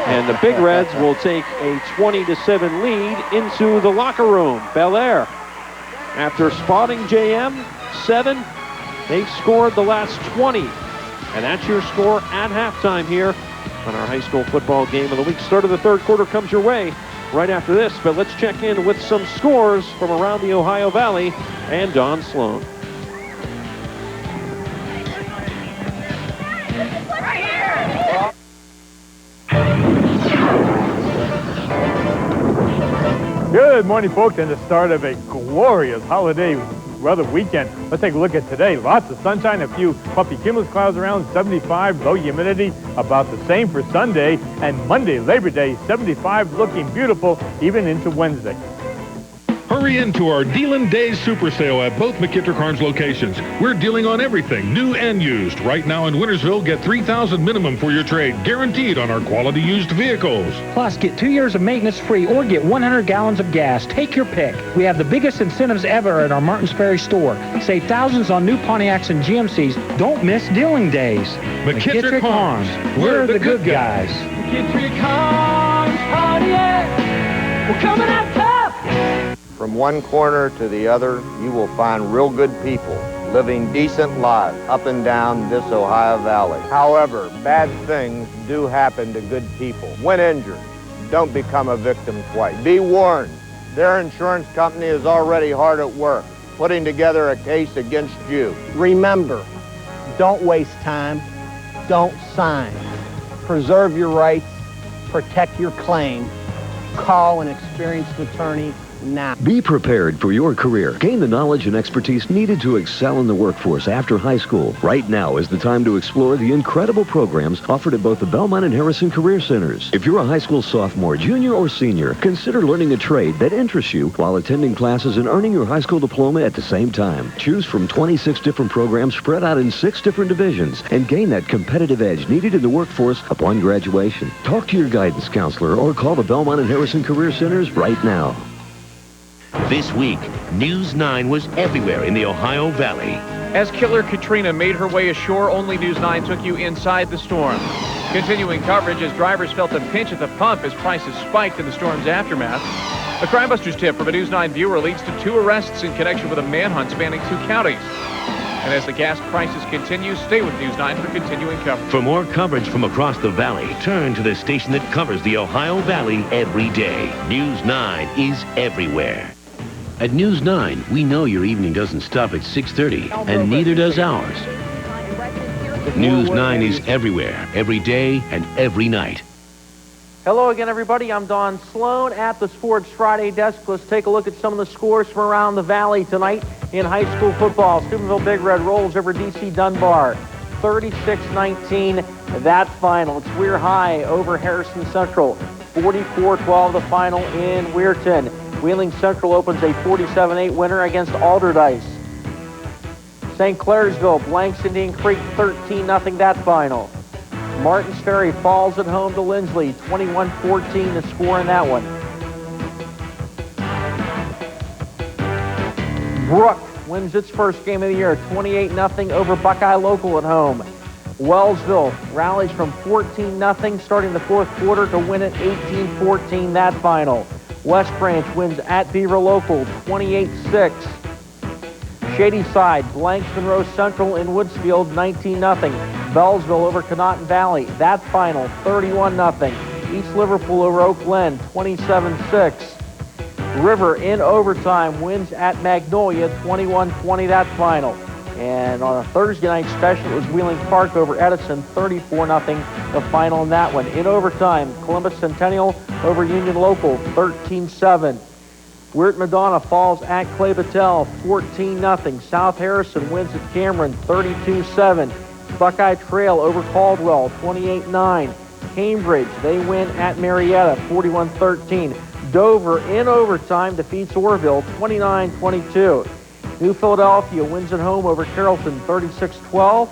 Speaker 1: And the Big Reds will take a 20-7 lead into the locker room. Bellaire, after spotting JM 7, they've scored the last 20. And that's your score at halftime here on our high school football game of the week. Start of the third quarter comes your way right after this, but let's check in with some scores from around the Ohio Valley and Don Sloan.
Speaker 5: Good morning, folks, and the start of a glorious holiday weather weekend. Let's take a look at today. Lots of sunshine, a few puffy cumulus clouds around, 75, low humidity, about the same for Sunday, and Monday, Labor Day, 75, looking beautiful even into Wednesday.
Speaker 11: Hurry into our Dealin' Days Super Sale at both McKittrick Arms locations. We're dealing on everything, new and used. Right now in Wintersville, get $3,000 minimum for your trade, guaranteed on our quality used vehicles.
Speaker 23: Plus, get 2 years of maintenance free or get 100 gallons of gas. Take your pick. We have the biggest incentives ever at our Martins Ferry store. Save thousands on new Pontiacs and GMCs. Don't miss Dealing Days.
Speaker 11: McKittrick Arms.
Speaker 23: We're the good guys.
Speaker 13: McKittrick Arms, Pontiac. We're coming out tough.
Speaker 8: From one corner to the other, you will find real good people living decent lives up and down this Ohio Valley. However, bad things do happen to good people. When injured, don't become a victim twice. Be warned, their insurance company is already hard at work putting together a case against you.
Speaker 9: Remember, don't waste time. Don't sign. Preserve your rights. Protect your claim. Call an experienced attorney now.
Speaker 24: Be prepared for your career. Gain the knowledge and expertise needed to excel in the workforce after high school. Right now is the time to explore the incredible programs offered at both the Belmont and Harrison Career Centers. If you're a high school sophomore, junior, or senior, consider learning a trade that interests you while attending classes and earning your high school diploma at the same time. Choose from 26 different programs spread out in 6 different divisions and gain that competitive edge needed in the workforce upon graduation. Talk to your guidance counselor or call the Belmont and Harrison Career Centers right now.
Speaker 3: This week, News 9 was everywhere in the Ohio Valley.
Speaker 20: As Killer Katrina made her way ashore, only News 9 took you inside the storm. Continuing coverage as drivers felt the pinch at the pump as prices spiked in the storm's aftermath. A Crime Busters tip from a News 9 viewer leads to 2 arrests in connection with a manhunt spanning 2 counties. And as the gas prices continue, stay with News 9 for continuing coverage.
Speaker 3: For more coverage from across the valley, turn to the station that covers the Ohio Valley every day. News 9 is everywhere. At News 9, we know your evening doesn't stop at 6:30, and neither does ours. News 9 is everywhere, every day, and every night.
Speaker 25: Hello again, everybody. I'm Don Sloan at the Sports Friday desk. Let's take a look at some of the scores from around the valley tonight in high school football. Steubenville Big Red rolls over DC Dunbar, 36-19. That final. It's Weir High over Harrison Central, 44-12 the final in Weirton. Wheeling Central opens a 47-8 winner against Alderdice. St. Clairsville blanks Indian Creek 13-0 that final. Martins Ferry falls at home to Lindsley, 21-14 the score in that one. Brook wins its first game of the year, 28-0 over Buckeye Local at home. Wellsville rallies from 14-0 starting the fourth quarter to win it 18-14 that final. West Branch wins at Beaver Local, 28-6. Shadyside blanks Monroe Central in Woodsfield, 19-0. Bellsville over Conotton Valley, that final, 31-0. East Liverpool over Oak Glen, 27-6. River in overtime wins at Magnolia, 21-20 that final. And on a Thursday night special, it was Wheeling Park over Edison, 34-0 the final in that one. In overtime, Columbus Centennial over Union Local, 13-7. Weird Madonna falls at Clay Battelle, 14-0. South Harrison wins at Cameron, 32-7. Buckeye Trail over Caldwell, 28-9. Cambridge, they win at Marietta 41-13. Dover in overtime defeats Orville 29-22. New Philadelphia wins at home over Carrollton 36-12.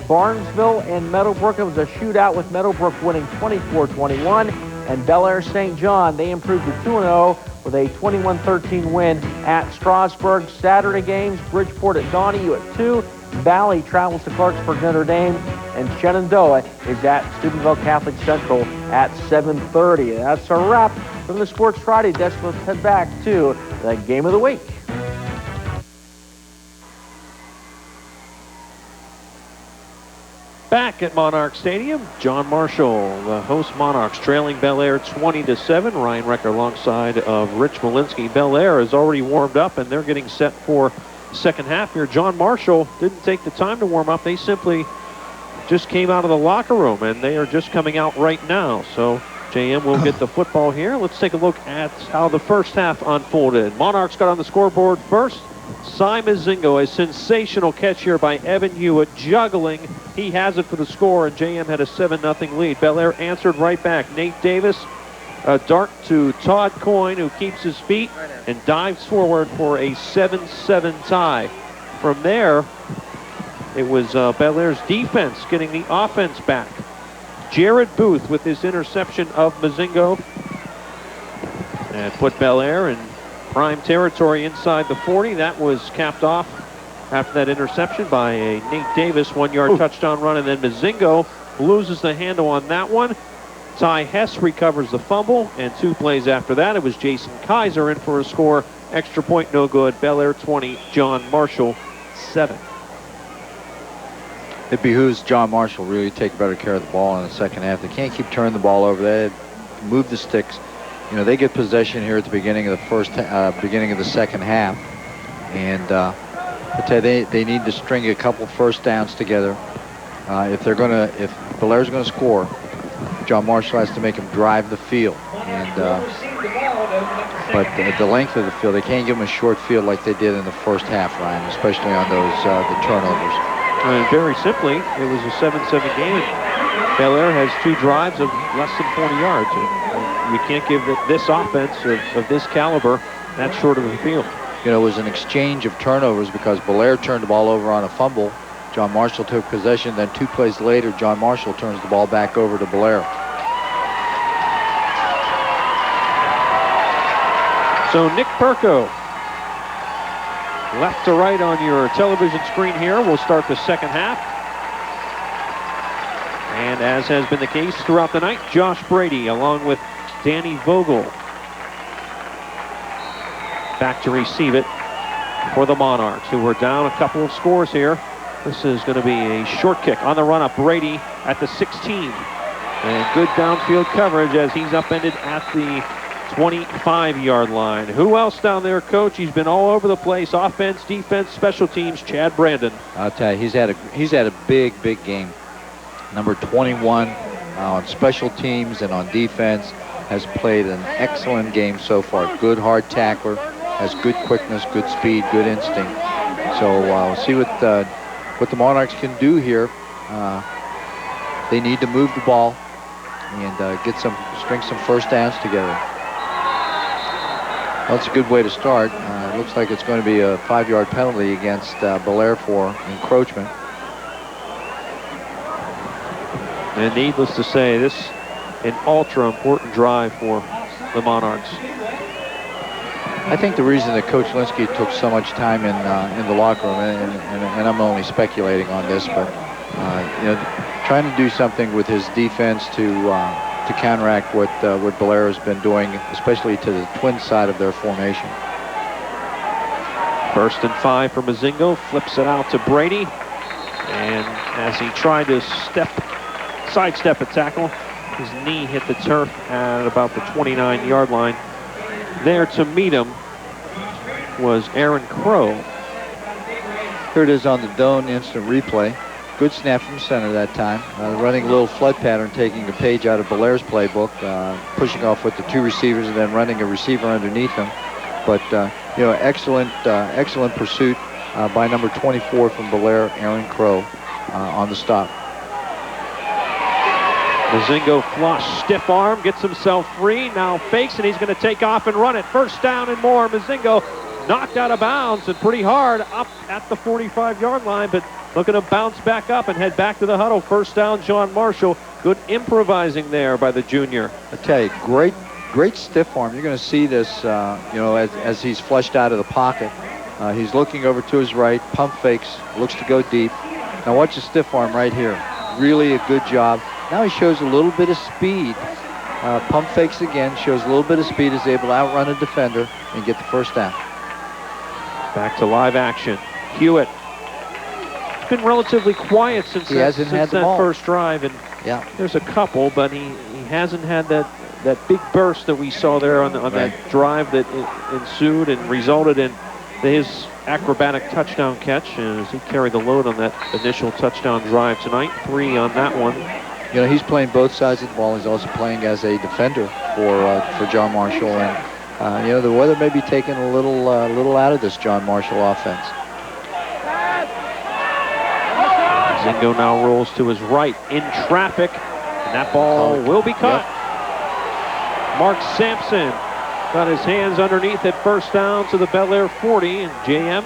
Speaker 25: Barnesville and Meadowbrook, it was a shootout with Meadowbrook winning 24-21. And Bellaire St. John, they improved to 2-0 with a 21-13 win at Strasburg. Saturday games, Bridgeport at Donahue at 2. Valley travels to Clarksburg Notre Dame. And Shenandoah is at Steubenville Catholic Central at 7:30. That's a wrap from the Sports Friday desk. Let's head back to the game of the week.
Speaker 1: Back at Monarch Stadium, John Marshall, the host Monarchs, trailing Bellaire 20-7. Ryan Recker alongside of Rich Malinsky. Bellaire is already warmed up, and they're getting set for second half here. John Marshall didn't take the time to warm up. They simply just came out of the locker room, and they are just coming out right now. So JM will get the football here. Let's take a look at how the first half unfolded. Monarchs got on the scoreboard first. Mozingo, a sensational catch here by Evan Hewitt, juggling. He has it for the score, and JM had a 7-0 lead. Bellaire answered right back. Nate Davis, a dart to Todd Coyne, who keeps his feet and dives forward for a 7-7 tie. From there, it was Bellaire's defense getting the offense back. Jared Booth with his interception of Mozingo and put Bellaire in prime territory inside the 40. That was capped off after that interception by a Nate Davis 1-yard touchdown run, and then Mozingo loses the handle on that one. Ty Hess recovers the fumble, and 2 plays after that, it was Jason Kaiser in for a score. Extra point, no good. Bellaire 20, John Marshall 7.
Speaker 16: It behooves John Marshall really to take better care of the ball in the second half. They can't keep turning the ball over. They move the sticks. You know, they get possession here at the beginning of the beginning of the second half, and I tell you, they need to string a couple first downs together. If Bellaire's gonna score, John Marshall has to make him drive the field, and but the length of the field, they can't give him a short field like they did in the first half, Ryan, especially on those the turnovers.
Speaker 1: And very simply, it was a 7-7 game. Bellaire has 2 drives of less than 40 yards. You can't give this offense of this caliber that short of a field.
Speaker 16: You know, it was an exchange of turnovers because Bellaire turned the ball over on a fumble. John Marshall took possession. Then 2 plays later, John Marshall turns the ball back over to Bellaire.
Speaker 1: So Nick Perko, left to right on your television screen here. We'll start the second half. And as has been the case throughout the night, Josh Brady along with Danny Vogel back to receive it for the Monarchs, who were down a couple of scores here. This is going to be a short kick on the run-up. Brady at the 16. And good downfield coverage as he's upended at the 25-yard line. Who else down there, Coach? He's been all over the place. Offense, defense, special teams. Chad Brandon.
Speaker 16: I'll tell you, he's had a big game. Number 21 on special teams and on defense has played an excellent game so far. Good hard tackler, has good quickness, good speed, good instinct. So we'll see what the Monarchs can do here. They need to move the ball and string some first downs together. Well, that's a good way to start. It looks like it's going to be a 5-yard penalty against Bellaire for encroachment.
Speaker 1: And needless to say, this an ultra important drive for the Monarchs.
Speaker 16: I think the reason that Coach Linsky took so much time in the locker room, and I'm only speculating on this, but you know, trying to do something with his defense to counteract what Bellaire has been doing, especially to the twin side of their formation.
Speaker 1: 1st and 5 for Mozingo, flips it out to Brady, and as he tried to sidestep a tackle, his knee hit the turf at about the 29-yard line. There to meet him was Aaron Crow.
Speaker 16: Here it is on the Doan instant replay. Good snap from center that time. Running a little flood pattern, taking a page out of Bellaire's playbook, pushing off with the 2 receivers and then running a receiver underneath them. But you know, excellent pursuit by number 24 from Bellaire, Aaron Crow, on the stop.
Speaker 1: Mozingo flush, stiff arm, gets himself free, now fakes, and he's going to take off and run it. First down and more. Mozingo knocked out of bounds and pretty hard up at the 45-yard line, but looking to bounce back up and head back to the huddle. First down, John Marshall. Good improvising there by the junior.
Speaker 16: I tell you, great stiff arm. You're going to see this, you know, as he's flushed out of the pocket. He's looking over to his right, pump fakes, looks to go deep. Now watch the stiff arm right here. Really a good job. Now he shows a little bit of speed. Pump fakes again, shows a little bit of speed, is able to outrun a defender and get the first down.
Speaker 1: Back to live action. Hewitt. It's been relatively quiet since that first drive, and
Speaker 16: yeah,
Speaker 1: there's a couple, but he hasn't had that big burst that we saw there on that drive that ensued and resulted in his acrobatic touchdown catch, as he carried the load on that initial touchdown drive tonight. 3 on that one.
Speaker 16: You know, he's playing both sides of the ball. He's also playing as a defender for John Marshall, and you know, the weather may be taking a little out of this John Marshall offense.
Speaker 1: Mozingo now rolls to his right in traffic, and that ball will be caught. Yep. Mark Sampson got his hands underneath it. First down to the Bellaire 40, and JM,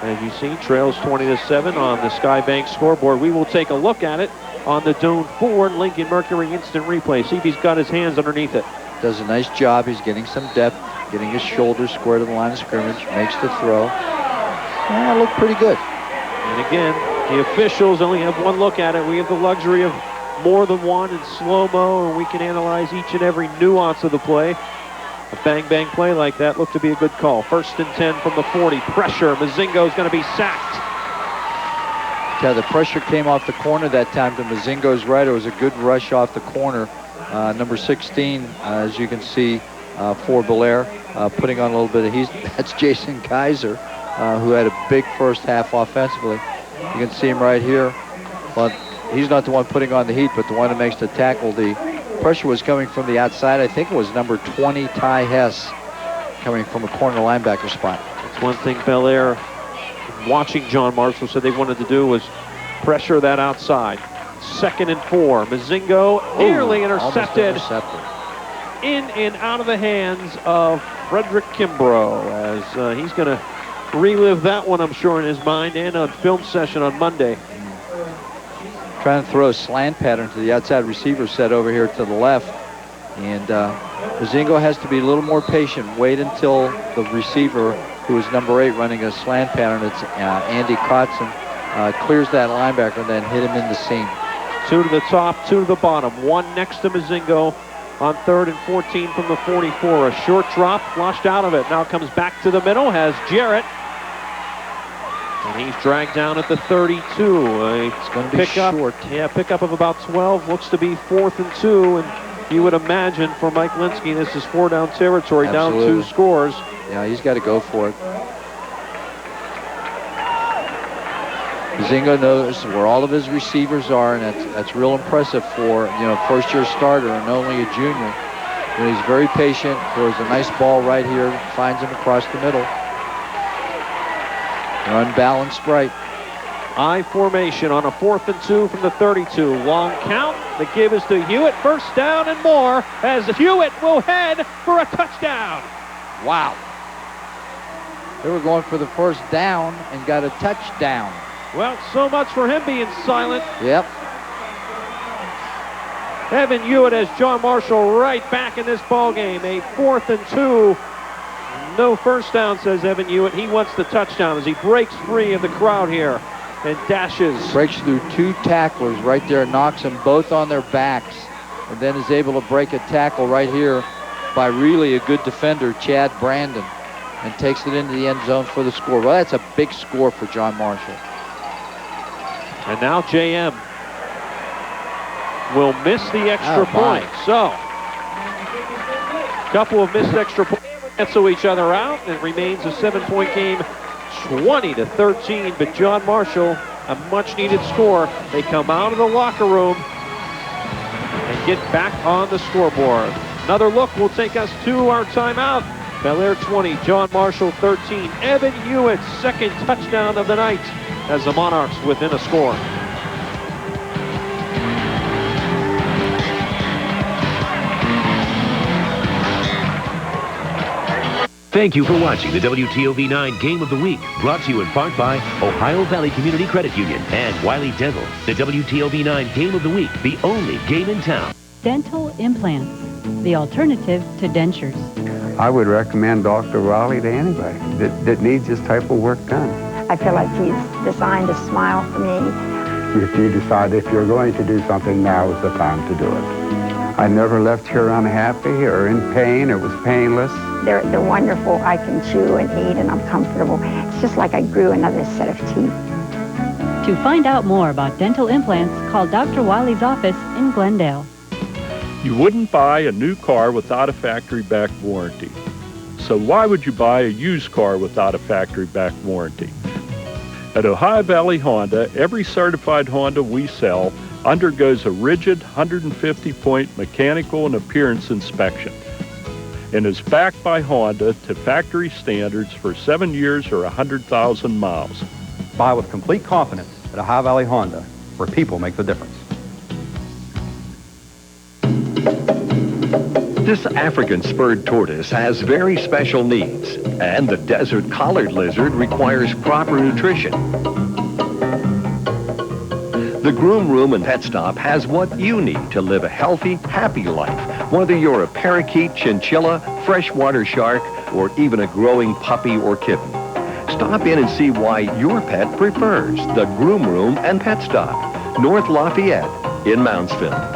Speaker 1: as you see, trails 20-7 on the Skybank scoreboard. We will take a look at it on the Doan Ford Lincoln Mercury Instant Replay. See if he's got his hands underneath it.
Speaker 16: Does a nice job. He's getting some depth, getting his shoulders square to the line of scrimmage, makes the throw. Yeah, looked pretty good.
Speaker 1: And again, the officials only have one look at it. We have the luxury of more than one in slow-mo, and we can analyze each and every nuance of the play. A bang-bang play like that looked to be a good call. 1st and 10 from the 40. Pressure. Mozingo is going to be sacked.
Speaker 16: Yeah, the pressure came off the corner that time to Mozingo's right. It was a good rush off the corner. Number 16, as you can see, for Bellaire, putting on a little bit of heat. That's Jason Kaiser, who had a big first half offensively. You can see him right here. But he's not the one putting on the heat, but the one that makes the tackle. The pressure was coming from the outside. I think it was number 20, Ty Hess, coming from a corner linebacker spot.
Speaker 1: That's one thing Bellaire, watching John Marshall, said they wanted to do was pressure that outside. 2nd and 4. Mozingo nearly intercepted. In and out of the hands of Frederick Kimbrough, as he's going to relive that one, I'm sure, in his mind, and on film session on Monday.
Speaker 16: Trying to throw a slant pattern to the outside receiver set over here to the left. And Mozingo has to be a little more patient. Wait until the receiver, who is number 8, running a slant pattern, it's Andy Kotzen, clears that linebacker and then hit him in the seam.
Speaker 1: 2 to the top, 2 to the bottom. 1 next to Mozingo on 3rd and 14 from the 44. A short drop, flushed out of it. Now comes back to the middle, has Jarrett. And he's dragged down at the 32.
Speaker 16: It's going to be short.
Speaker 1: Yeah, pickup of about 12. Looks to be 4th and 2. And you would imagine for Mike Linsky, this is 4-down territory,
Speaker 16: Absolutely.
Speaker 1: Down 2 scores.
Speaker 16: Yeah, he's got to go for it. Mozingo knows where all of his receivers are, and that's real impressive for, you know, first-year starter and only a junior. And he's very patient. Throws a nice ball right here, finds him across the middle. They're unbalanced right.
Speaker 1: I formation on a 4th and 2 from the 32. Long count. The give is to Hewitt. First down and more, as Hewitt will head for a touchdown.
Speaker 16: Wow. They were going for the first down and got a touchdown.
Speaker 1: Well, so much for him being silent.
Speaker 16: Yep.
Speaker 1: Evan Hewitt has John Marshall right back in this ball game. A 4th and 2. No first down, says Evan Hewitt. He wants the touchdown as he breaks free of the crowd here and dashes.
Speaker 16: Breaks through 2 tacklers right there, knocks them both on their backs, and then is able to break a tackle right here by really a good defender, Chad Brandon, and takes it into the end zone for the score. Well, that's a big score for John Marshall.
Speaker 1: And now JM will miss the extra point. So, a couple of missed extra points cancel each other out, and it remains a 7-point game, 20-13. But John Marshall, a much-needed score. They come out of the locker room and get back on the scoreboard. Another look will take us to our timeout. Bellaire 20, John Marshall 13. Evan Hewitt's 2nd touchdown of the night as the Monarchs within a score.
Speaker 3: Thank you for watching the WTOV9 Game of the Week, brought to you in part by Ohio Valley Community Credit Union and Wiley Dental. The WTOV9 Game of the Week, the only game in town.
Speaker 2: Dental implants, the alternative to dentures.
Speaker 6: I would recommend Dr. Wiley to anybody that needs this type of work done.
Speaker 12: I feel like he's designed a smile for me.
Speaker 6: If you decide if you're going to do something, now is the time to do it. I never left here unhappy or in pain. It was painless.
Speaker 12: They're wonderful. I can chew and eat and I'm comfortable. It's just like I grew another set of teeth.
Speaker 2: To find out more about dental implants, call Dr. Wiley's office in Glendale.
Speaker 14: You wouldn't buy a new car without a factory-backed warranty. So why would you buy a used car without a factory-backed warranty? At Ohio Valley Honda, every certified Honda we sell undergoes a rigid 150-point mechanical and appearance inspection and is backed by Honda to factory standards for 7 years or 100,000 miles.
Speaker 15: Buy with complete confidence at Ohio Valley Honda, where people make the difference.
Speaker 26: This African spurred tortoise has very special needs, and the desert collared lizard requires proper nutrition. The Groom Room and Pet Stop has what you need to live a healthy, happy life, whether you're a parakeet, chinchilla, freshwater shark, or even a growing puppy or kitten. Stop in and see why your pet prefers the Groom Room and Pet Stop, North Lafayette in Moundsville.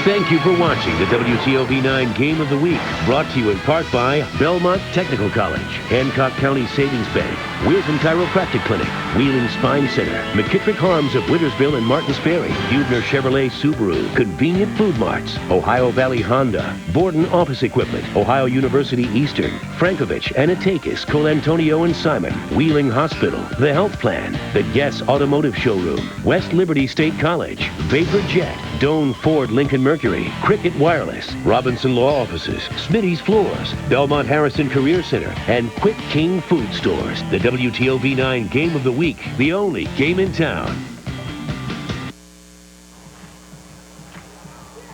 Speaker 3: Thank you for watching the WTOV9 Game of the Week, brought to you in part by Belmont Technical College, Hancock County Savings Bank, Wilton Chiropractic Clinic, Wheeling Spine Center, McKittrick Harms of Wintersville and Martins Ferry, Hubner Chevrolet Subaru, Convenient Food Marts, Ohio Valley Honda, Borden Office Equipment, Ohio University Eastern, Frankovich, Anatakis, Colantonio and Simon, Wheeling Hospital, The Health Plan, The Guess Automotive Showroom, West Liberty State College, Vapor Jet, Doane Ford Lincoln Mercury, Cricket Wireless, Robinson Law Offices, Smitty's Floors, Belmont Harrison Career Center, and Quick King Food Stores. The WTOV9 Game of the Week, the only game in town.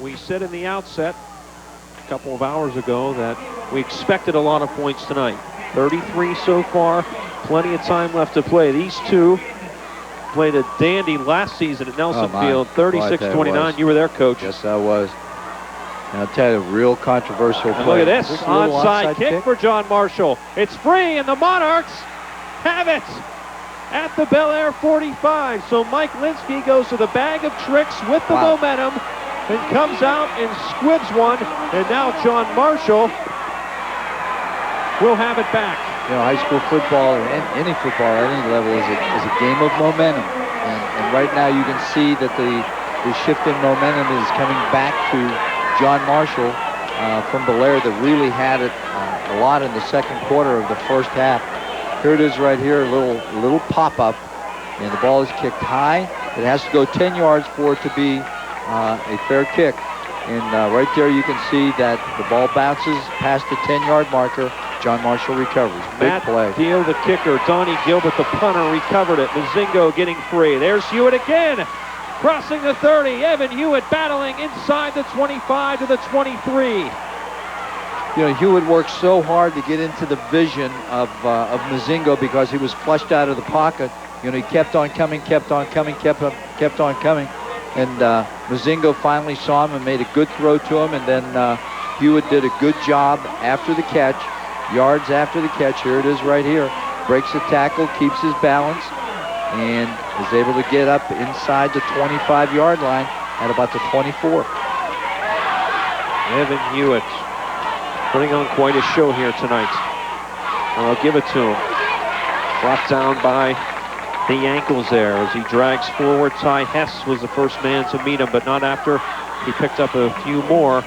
Speaker 1: We said in the outset a couple of hours ago that we expected a lot of points tonight. 33 so far, plenty of time left to play. These two played a dandy last season at Nelson Field, 36-29. You were there, Coach.
Speaker 16: Yes, I was. And I'll tell you, a real controversial
Speaker 1: And
Speaker 16: play.
Speaker 1: look at this onside kick for John Marshall. It's free, and the Monarchs have it at the Bellaire 45. So Mike Linsky goes to the bag of tricks with the momentum and comes out and squibs one. And now John Marshall will have it back.
Speaker 16: You know, high school football, or any football at any level, is a game of momentum. And right now you can see that the shift in momentum is coming back to John Marshall from Bellaire that really had it a lot in the second quarter of the first half. Here it is right here, a little pop-up, and the ball is kicked high. It has to go 10 yards for it to be a fair kick. And right there you can see that the ball bounces past the 10-yard marker. John Marshall recovers. Big play.
Speaker 1: Deal, the kicker. Donnie Gilbert, the punter, recovered it. Mozingo getting free. There's Hewitt again. Crossing the 30. Evan Hewitt battling inside the 25 to the 23.
Speaker 16: You know, Hewitt worked so hard to get into the vision of Mozingo because he was flushed out of the pocket. You know, he kept on coming, kept on coming. And Mozingo finally saw him and made a good throw to him. And then Hewitt did a good job after the catch. Yards after the catch. Here it is right here. Breaks the tackle, keeps his balance, and is able to get up inside the 25-yard line at about the 24.
Speaker 1: Evan Hewitt putting on quite a show here tonight. And I'll give it to him. Brought down by the ankles there as he drags forward. Ty Hess was the first man to meet him, but not after he picked up a few more.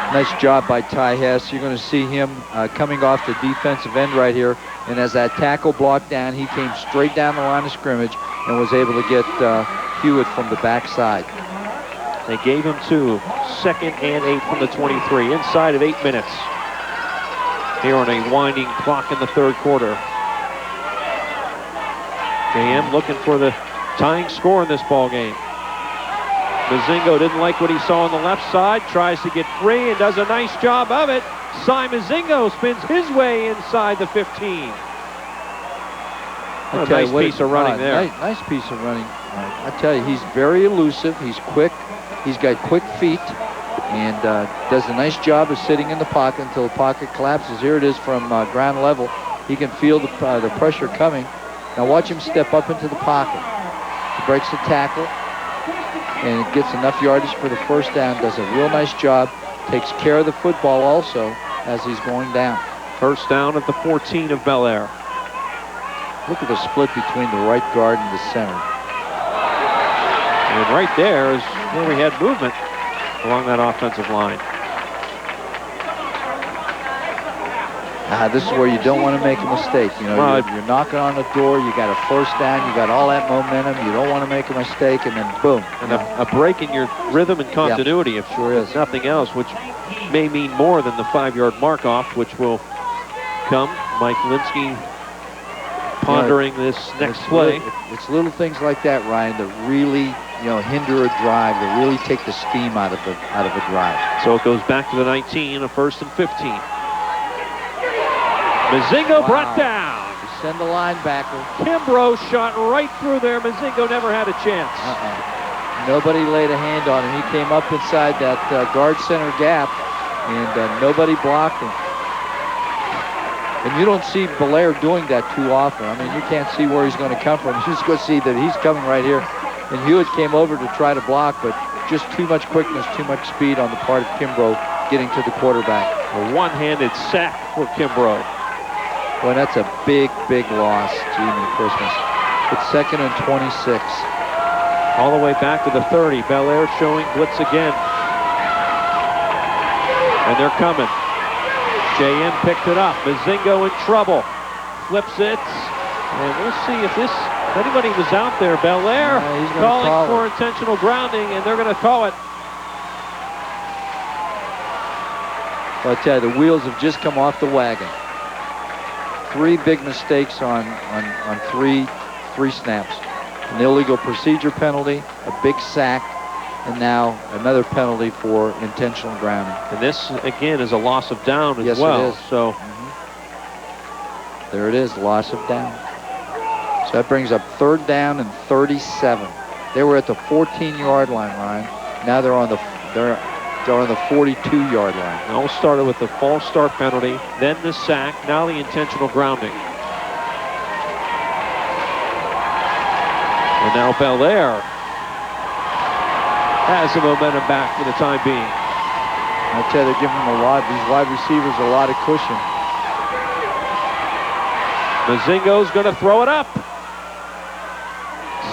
Speaker 16: Nice job by Ty Hess. You're going to see him coming off the defensive end right here. And as that tackle blocked down, he came straight down the line of scrimmage and was able to get Hewitt from the backside.
Speaker 1: They gave him 2. 2nd and 8 from the 23. Inside of 8 minutes. Here on a winding clock in the third quarter. JM looking for the tying score in this ball game. Mozingo didn't like what he saw on the left side, tries to get free and does a nice job of it. Mozingo spins his way inside the 15. A nice piece of running there.
Speaker 16: Nice piece of running. I tell you, he's very elusive. He's quick. He's got quick feet and does a nice job of sitting in the pocket until the pocket collapses. Here it is from ground level. He can feel the pressure coming. Now watch him step up into the pocket. He breaks the tackle and gets enough yardage for the first down. Does a real nice job. Takes care of the football also as he's going down.
Speaker 1: First down at the 14 of Bellaire.
Speaker 16: Look at the split between the right guard and the center.
Speaker 1: And right there is where we had movement along that offensive line.
Speaker 16: This is where you don't want to make a mistake. You know,
Speaker 1: well,
Speaker 16: you're knocking on the door. You got a first down. You got all that momentum. You don't want to make a mistake, and then boom.
Speaker 1: And a break in your rhythm and continuity, if
Speaker 16: sure is
Speaker 1: nothing else, which may mean more than the 5-yard mark off, which will come. Mike Linsky pondering this next play.
Speaker 16: It's little things like that, Ryan, that really, hinder a drive, that really take the steam out of a drive.
Speaker 1: So it goes back to the 19, a 1st and 15. Mozingo brought down.
Speaker 16: Send the linebacker.
Speaker 1: Kimbrough shot right through there. Mozingo never had a chance.
Speaker 16: Nobody laid a hand on him. He came up inside that guard center gap, and nobody blocked him. And you don't see Bellaire doing that too often. I mean, you can't see where he's going to come from. You just go see that he's coming right here. And Hewitt came over to try to block, but just too much quickness, too much speed on the part of Kimbrough getting to the quarterback.
Speaker 1: A one-handed sack for Kimbrough.
Speaker 16: Boy, that's a big, big loss. Gee, Christmas. It's 2nd and 26.
Speaker 1: All the way back to the 30. Bellaire showing blitz again. And they're coming. JM picked it up. Mozingo in trouble. Flips it. And we'll see if anybody was out there. Bellaire calling for intentional grounding, and they're going to call it.
Speaker 16: Well, I tell you, the wheels have just come off the wagon. 3 big mistakes on three snaps. An illegal procedure penalty, a big sack, and now another penalty for intentional grounding.
Speaker 1: And this, again, is a loss of down as well.
Speaker 16: Yes, it is.
Speaker 1: So
Speaker 16: there it is, loss of down. So that brings up 3rd down and 37. They were at the 14-yard line, Ryan. Now they're on the 42-yard line.
Speaker 1: It all started with the false start penalty, then the sack, now the intentional grounding. And now Bellaire has the momentum back for the time being.
Speaker 16: I tell you, they're giving them these wide receivers a lot of cushion.
Speaker 1: Mozingo's going to throw it up.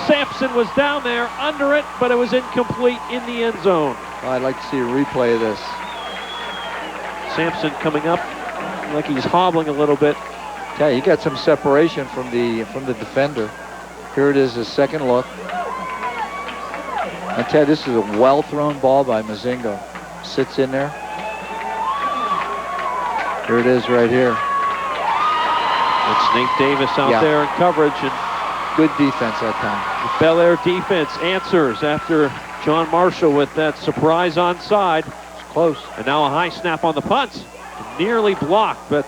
Speaker 1: Sampson was down there under it, but it was incomplete in the end zone.
Speaker 16: Well, I'd like to see a replay of this.
Speaker 1: Sampson coming up like he's hobbling a little bit.
Speaker 16: Yeah, he got some separation from the defender. Here it is, his second look. I tell you, this is a well-thrown ball by Mozingo. Sits in there. Here it is right here.
Speaker 1: It's Nate Davis out there in coverage. And
Speaker 16: good defense that time.
Speaker 1: The Bellaire defense answers after John Marshall with that surprise onside.
Speaker 16: It's close.
Speaker 1: And now a high snap on the punt. Nearly blocked, but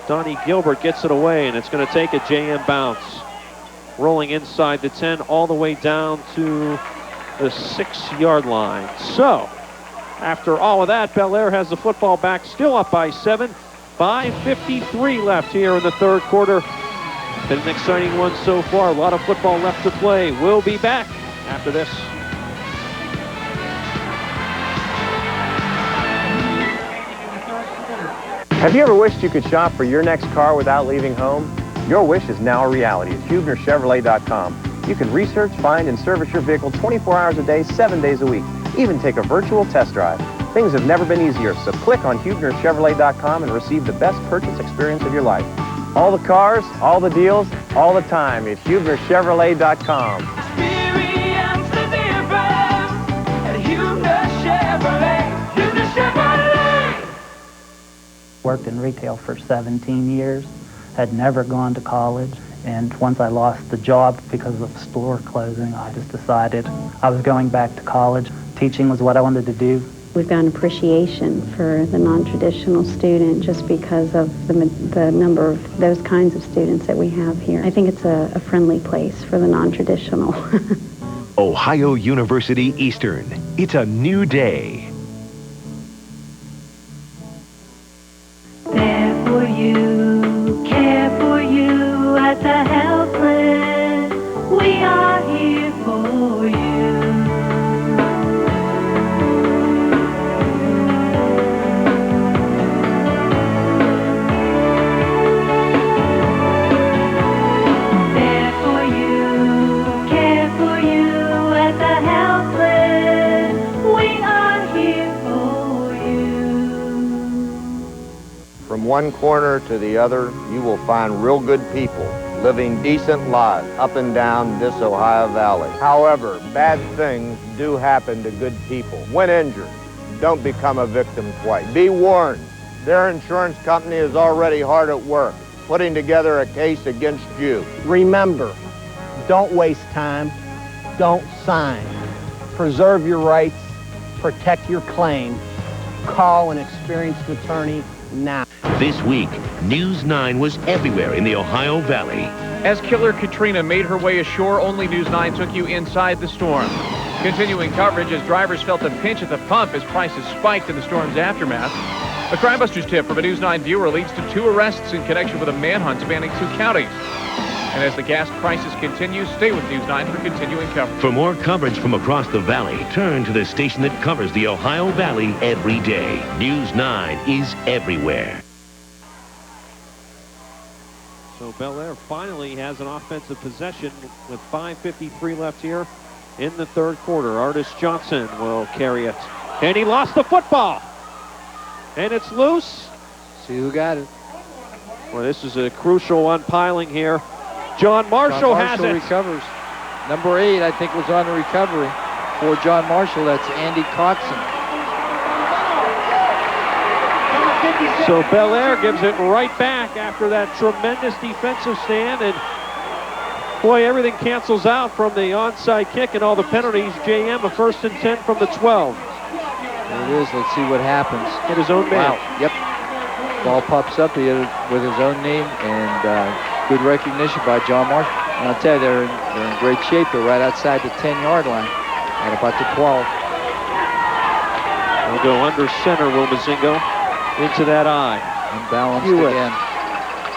Speaker 1: Donnie Gilbert gets it away, and it's going to take a JM bounce. Rolling inside the 10 all the way down to the 6-yard line. So, after all of that, Bellaire has the football back, still up by 7. 5:53 left here in the 3rd quarter. Been an exciting one so far. A lot of football left to play. We'll be back after this.
Speaker 4: Have you ever wished you could shop for your next car without leaving home? Your wish is now a reality at HuebnerChevrolet.com. You can research, find, and service your vehicle 24 hours a day, 7 days a week. Even take a virtual test drive. Things have never been easier, so click on HuebnerChevrolet.com and receive the best purchase experience of your life. All the cars, all the deals, all the time at HuebnerChevrolet.com.
Speaker 13: Experience the difference at Huebner Chevrolet. Huebner Chevrolet.
Speaker 7: Worked in retail for 17 years, had never gone to college, And once I lost the job because of the store closing, I just decided I was going back to college. Teaching was what I wanted to do.
Speaker 10: We've got an appreciation for the non-traditional student just because of the number of those kinds of students that we have here. I think it's a friendly place for the non-traditional.
Speaker 17: Ohio University Eastern. It's a new day.
Speaker 18: There for you, care for you as a helpless. We are here for you. There for you, care for you as a helpless. We are here for you.
Speaker 8: From one corner to the other, you will find real good people living decent lives up and down this Ohio Valley. However, bad things do happen to good people. When injured, don't become a victim twice. Be warned, their insurance company is already hard at work putting together a case against you.
Speaker 9: Remember, don't waste time, don't sign. Preserve your rights, protect your claim. Call an experienced attorney now.
Speaker 3: This week, News 9 was everywhere in the Ohio Valley.
Speaker 20: As Killer Katrina made her way ashore, only News 9 took you inside the storm. Continuing coverage as drivers felt the pinch at the pump as prices spiked in the storm's aftermath. A Crime Busters tip from a News 9 viewer leads to 2 arrests in connection with a manhunt spanning 2 counties. And as the gas crisis continues, stay with News 9 for continuing coverage.
Speaker 3: For more coverage from across the valley, turn to the station that covers the Ohio Valley every day. News 9 is everywhere.
Speaker 1: So Bellaire finally has an offensive possession with 5:53 left here in the third quarter. Artis Johnson will carry it. And he lost the football. And it's loose.
Speaker 16: See who got it.
Speaker 1: Well, this is a crucial unpiling here. John Marshall has it.
Speaker 16: Recovers. Number 8, I think, was on the recovery. For John Marshall, that's Andy Coxon.
Speaker 1: So Bellaire gives it right back after that tremendous defensive stand. And boy, everything cancels out from the onside kick and all the penalties. JM a 1st and 10 from the 12.
Speaker 16: There it is. Let's see what happens.
Speaker 1: Hit his own man.
Speaker 16: Wow. Yep. Ball pops up. He hit it with his own name, and good recognition by John Marshall. And I'll tell you, they're in great shape. They're right outside the 10-yard line at about the 12.
Speaker 1: They'll go under center, will Mozingo, into that eye.
Speaker 16: Unbalanced again.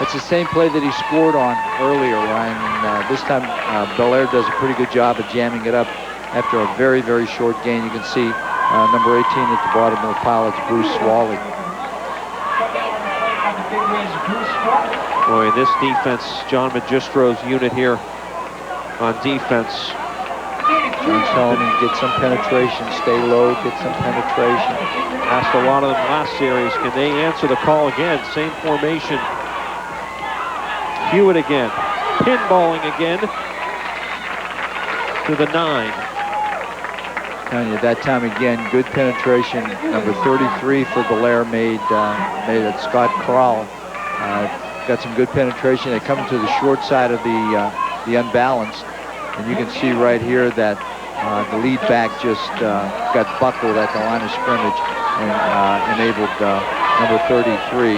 Speaker 16: That's the same play that he scored on earlier, Ryan. And this time, Bellaire does a pretty good job of jamming it up after a very, very short gain. You can see number 18 at the bottom of the pile. It's Bruce Swally.
Speaker 1: Boy, this defense, John Magistro's unit here on defense.
Speaker 16: John's telling him get some penetration, stay low, get some penetration.
Speaker 1: Asked a lot of them last series. Can they answer the call again? Same formation. Hewitt again. Pinballing again to the 9.
Speaker 16: Telling you, that time again, good penetration. Number 33 for Bellaire made it Scott Krall. Got some good penetration. They come to the short side of the unbalanced. And you can see right here that the lead back just got buckled at the line of scrimmage and enabled number 33,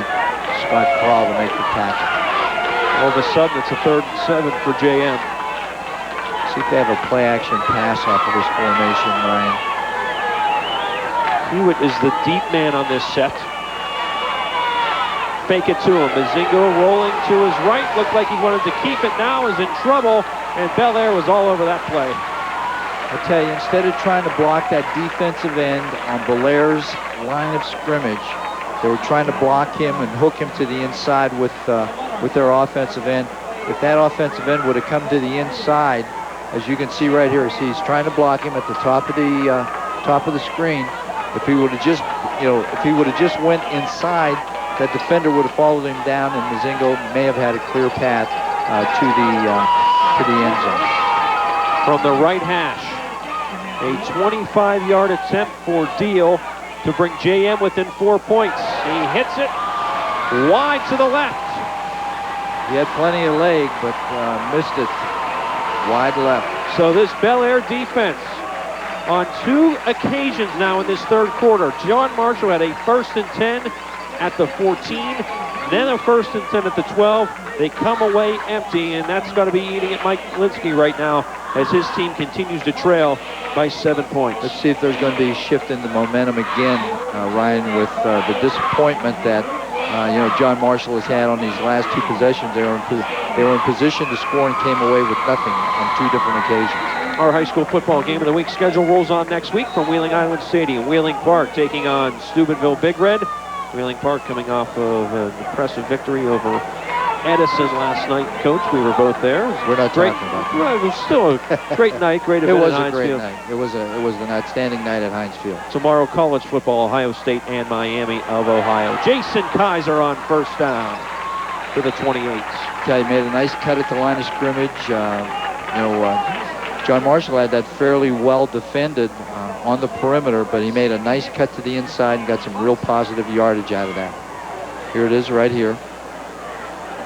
Speaker 16: Scott Krall, to make the tackle.
Speaker 1: All of a sudden, it's a 3rd and 7 for JM.
Speaker 16: See if they have a play-action pass off of this formation, Ryan.
Speaker 1: Hewitt is the deep man on this set. Fake it to him. Mozingo rolling to his right. Looked like he wanted to keep it. Now is in trouble. And Bellaire was all over that play.
Speaker 16: I tell you, instead of trying to block that defensive end on Bellaire's line of scrimmage, they were trying to block him and hook him to the inside with their offensive end. If that offensive end would have come to the inside, as you can see right here, he's trying to block him at the top of the screen. If he would have just, if he would have just went inside, that defender would have followed him down, and Mozingo may have had a clear path to the end zone.
Speaker 1: From the right hash, a 25-yard attempt for Deal to bring JM within 4 points. He hits it wide to the left.
Speaker 16: He had plenty of leg, but missed it wide left.
Speaker 25: So this Bellaire defense, on 2 occasions now in this third quarter, John Marshall had a 1st and 10 at the 14, then a 1st and 10 at the 12. They come away empty, and that's got to be eating at Mike Linsky right now as his team continues to trail by 7 points.
Speaker 16: Let's see if there's going to be a shift in the momentum again, Ryan, with the disappointment that John Marshall has had on these last 2 possessions. They were in position to score and came away with nothing on 2 different occasions.
Speaker 25: Our high school football game of the week schedule rolls on next week from Wheeling Island Stadium. Wheeling Park taking on Steubenville Big Red. Wheeling Park coming off of an impressive victory over Edison last night. Coach, we were both there.
Speaker 16: We're not talking about that.
Speaker 25: Well, it was still a great night, great event.
Speaker 16: It was
Speaker 25: at
Speaker 16: a great
Speaker 25: Hinesfield.
Speaker 16: night. It was an outstanding night at Heinz Field.
Speaker 25: Tomorrow, college football, Ohio State and Miami of Ohio. Jason Kaiser on 1st down for the 28s.
Speaker 16: He made a nice cut at the line of scrimmage. John Marshall had that fairly well defended on the perimeter, but he made a nice cut to the inside and got some real positive yardage out of that. Here it is right here.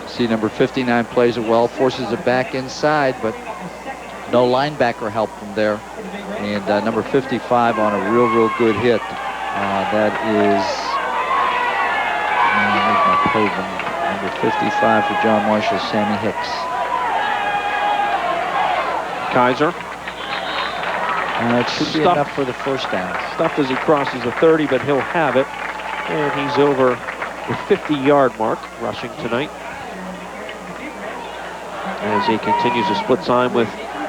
Speaker 16: See, number 59 plays it well, forces it back inside, but no linebacker help from there. And number 55 on a real good hit. That is number 55 for John Marshall, Sammy Hicks.
Speaker 25: Kaiser.
Speaker 16: It should be enough for the 1st down.
Speaker 25: Stuffed as he crosses the 30, but he'll have it. And he's over the 50-yard mark, rushing tonight, as he continues to split time with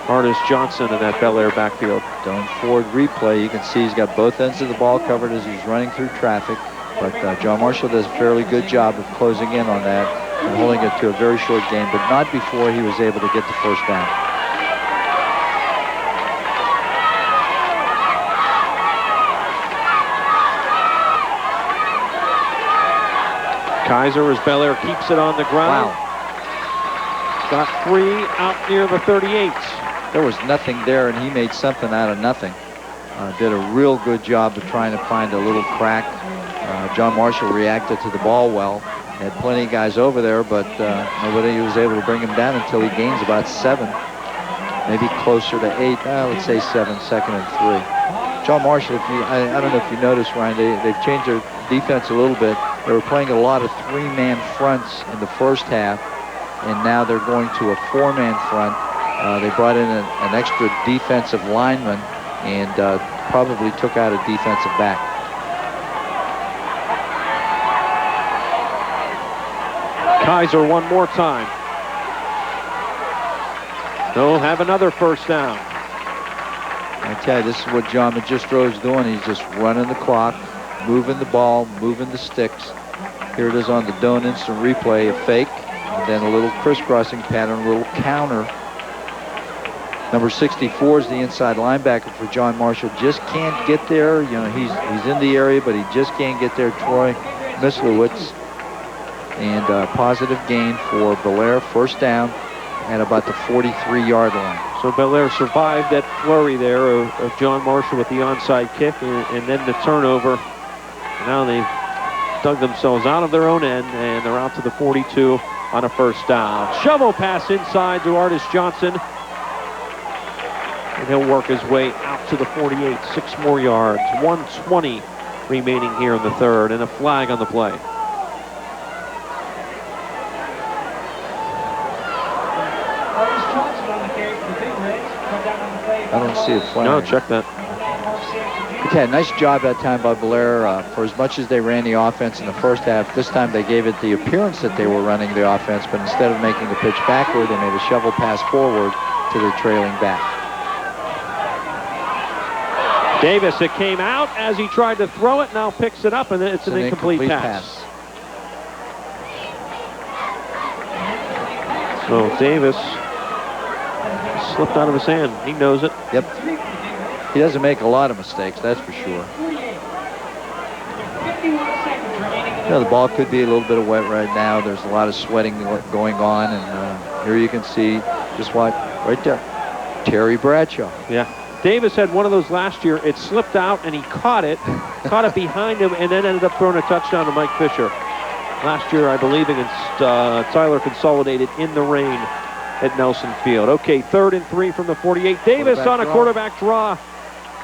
Speaker 25: Artis Johnson in that Bellaire backfield.
Speaker 16: Going forward replay, you can see he's got both ends of the ball covered as he's running through traffic. But John Marshall does a fairly good job of closing in on that and holding it to a very short game, but not before he was able to get the 1st down.
Speaker 25: Kaiser, as Bellaire keeps it on the ground.
Speaker 16: Wow.
Speaker 25: Got 3 out near the 38.
Speaker 16: There was nothing there, and he made something out of nothing. Did a real good job of trying to find a little crack. John Marshall reacted to the ball well. Had plenty of guys over there, but nobody was able to bring him down until he gains about 7. Maybe closer to 8. Let's say 7, 2nd and 3. John Marshall, I don't know if you noticed, Ryan, they've changed their defense a little bit. They were playing a lot of 3-man fronts in the 1st half, and now they're going to a 4-man front. They brought in an extra defensive lineman and probably took out a defensive back.
Speaker 25: Kaiser one more time. They'll have another 1st down.
Speaker 16: I tell you, this is what John Magistro is doing. He's just running the clock, moving the ball, moving the sticks. Here it is on the Doan instant replay, a fake, and then a little crisscrossing pattern, a little counter. Number 64 is the inside linebacker for John Marshall. Just can't get there. He's in the area, but he just can't get there. Troy Mislowitz. And positive gain for Bellaire, 1st down at about the 43-yard line.
Speaker 25: So Bellaire survived that flurry there of John Marshall with the onside kick and then the turnover. Now they've dug themselves out of their own end, and they're out to the 42 on a 1st down. Shovel pass inside to Artis Johnson. And he'll work his way out to the 48, 6 more yards. 1:20 remaining here in the 3rd, and a flag on the play.
Speaker 16: I don't see a flag.
Speaker 25: No, check that.
Speaker 16: Okay, nice job that time by Bellaire. For as much as they ran the offense in the 1st half, this time they gave it the appearance that they were running the offense, but instead of making the pitch backward, they made a shovel pass forward to the trailing back.
Speaker 25: Davis, it came out as he tried to throw it, now picks it up, and it's an incomplete pass. So Davis slipped out of his hand. He knows it.
Speaker 16: Yep. He doesn't make a lot of mistakes, that's for sure. The ball could be a little bit of wet right now. There's a lot of sweating going on, and here you can see just what right there, Terry Bradshaw.
Speaker 25: Yeah. Davis had one of those last year. It slipped out, and he caught it behind him, and then ended up throwing a touchdown to Mike Fisher.
Speaker 1: last year, I believe, against Tyler Consolidated in the rain at Nelson Field. Okay, 3rd and 3 from the 48. Davis on a quarterback draw.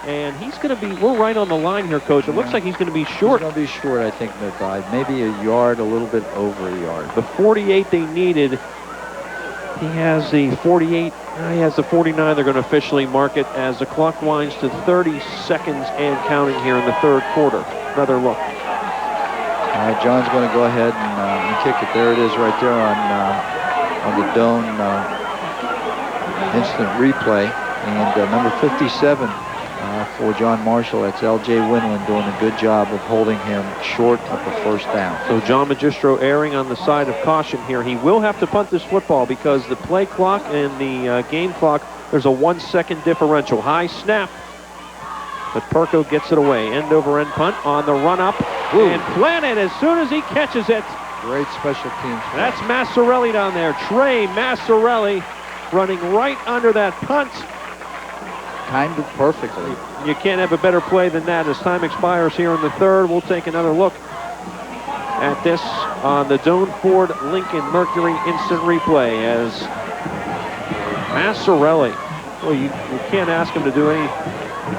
Speaker 1: And he's going to be, we're right on the line here, Coach. It looks like he's going to be short.
Speaker 16: He's going to be short, I think, by maybe a yard, a little bit over a yard.
Speaker 1: The 48 they needed. He has the 48. He has the 49. They're going to officially mark it as the clock winds to 30 seconds and counting here in the 3rd quarter. Another look.
Speaker 16: All right, John's going to go ahead and kick it. There it is right there on the Doan instant replay. And number 57 for John Marshall, that's L.J. Winland, doing a good job of holding him short of the 1st down.
Speaker 1: So John Magistro erring on the side of caution here. He will have to punt this football because the play clock and the game clock, there's a 1-second differential. High snap, but Perko gets it away. End over end punt on the run up. Ooh. And planted as soon as he catches it.
Speaker 16: Great special teams.
Speaker 1: That's Massarelli down there. Trey Massarelli running right under that punt.
Speaker 16: Timed it perfectly.
Speaker 1: You can't have a better play than that. As time expires here in the 3rd, we'll take another look at this on the Doan Ford Lincoln Mercury instant replay as Massarelli. Well, you can't ask him to do any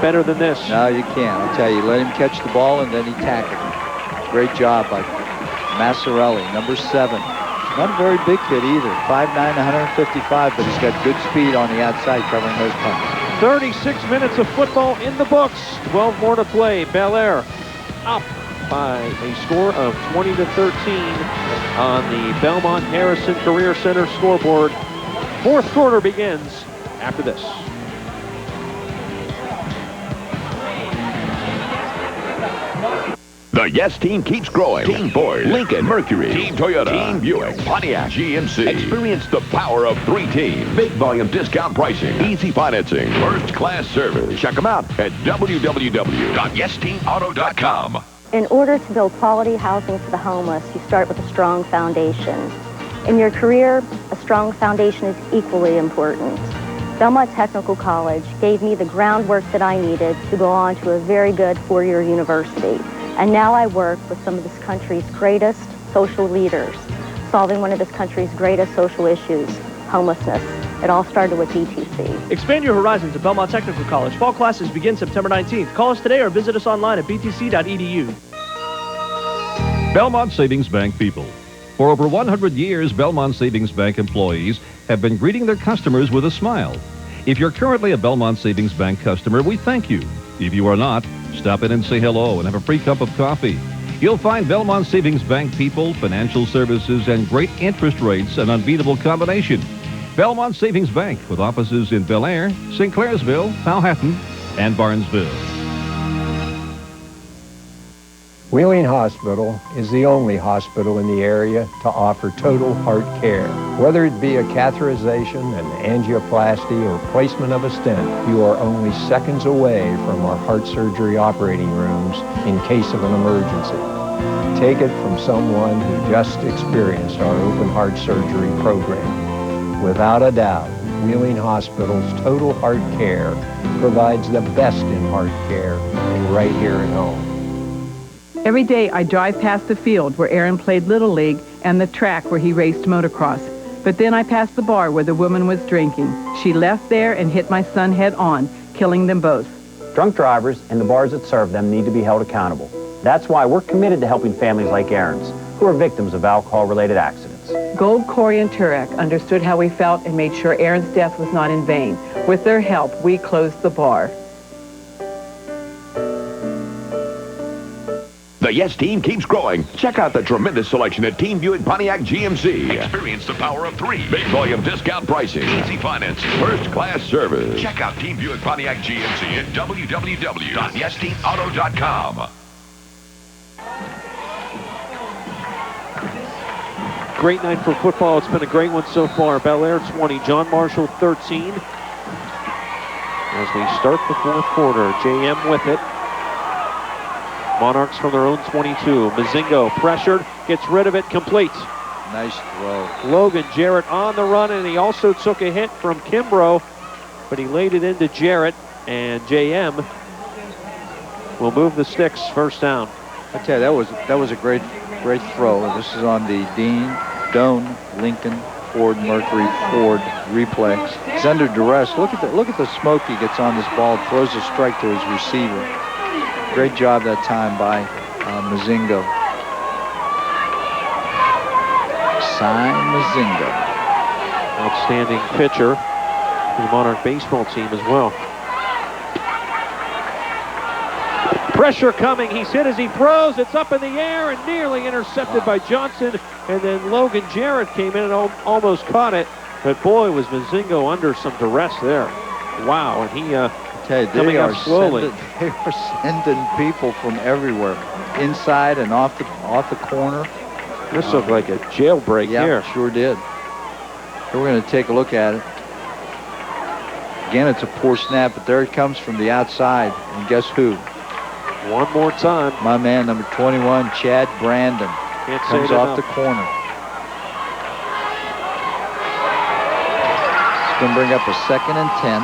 Speaker 1: better than this.
Speaker 16: No, you can't. I'll tell you. Let him catch the ball and then he tackled him. Great job by Massarelli, number 7. Not a very big kid either. 5'9", 155, but he's got good speed on the outside covering those punts.
Speaker 1: 36 minutes of football in the books. 12 more to play. Bellaire up by a score of 20-13 on the Belmont Harrison Career Center scoreboard. 4th quarter begins after this.
Speaker 5: The Yes team keeps growing. Team Ford, Lincoln, Mercury, Team Toyota, Team Buick, Pontiac, GMC. Experience the power of 3 teams. Big volume discount pricing, easy financing, first-class service. Check them out at www.yesteamauto.com.
Speaker 11: In order to build quality housing for the homeless, you start with a strong foundation. In your career, a strong foundation is equally important. Belmont Technical College gave me the groundwork that I needed to go on to a very good 4-year university. And now I work with some of this country's greatest social leaders, solving one of this country's greatest social issues, homelessness. It all started with BTC.
Speaker 19: Expand your horizons at Belmont Technical College. Fall classes begin September 19th. Call us today or visit us online at btc.edu.
Speaker 21: Belmont Savings Bank people. For over 100 years, Belmont Savings Bank employees have been greeting their customers with a smile. If you're currently a Belmont Savings Bank customer, we thank you. If you are not, stop in and say hello and have a free cup of coffee. You'll find Belmont Savings Bank people, financial services, and great interest rates, an unbeatable combination. Belmont Savings Bank, with offices in Bellaire, St. Clairsville, Powhatan, and Barnesville.
Speaker 22: Wheeling Hospital is the only hospital in the area to offer total heart care. Whether it be a catheterization, an angioplasty, or placement of a stent, you are only seconds away from our heart surgery operating rooms in case of an emergency. Take it from someone who just experienced our open heart surgery program. Without a doubt, Wheeling Hospital's total heart care provides the best in heart care right here at home.
Speaker 23: Every day I drive past the field where Aaron played Little League and the track where he raced motocross. But then I passed the bar where the woman was drinking. She left there and hit my son head on, killing them both.
Speaker 27: Drunk drivers and the bars that serve them need to be held accountable. That's why we're committed to helping families like Aaron's, who are victims of alcohol-related accidents.
Speaker 23: Gold, Corey, and Turek understood how we felt and made sure Aaron's death was not in vain. With their help, we closed the bar.
Speaker 5: The Yes team keeps growing. Check out the tremendous selection at Team Buick Pontiac GMC. Experience the power of 3. Big volume discount pricing, easy financing, first-class service. Check out Team Buick Pontiac GMC at www.yesteamauto.com.
Speaker 1: Great night for football. It's been a great one so far. Bellaire 20, John Marshall 13. As we start the 4th quarter, JM with it. Monarchs from their own 22. Mozingo pressured, gets rid of it, complete.
Speaker 16: Nice throw.
Speaker 1: Logan Jarrett on the run, and he also took a hit from Kimbrough, but he laid it into Jarrett, and JM will move the sticks, first down.
Speaker 16: I tell you, that was a great Great throw. This is on the Doan Lincoln Ford Mercury Ford replay. He's under duress. Look at the smoke he gets on this ball. Throws a strike to his receiver. Great job that time by Mozingo. Cy Mozingo.
Speaker 1: Outstanding pitcher for the Monarch baseball team as well. Pressure coming. He's hit as he throws. It's up in the air and nearly intercepted by Johnson. And then Logan Jarrett came in and almost caught it. But boy, was Mozingo under some duress there. Wow, and he coming up slowly.
Speaker 16: They are sending people from everywhere, inside and off the corner.
Speaker 1: This looked like a jailbreak here.
Speaker 16: Sure did. So we're going to take a look at it. Again, it's a poor snap, but there it comes from the outside. And guess who?
Speaker 1: One more time.
Speaker 16: My man, number 21, Chad Brandon. Comes off the corner. It's going to bring up a 2nd and 10.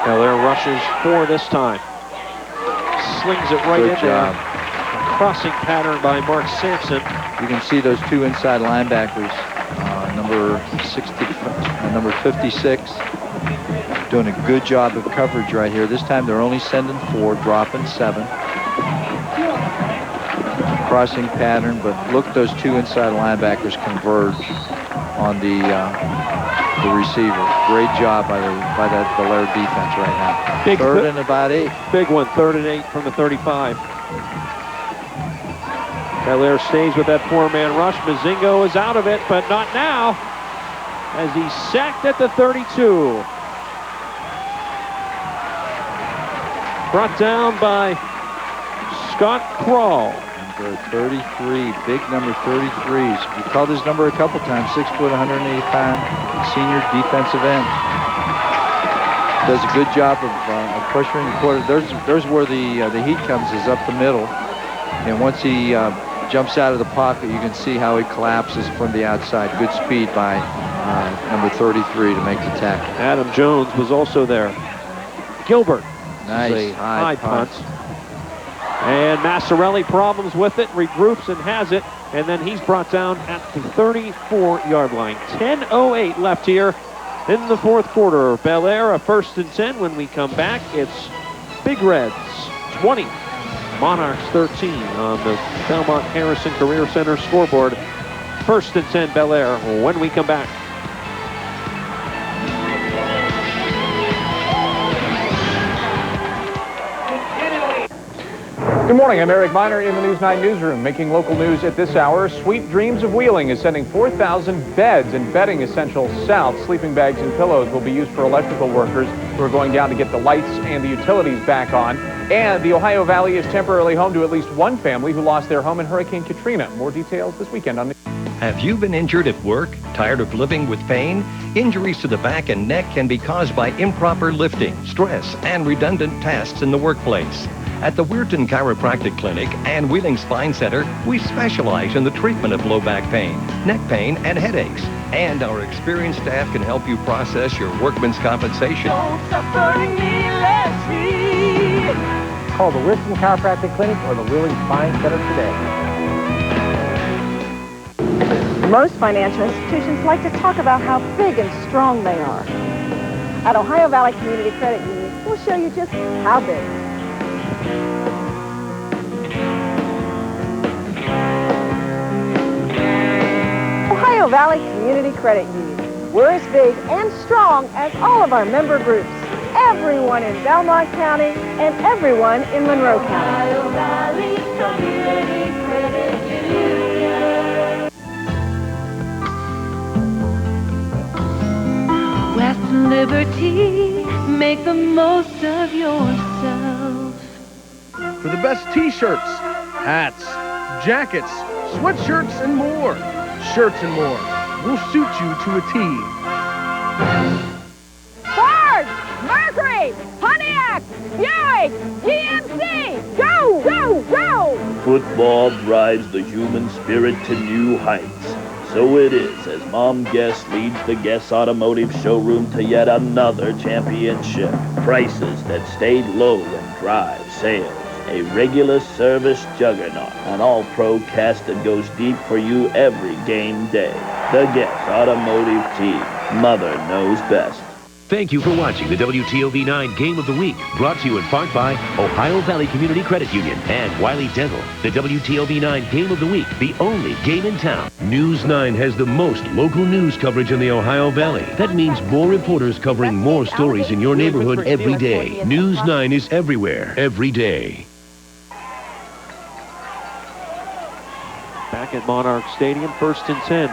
Speaker 1: Bellaire rushes 4 this time. Slings it right in there. Crossing pattern by Mark Sampson.
Speaker 16: You can see those 2 inside linebackers. Number 56. Doing a good job of coverage right here. This time they're only sending 4, dropping 7. Crossing pattern, but look, those 2 inside linebackers converge on the receiver. Great job by that Bellaire defense right now.
Speaker 1: Big
Speaker 16: 3rd and about 8.
Speaker 1: Big one, 3rd and 8 from the 35. Bellaire stays with that 4-man rush. Mozingo is out of it, but not now, as he's sacked at the 32. Brought down by Scott Krall.
Speaker 16: Number 33, big number 33s. We called his number a couple times, 6 foot, 180 pound, senior defensive end. Does a good job of pressuring the quarter. There's where the heat comes, is up the middle. And once he jumps out of the pocket, you can see how he collapses from the outside. Good speed by number 33 to make the tackle.
Speaker 1: Adam Jones was also there. Gilbert.
Speaker 16: Nice
Speaker 1: high punt. And Massarelli problems with it, regroups and has it, and then he's brought down at the 34-yard line. 10:08 left here in the 4th quarter. Bellaire a 1st and 10. When we come back, it's Big Reds 20, Monarchs 13 on the Belmont Harrison Career Center scoreboard. 1st and 10 Bellaire when we come back.
Speaker 2: Good morning, I'm Eric Miner in the News 9 newsroom. Making local news at this hour, Sweet Dreams of Wheeling is sending 4,000 beds and bedding essentials south. Sleeping bags and pillows will be used for electrical workers who are going down to get the lights and the utilities back on. And the Ohio Valley is temporarily home to at least one family who lost their home in Hurricane Katrina. More details this weekend on the...
Speaker 6: Have you been injured at work? Tired of living with pain? Injuries to the back and neck can be caused by improper lifting, stress, and redundant tasks in the workplace. At the Weirton Chiropractic Clinic and Wheeling Spine Center, we specialize in the treatment of low back pain, neck pain, and headaches. And our experienced staff can help you process your workman's compensation.
Speaker 12: Call the Weirton Chiropractic Clinic or the Wheeling Spine Center today.
Speaker 14: Most financial institutions like to talk about how big and strong they are. At Ohio Valley Community Credit Union, we'll show you just how big. Ohio Valley Community Credit Union. We're as big and strong as all of our member groups. Everyone in Belmont County and everyone in Monroe County. Ohio Valley Community Credit Union.
Speaker 18: West Liberty, make the most of yourself.
Speaker 15: For the best t-shirts, hats, jackets, sweatshirts, and more. Shirts and more. We'll suit you to a T.
Speaker 14: Ford, Mercury, Pontiac, Buick, GMC, go, go, go!
Speaker 24: Football drives the human spirit to new heights.
Speaker 4: so it is as Mom Guess leads the Guess Automotive showroom to yet another championship. Prices that stayed low and drive sales. A regular service juggernaut. An all-pro cast that goes deep for you every game day. The Guess Automotive team. Mother knows best.
Speaker 3: Thank you for watching the WTOV9 Game of the Week, brought to you in part by Ohio Valley Community Credit Union and Wiley Dental. The WTOV9 Game of the Week, the only game in town. News 9 has the most local news coverage in the Ohio Valley. That means more reporters covering more stories in your neighborhood every day. News 9 is everywhere, every day.
Speaker 1: Back at Monarch Stadium, 1st and 10.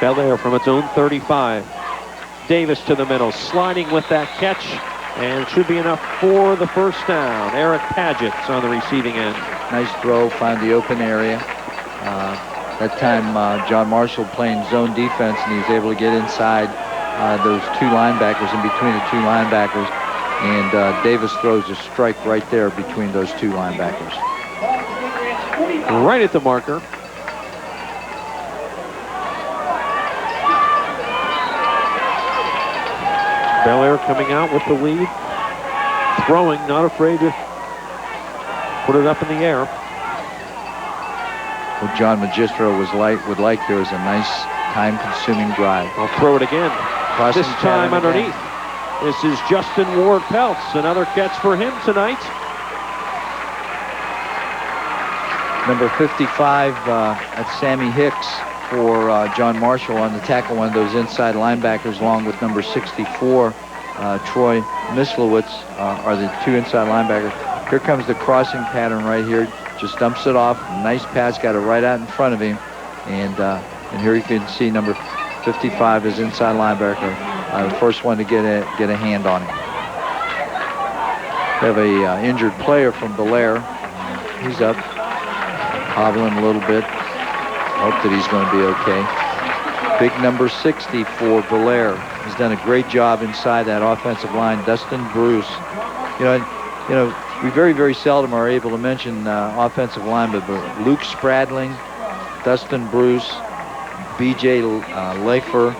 Speaker 1: Bellaire from its own 35. Davis to the middle, sliding with that catch, and should be enough for the first down. Eric Padgett's on the receiving end.
Speaker 16: Nice throw, found the open area. That time, John Marshall playing zone defense, and he was able to get inside those two linebackers, in between the two linebackers, and Davis throws a strike right there between those two linebackers.
Speaker 1: Right at the marker. Bellaire coming out with the lead. Throwing, not afraid to put it up in the air.
Speaker 16: What John Magistro would like here is a nice time-consuming drive.
Speaker 1: I'll throw it again.
Speaker 16: Crossing
Speaker 1: this time underneath. This is Justin Ward-Peltz. Another catch for him tonight.
Speaker 16: Number 55, that's Sammy Hicks for John Marshall on the tackle, one of those inside linebackers, along with number 64, Troy Mislowitz, are the two inside linebackers. Here comes the crossing pattern right here. Just dumps it off. Nice pass, got it right out in front of him. And here you can see number 55 is inside linebacker, the first one to get a hand on him. We have a injured player from Bellaire. He's up, hobbling a little bit. Hope that he's going to be okay. Big number 60 for Bellaire. He's done a great job inside that offensive line. Dustin Bruce. You know, we very, very seldom are able to mention offensive linemen, but Luke Spradling, Dustin Bruce, B.J. Leifer,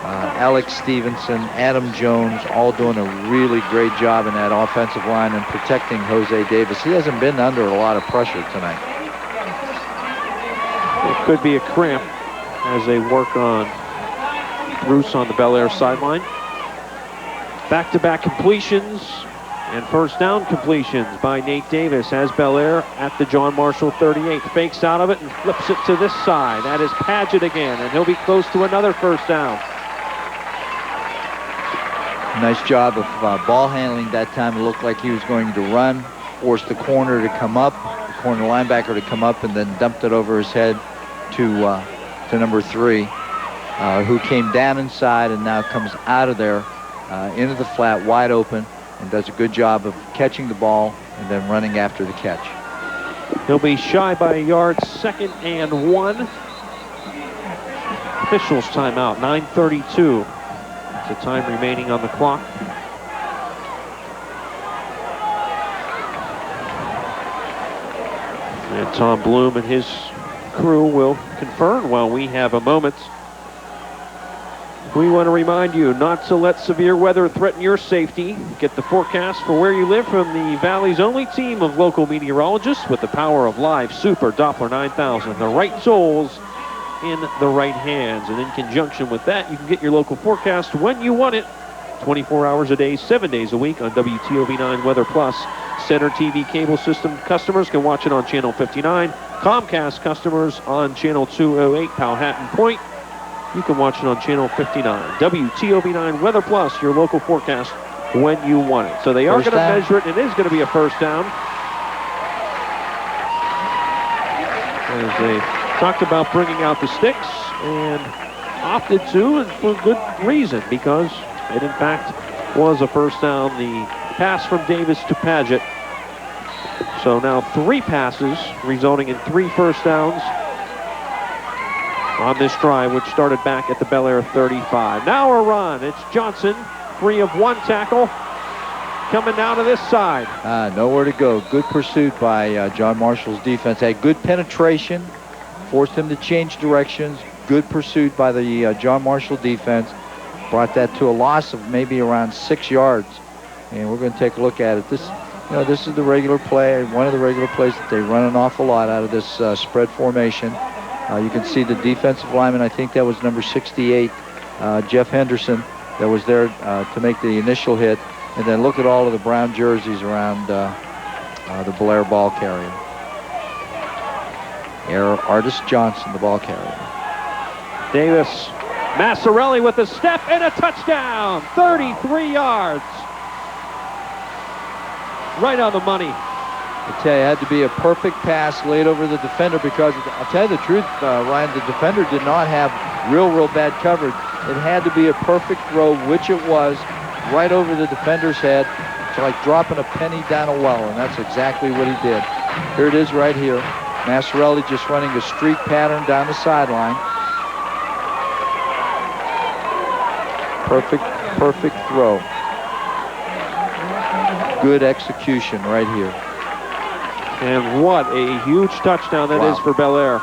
Speaker 16: Alex Stevenson, Adam Jones, all doing a really great job in that offensive line and protecting Jose Davis. He hasn't been under a lot of pressure tonight.
Speaker 1: It could be a cramp as they work on Bruce on the Bellaire sideline. Back-to-back completions and first down completions by Nate Davis as Bellaire at the John Marshall 38. Fakes out of it and flips it to this side. That is Padgett again, and he'll be close to another first down.
Speaker 16: Nice job of ball handling that time. It looked like he was going to run, forced the corner to come up, the corner linebacker to come up, and then dumped it over his head to number 3, who came down inside and now comes out of there into the flat wide open and does a good job of catching the ball and then running after the catch.
Speaker 1: He'll be shy by a yard, 2nd and 1. Officials timeout, 9:32. The time remaining on the clock. And Tom Bloom and his crew will confer while we have a moment. We want to remind you not to let severe weather threaten your safety. Get the forecast for where you live from the Valley's only team of local meteorologists with the power of live Super Doppler 9000. The right tools in the right hands. And in conjunction with that, you can get your local forecast when you want it. 24 hours a day, 7 days a week on WTOV9 Weather Plus. Center TV cable system customers can watch it on Channel 59. Comcast customers on Channel 208 Powhatan Point. You can watch it on Channel 59. WTOV9 Weather Plus, your local forecast when you want it. So they are going to measure it. It is going to be a first down. As they talked about bringing out the sticks and opted to, and for good reason, because it in fact was a first down. The pass from Davis to Padgett. So now 3 passes, resulting in 3 first downs on this drive, which started back at the Bellaire 35. Now a run. It's Johnson, free of 1 tackle, coming down to this side.
Speaker 16: Nowhere to go. Good pursuit by John Marshall's defense. Had good penetration, forced him to change directions. Good pursuit by the John Marshall defense. Brought that to a loss of maybe around 6 yards. And we're going to take a look at it. This is the regular play, one of the regular plays that they run an awful lot out of this spread formation. You can see the defensive lineman, I think that was number 68, Jeff Henderson, that was there to make the initial hit. And then look at all of the brown jerseys around the Bellaire ball carrier. Artis Johnson, the ball carrier.
Speaker 1: Davis, Massarelli with a step and a touchdown, 33 yards. Right on the money.
Speaker 16: I tell you, it had to be a perfect pass laid over the defender because, I'll tell you the truth, Ryan, the defender did not have real bad coverage. It had to be a perfect throw, which it was, right over the defender's head. It's like dropping a penny down a well, and that's exactly what he did. Here it is right here. Massarelli just running a streak pattern down the sideline. Perfect throw. Good execution right here.
Speaker 1: And what a huge touchdown that is for Bellaire.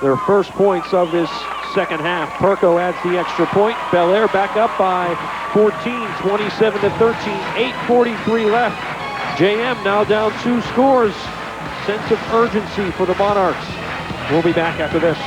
Speaker 1: Their first points of this second half. Perko adds the extra point. Bellaire back up by 14, 27-13, 8:43 left. JM now down 2 scores. Sense of urgency for the Monarchs. We'll be back after this.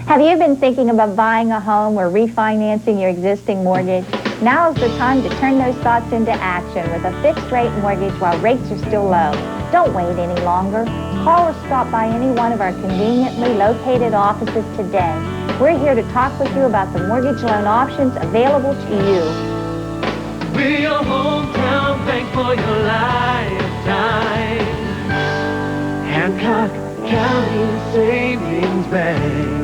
Speaker 7: Have you been thinking about buying a home or refinancing your existing mortgage? Now is the time to turn those thoughts into action with a fixed-rate mortgage while rates are still low. Don't wait any longer. Call or stop by any one of our conveniently located offices today. We're here to talk with you about the mortgage loan options available to you.
Speaker 18: We're your hometown bank for your lifetime. Hancock County Savings Bank.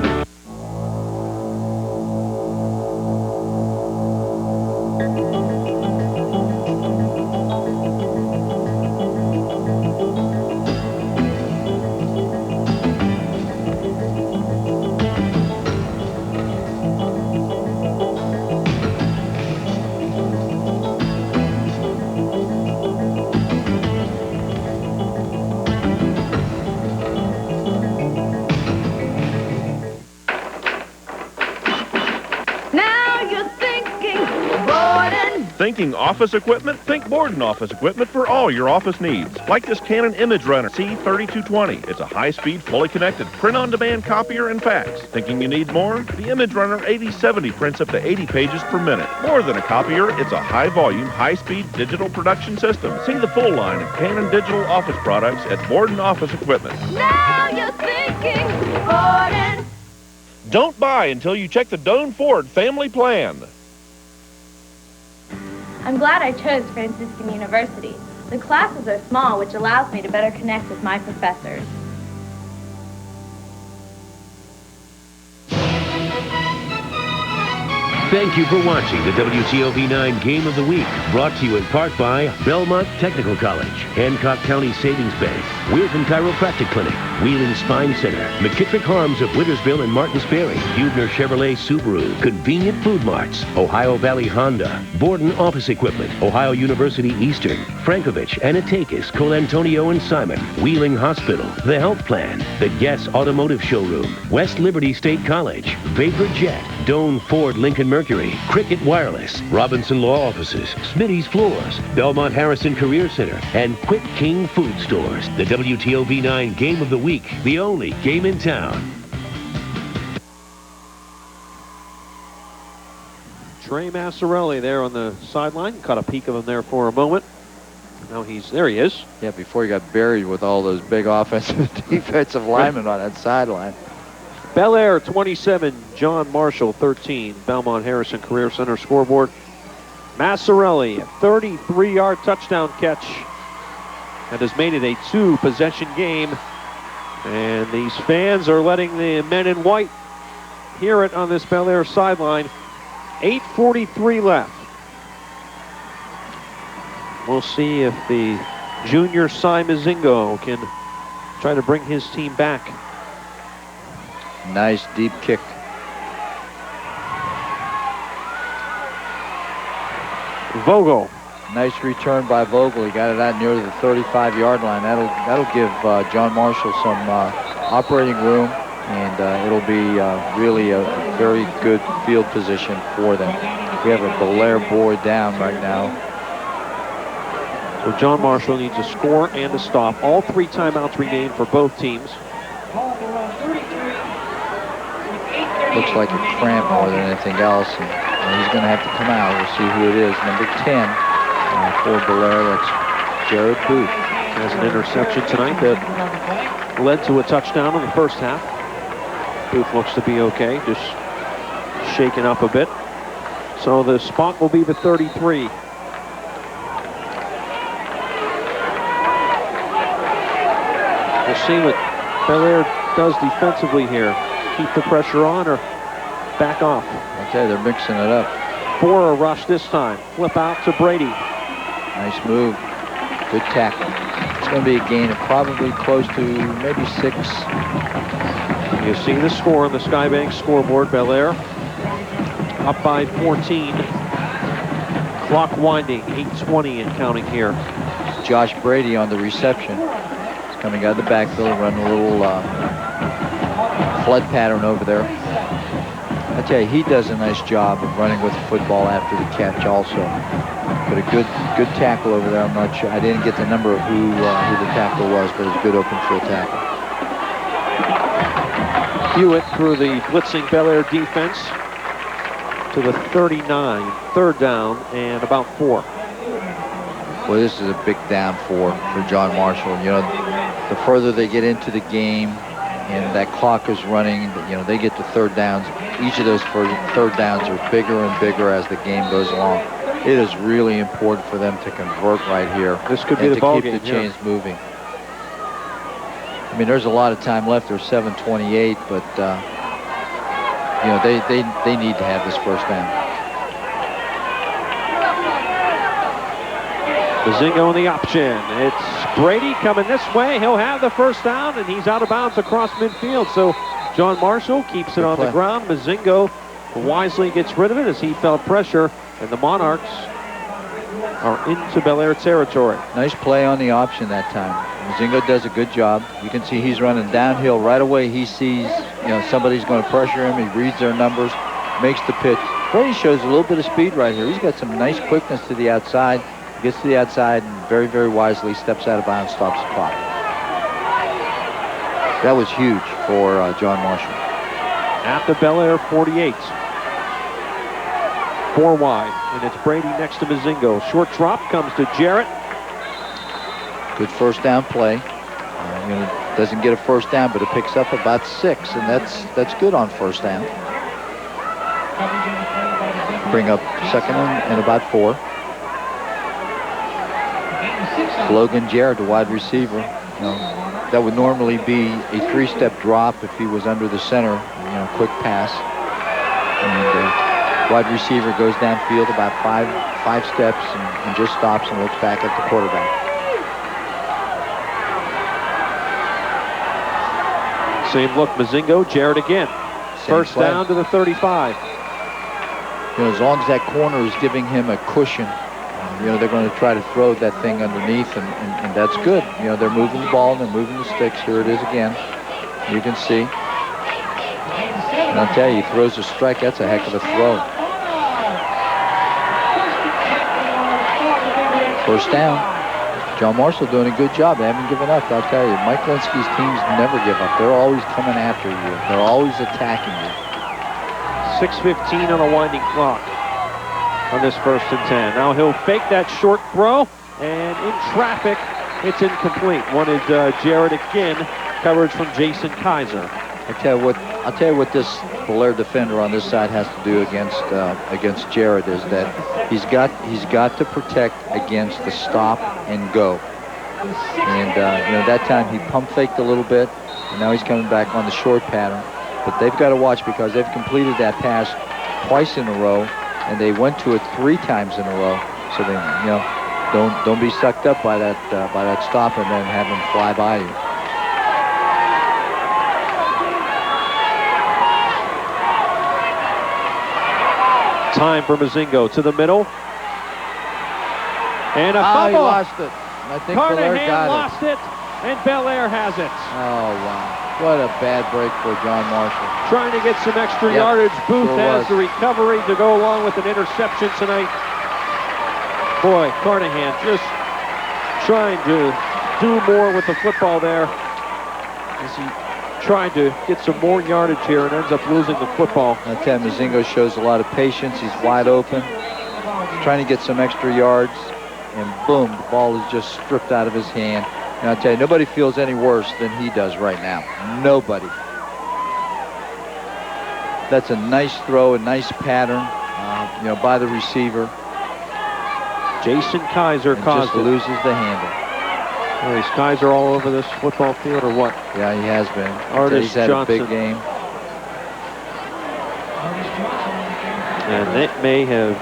Speaker 8: Thinking office equipment? Think Borden office equipment for all your office needs. Like this Canon Image Runner C3220. It's a high-speed, fully connected, print-on-demand copier and fax. Thinking you need more? The Image Runner 8070 prints up to 80 pages per minute. More than a copier, it's a high-volume, high-speed digital production system. See the full line of Canon digital office products at Borden Office Equipment.
Speaker 18: Now you're thinking Borden.
Speaker 8: Don't buy until you check the Doane Ford family plan.
Speaker 10: I'm glad I chose Franciscan University. The classes are small, which allows me to better connect with my professors.
Speaker 3: Thank you for watching the WTOV9 Game of the Week, brought to you in part by Belmont Technical College, Hancock County Savings Bank, Weirton Chiropractic Clinic, Wheeling Spine Center, McKittrick Harms of Wittersville and Martins Ferry, Hubner Chevrolet Subaru, Convenient Food Marts, Ohio Valley Honda, Borden Office Equipment, Ohio University Eastern, Frankovich, Anatakis, Colantonio and Simon, Wheeling Hospital, The Health Plan, The Guess Automotive Showroom, West Liberty State College, Vapor Jet, Doane Ford Lincoln Mercury, Cricket Wireless, Robinson Law Offices, Smitty's Floors, Belmont Harrison Career Center, and Quick King Food Stores. The WTOV9 Game of the Week, the only game in town.
Speaker 1: Trey Massarelli there on the sideline. Caught a peek of him there for a moment. Now there he is.
Speaker 16: Yeah, before he got buried with all those big offensive defensive linemen on that sideline.
Speaker 1: Bellaire 27, John Marshall 13. Belmont Harrison Career Center scoreboard. Massarelli, a 33-yard touchdown catch. That has made it a 2-possession game. And these fans are letting the men in white hear it on this Bellaire sideline. 8:43 left. We'll see if the junior Cy Mozingo can try to bring his team back.
Speaker 16: Nice deep kick.
Speaker 1: Vogel
Speaker 16: Nice return by Vogel. He got it out near the 35-yard line. That'll give John Marshall some operating room, and it'll be really a very good field position for them. We have a Bellaire boy down right now.
Speaker 1: So John Marshall needs a score and a stop. All 3 timeouts remain for both teams.
Speaker 16: Looks like a cramp more than anything else. And he's going to have to come out. We'll see who it is. Number 10 for Bellaire. That's Jared Booth.
Speaker 1: Has an interception tonight that led to a touchdown in the first half. Booth looks to be okay. Just shaken up a bit. So the spot will be the 33. We'll see what Bellaire does defensively here. Keep the pressure on or back off.
Speaker 16: Okay, they're mixing it up.
Speaker 1: 4 a rush this time. Flip out to Brady.
Speaker 16: Nice move. Good tackle. It's going to be a gain of probably close to maybe 6.
Speaker 1: You see the score on the Skybank scoreboard. Bellaire up by 14. Clock winding. 8:20 and counting here.
Speaker 16: Josh Brady on the reception. He's coming out of the backfield, running a little flood pattern over there. I tell you, he does a nice job of running with the football after the catch also. But a good tackle over there. I'm not sure. I didn't get the number of who the tackle was, but it was a good open field tackle.
Speaker 1: Hewitt through the blitzing Bellaire defense to the 39. 3rd down and about 4.
Speaker 16: Well, this is a big down for John Marshall. You know, the further they get into the game and that clock is running, you know, they get to 3rd downs. Each of those 3rd downs are bigger and bigger as the game goes along. It is really important for them to convert right here.
Speaker 1: This could be the ball game.
Speaker 16: To keep the chains moving. I mean, there's a lot of time left. There's 7:28, but you know, they need to have this first down.
Speaker 1: Mozingo in the option. It's Brady coming this way. He'll have the first down, and he's out of bounds across midfield. So John Marshall keeps it on the ground. Mozingo wisely gets rid of it as he felt pressure, and the Monarchs are into Bellaire territory.
Speaker 16: Nice play on the option that time. Mozingo does a good job. You can see he's running downhill right away. He sees, you know, somebody's going to pressure him. He reads their numbers, makes the pitch. Brady shows a little bit of speed right here. He's got some nice quickness to the outside. Gets to the outside and very, very wisely steps out of bounds, stops the clock. That was huge for John Marshall.
Speaker 1: At the Bellaire 48. 4 wide, and it's Brady next to Mozingo. Short drop comes to Jarrett.
Speaker 16: Good first down play. You know, doesn't get a first down, but it picks up about 6, and that's good on first down. Bring up 2nd and about 4. Logan Jarrett, the wide receiver. You know, that would normally be a 3-step drop if he was under the center. You know, quick pass. And wide receiver goes downfield about five steps and just stops and looks back at the quarterback.
Speaker 1: Same look, Mozingo, Jarrett again. First down to the 35.
Speaker 16: You know, as long as that corner is giving him a cushion, you know, they're going to try to throw that thing underneath, and that's good. You know, they're moving the ball and they're moving the sticks. Here it is again. You can see. And I'll tell you, he throws a strike. That's a heck of a throw. First down. John Marshall doing a good job. They haven't given up, I'll tell you. Mike Linsky's teams never give up. They're always coming after you. They're always attacking you.
Speaker 1: 6:15 on a winding clock on this 1st and 10. Now he'll fake that short throw, and in traffic, it's incomplete. Wanted Jarrett again. Coverage from Jason Kaiser.
Speaker 16: I'll tell you what this Bellaire defender on this side has to do against Jarrett is that he's got to protect against the stop and go. And you know, that time he pump faked a little bit, and now he's coming back on the short pattern. But they've got to watch because they've completed that pass twice in a row, and they went to it 3 times in a row. So they, you know, don't be sucked up by that stop and then have him fly by you.
Speaker 1: Time for Mozingo to the middle. And a
Speaker 16: He
Speaker 1: fumble.
Speaker 16: lost it. I think Bellaire
Speaker 1: Carnahan
Speaker 16: got
Speaker 1: lost it, and Bellaire has it.
Speaker 16: Oh, wow. What a bad break for John Marshall.
Speaker 1: Trying to get some extra
Speaker 16: Yep,
Speaker 1: yardage. Booth
Speaker 16: sure
Speaker 1: has
Speaker 16: was.
Speaker 1: the recovery to go along with an interception tonight. Boy, Carnahan just trying to do more with the football there as he tried to get some more yardage here and ends up losing the football.
Speaker 16: I tell you, Mozingo shows a lot of patience. He's wide open. He's trying to get some extra yards, and boom, the ball is just stripped out of his hand. And I'll tell you, nobody feels any worse than he does right now. Nobody. That's a nice throw, a nice pattern, by the receiver.
Speaker 1: Jason Kaiser caused
Speaker 16: just
Speaker 1: it.
Speaker 16: loses the handle.
Speaker 1: Well, is Kaiser all over this football field or what?
Speaker 16: Yeah, he has been.
Speaker 1: Artis
Speaker 16: He's had
Speaker 1: Johnson.
Speaker 16: a big game.
Speaker 1: And that may have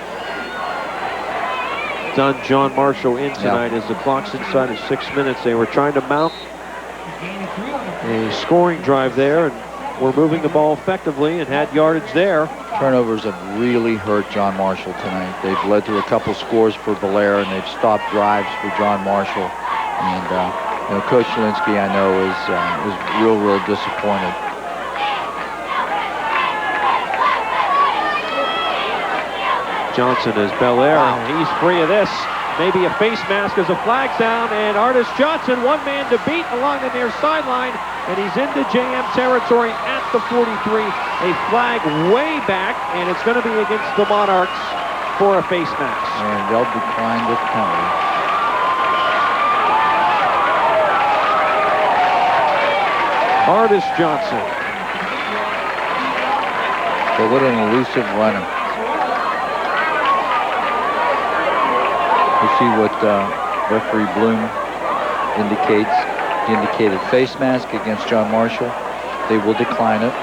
Speaker 1: done John Marshall in tonight as the clock's inside of 6 minutes. They were trying to mount a scoring drive there, and were moving the ball effectively and had yardage there.
Speaker 16: Turnovers have really hurt John Marshall tonight. They've led to a couple scores for Bellaire, and they've stopped drives for John Marshall. And Coach Shalinsky, I know, is real disappointed.
Speaker 1: Johnson is Bellaire. Wow. He's free of this. Maybe a face mask as a flag's down, and Artis Johnson, one man to beat along the near sideline, and he's into JM territory at the 43. A flag way back, and it's going to be against the Monarchs for a face mask.
Speaker 16: And they'll decline this penalty.
Speaker 1: Artis Johnson.
Speaker 16: But what an elusive runner. You see what referee Bloom indicates. He indicated face mask against John Marshall. They will decline it.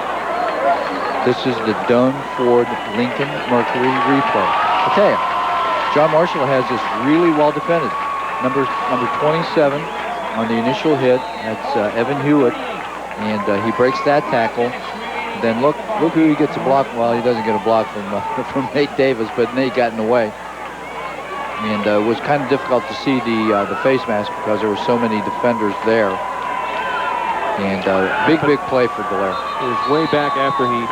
Speaker 16: This is the Doan Ford Lincoln Mercury replay. I tell you, John Marshall has this really well defended. Number 27 on the initial hit. That's Evan Hewitt, and he breaks that tackle. Then look who he gets a block. Well, he doesn't get a block from Nate Davis, but Nate got in the way. And it was kind of difficult to see the face mask because there were so many defenders there. And big play for Bellaire.
Speaker 1: It was way back after he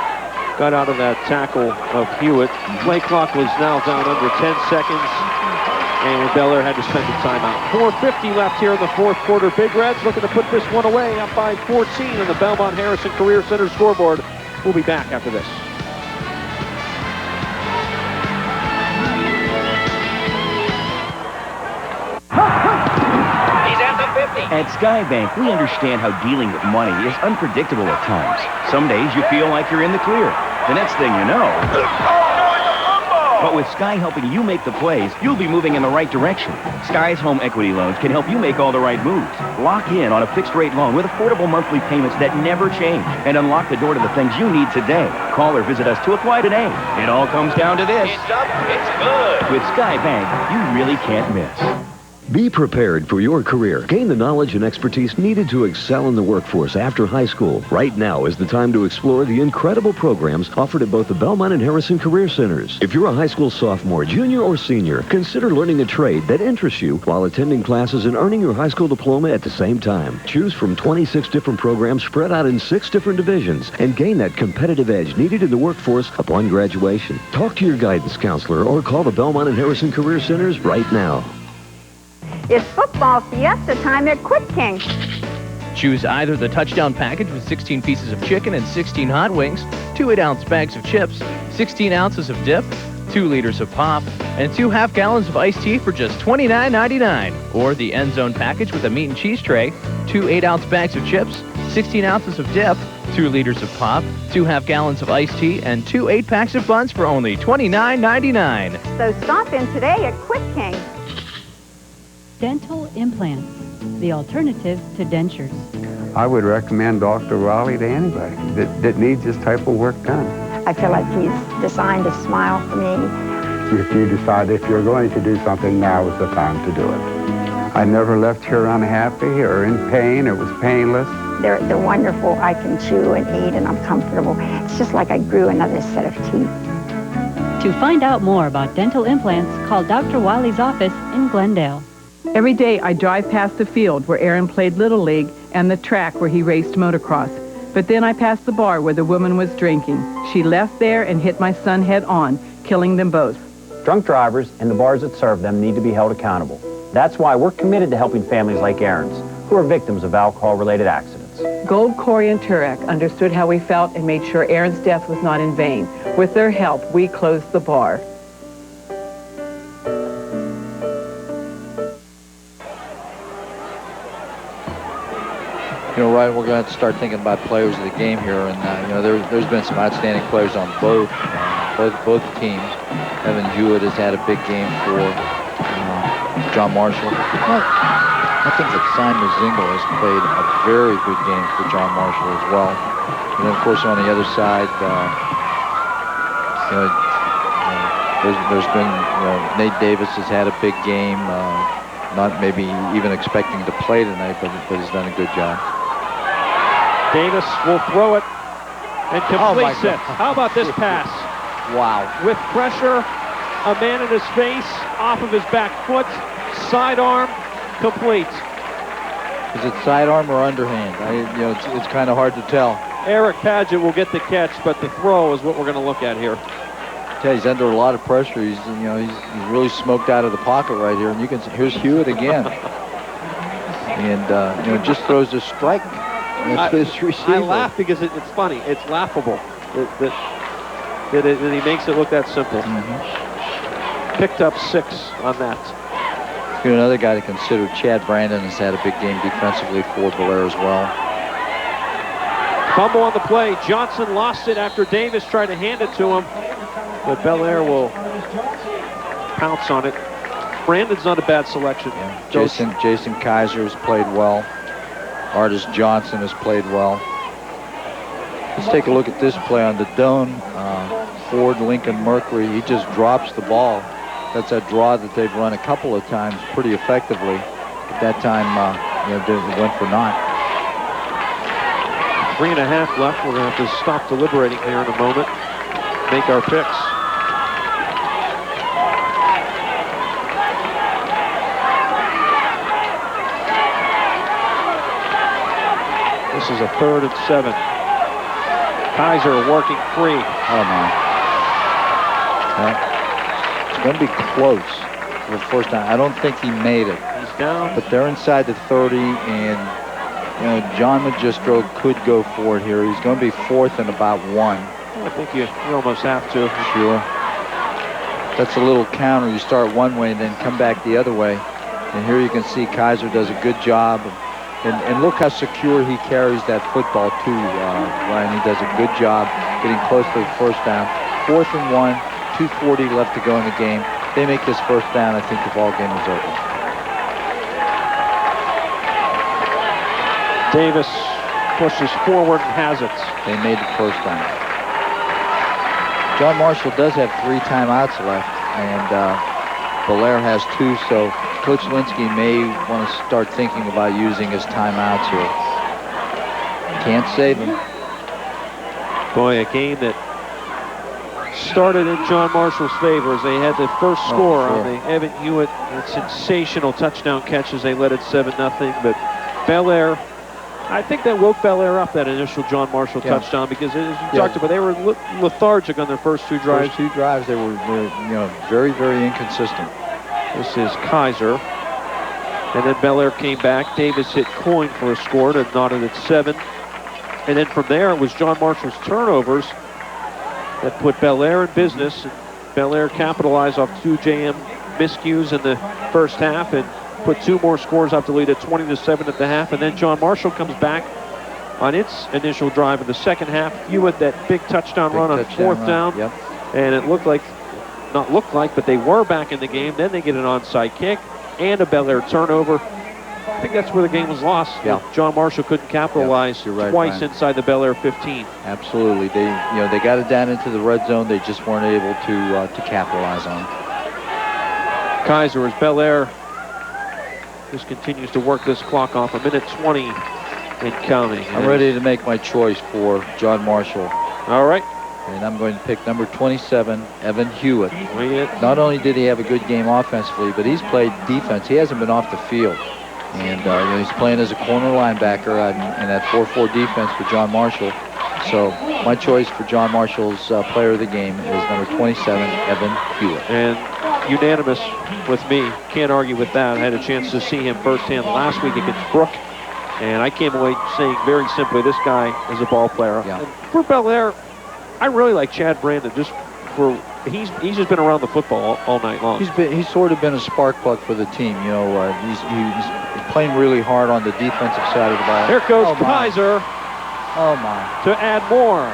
Speaker 1: got out of that tackle of Hewitt. Play clock was now down under 10 seconds, and Bellaire had to spend the timeout. 4:50 left here in the fourth quarter. Big Reds looking to put this one away, up by 14 on the Belmont Harrison Career Center scoreboard. We'll be back after this.
Speaker 9: At Skybank, we understand how dealing with money is unpredictable at times. Some days you feel like you're in the clear. The next thing you know... But with Sky helping you make the plays, you'll be moving in the right direction. Sky's home equity loans can help you make all the right moves. Lock in on a fixed-rate loan with affordable monthly payments that never change, and unlock the door to the things you need today. Call or visit us to apply today. It all comes down to this.
Speaker 3: It's up, it's good.
Speaker 9: With Sky Bank, you really can't miss.
Speaker 3: Be prepared for your career. Gain the knowledge and expertise needed to excel in the workforce after high school. Right now is the time to explore the incredible programs offered at both the Belmont and Harrison Career Centers. If you're a high school sophomore, junior, or senior, consider learning a trade that interests you while attending classes and earning your high school diploma at the same time. Choose from 26 different programs spread out in 6 different divisions and gain that competitive edge needed in the workforce upon graduation. Talk to your guidance counselor or call the Belmont and Harrison Career Centers right now.
Speaker 13: It's football fiesta time at Quick King.
Speaker 19: Choose either the touchdown package with 16 pieces of chicken and 16 hot wings, 2 8-ounce bags of chips, 16 ounces of dip, 2 liters of pop, and 2 half-gallons of iced tea for just $29.99. Or the end zone package with a meat and cheese tray, 2 8-ounce bags of chips, 16 ounces of dip, 2 liters of pop, 2 half-gallons of iced tea, and 2 8-packs of buns for only $29.99.
Speaker 13: So stop in today at Quick King.
Speaker 17: Dental implants, the alternative to dentures.
Speaker 20: I would recommend Dr. Raleigh to anybody that needs this type of work done.
Speaker 13: I feel like he's designed a smile for me.
Speaker 20: If you decide if you're going to do something, now is the time to do it. I never left here unhappy or in pain. It was painless.
Speaker 13: They're wonderful. I can chew and eat and I'm comfortable. It's just like I grew another set of teeth.
Speaker 17: To find out more about dental implants, call Dr. Wiley's office in Glendale.
Speaker 23: Every day I drive past the field where Aaron played Little League and the track where he raced motocross. But then I passed the bar where the woman was drinking. She left there and hit my son head on, killing them both.
Speaker 11: Drunk drivers and the bars that serve them need to be held accountable. That's why we're committed to helping families like Aaron's, who are victims of alcohol-related accidents.
Speaker 23: Gold, Corey, and Turek understood how we felt and made sure Aaron's death was not in vain. With their help, we closed the bar.
Speaker 16: You know, Ryan, we're going to have to start thinking about players of the game here, and you know, there's been some outstanding players on both teams. Evan Hewitt has had a big game for John Marshall. I think that Simon Mozingo has played a very good game for John Marshall as well. And then, of course, on the other side, you know, there's been Nate Davis has had a big game. Not maybe even expecting to play tonight, but he's done a good job.
Speaker 1: Davis will throw it and completes it. How about this pass?
Speaker 16: Wow.
Speaker 1: With pressure, a man in his face, off of his back foot, sidearm, complete.
Speaker 16: Is it sidearm or underhand? You know, it's kind of hard to tell.
Speaker 1: Eric Padgett will get the catch, but the throw is what we're going to look at here.
Speaker 16: Yeah, he's under a lot of pressure. He's really smoked out of the pocket right here, and you can see, here's Hewitt again, and you know, just throws a strike.
Speaker 1: I laugh because it's funny. It's laughable that he makes it look that simple. Picked up 6 on that.
Speaker 16: You know, another guy to consider, Chad Brandon, has had a big game defensively for Bellaire as well.
Speaker 1: Fumble on the play. Johnson lost it after Davis tried to hand it to him, but Bellaire will pounce on it. Brandon's not a bad selection.
Speaker 16: Yeah. Jason Kaiser has played well. Artis Johnson has played well. Let's take a look at this play on the Doan Ford Lincoln Mercury. He just drops the ball. That's a draw that they've run a couple of times pretty effectively. At that time, you know, it went for naught.
Speaker 1: 3.5 left. We're going to have to stop deliberating here in a moment. Make our picks. This is a 3rd and 7. Kaiser working free.
Speaker 16: Oh my. It's going to be close for the first time. I don't think he made it.
Speaker 1: He's down.
Speaker 16: But they're inside the 30, and you know, John Magistro could go for it here. He's going to be 4th and about 1.
Speaker 1: I think you almost have to.
Speaker 16: Sure. That's a little counter. You start one way and then come back the other way. And here you can see Kaiser does a good job. And look how secure he carries that football too, Ryan. He does a good job getting close to the first down. 4th and 1, 2:40 left to go in the game. They make this first down, I think the ball game is over.
Speaker 1: Davis pushes forward and has it.
Speaker 16: They made the first down. John Marshall does have 3 timeouts left, and Bellaire has 2, so Coach Linsky may want to start thinking about using his timeouts here. Can't save him.
Speaker 1: Boy, a game that started in John Marshall's favor as they had the first score on the Evan Hewitt sensational touchdown catch as they led it 7-0. But Bellaire, I think that woke Bellaire up, that initial John Marshall touchdown, because as you talked about, they were lethargic on their first 2 drives.
Speaker 16: First 2 drives, they were you know, very, very inconsistent.
Speaker 1: This is Kaiser. And then Bellaire came back. Davis hit Coyne for a score to knotted at 7. And then from there, it was John Marshall's turnovers that put Bellaire in business. And Bellaire capitalized off 2 JM miscues in the first half and put 2 more scores up to lead at 20-7 at the half. And then John Marshall comes back on its initial drive in the second half. Hewitt, that big touchdown run on 4th down.
Speaker 16: Yep.
Speaker 1: And it looked like, not looked like, but they were back in the game. Then they get an onside kick and a Bellaire turnover. I think that's where the game was lost.
Speaker 16: Yeah.
Speaker 1: John Marshall couldn't capitalize
Speaker 16: right,
Speaker 1: twice
Speaker 16: Brian.
Speaker 1: inside the Bellaire 15.
Speaker 16: Absolutely. They got it down into the red zone. They just weren't able to capitalize on it.
Speaker 1: Kaiser, as Bellaire just continues to work this clock off. 1:20 and counting.
Speaker 16: I'm ready to make my choice for John Marshall.
Speaker 1: All right.
Speaker 16: And I'm going to pick number 27, Evan Hewitt. Not only did he have a good game offensively, but he's played defense. He hasn't been off the field. And you know, he's playing as a corner linebacker in that 4-4 defense for John Marshall. So my choice for John Marshall's player of the game is number 27, Evan Hewitt.
Speaker 1: And unanimous with me. Can't argue with that. I had a chance to see him firsthand last week against Brook. And I came away saying very simply, this guy is a ball player.
Speaker 16: Yeah.
Speaker 1: And for Bellaire, I really like Chad Brandon just for he's just been around the football all night long.
Speaker 16: He's sort of been a spark plug for the team. You know, he's playing really hard on the defensive side of the ball.
Speaker 1: Here goes Kaiser.
Speaker 16: Oh my!
Speaker 1: To add more.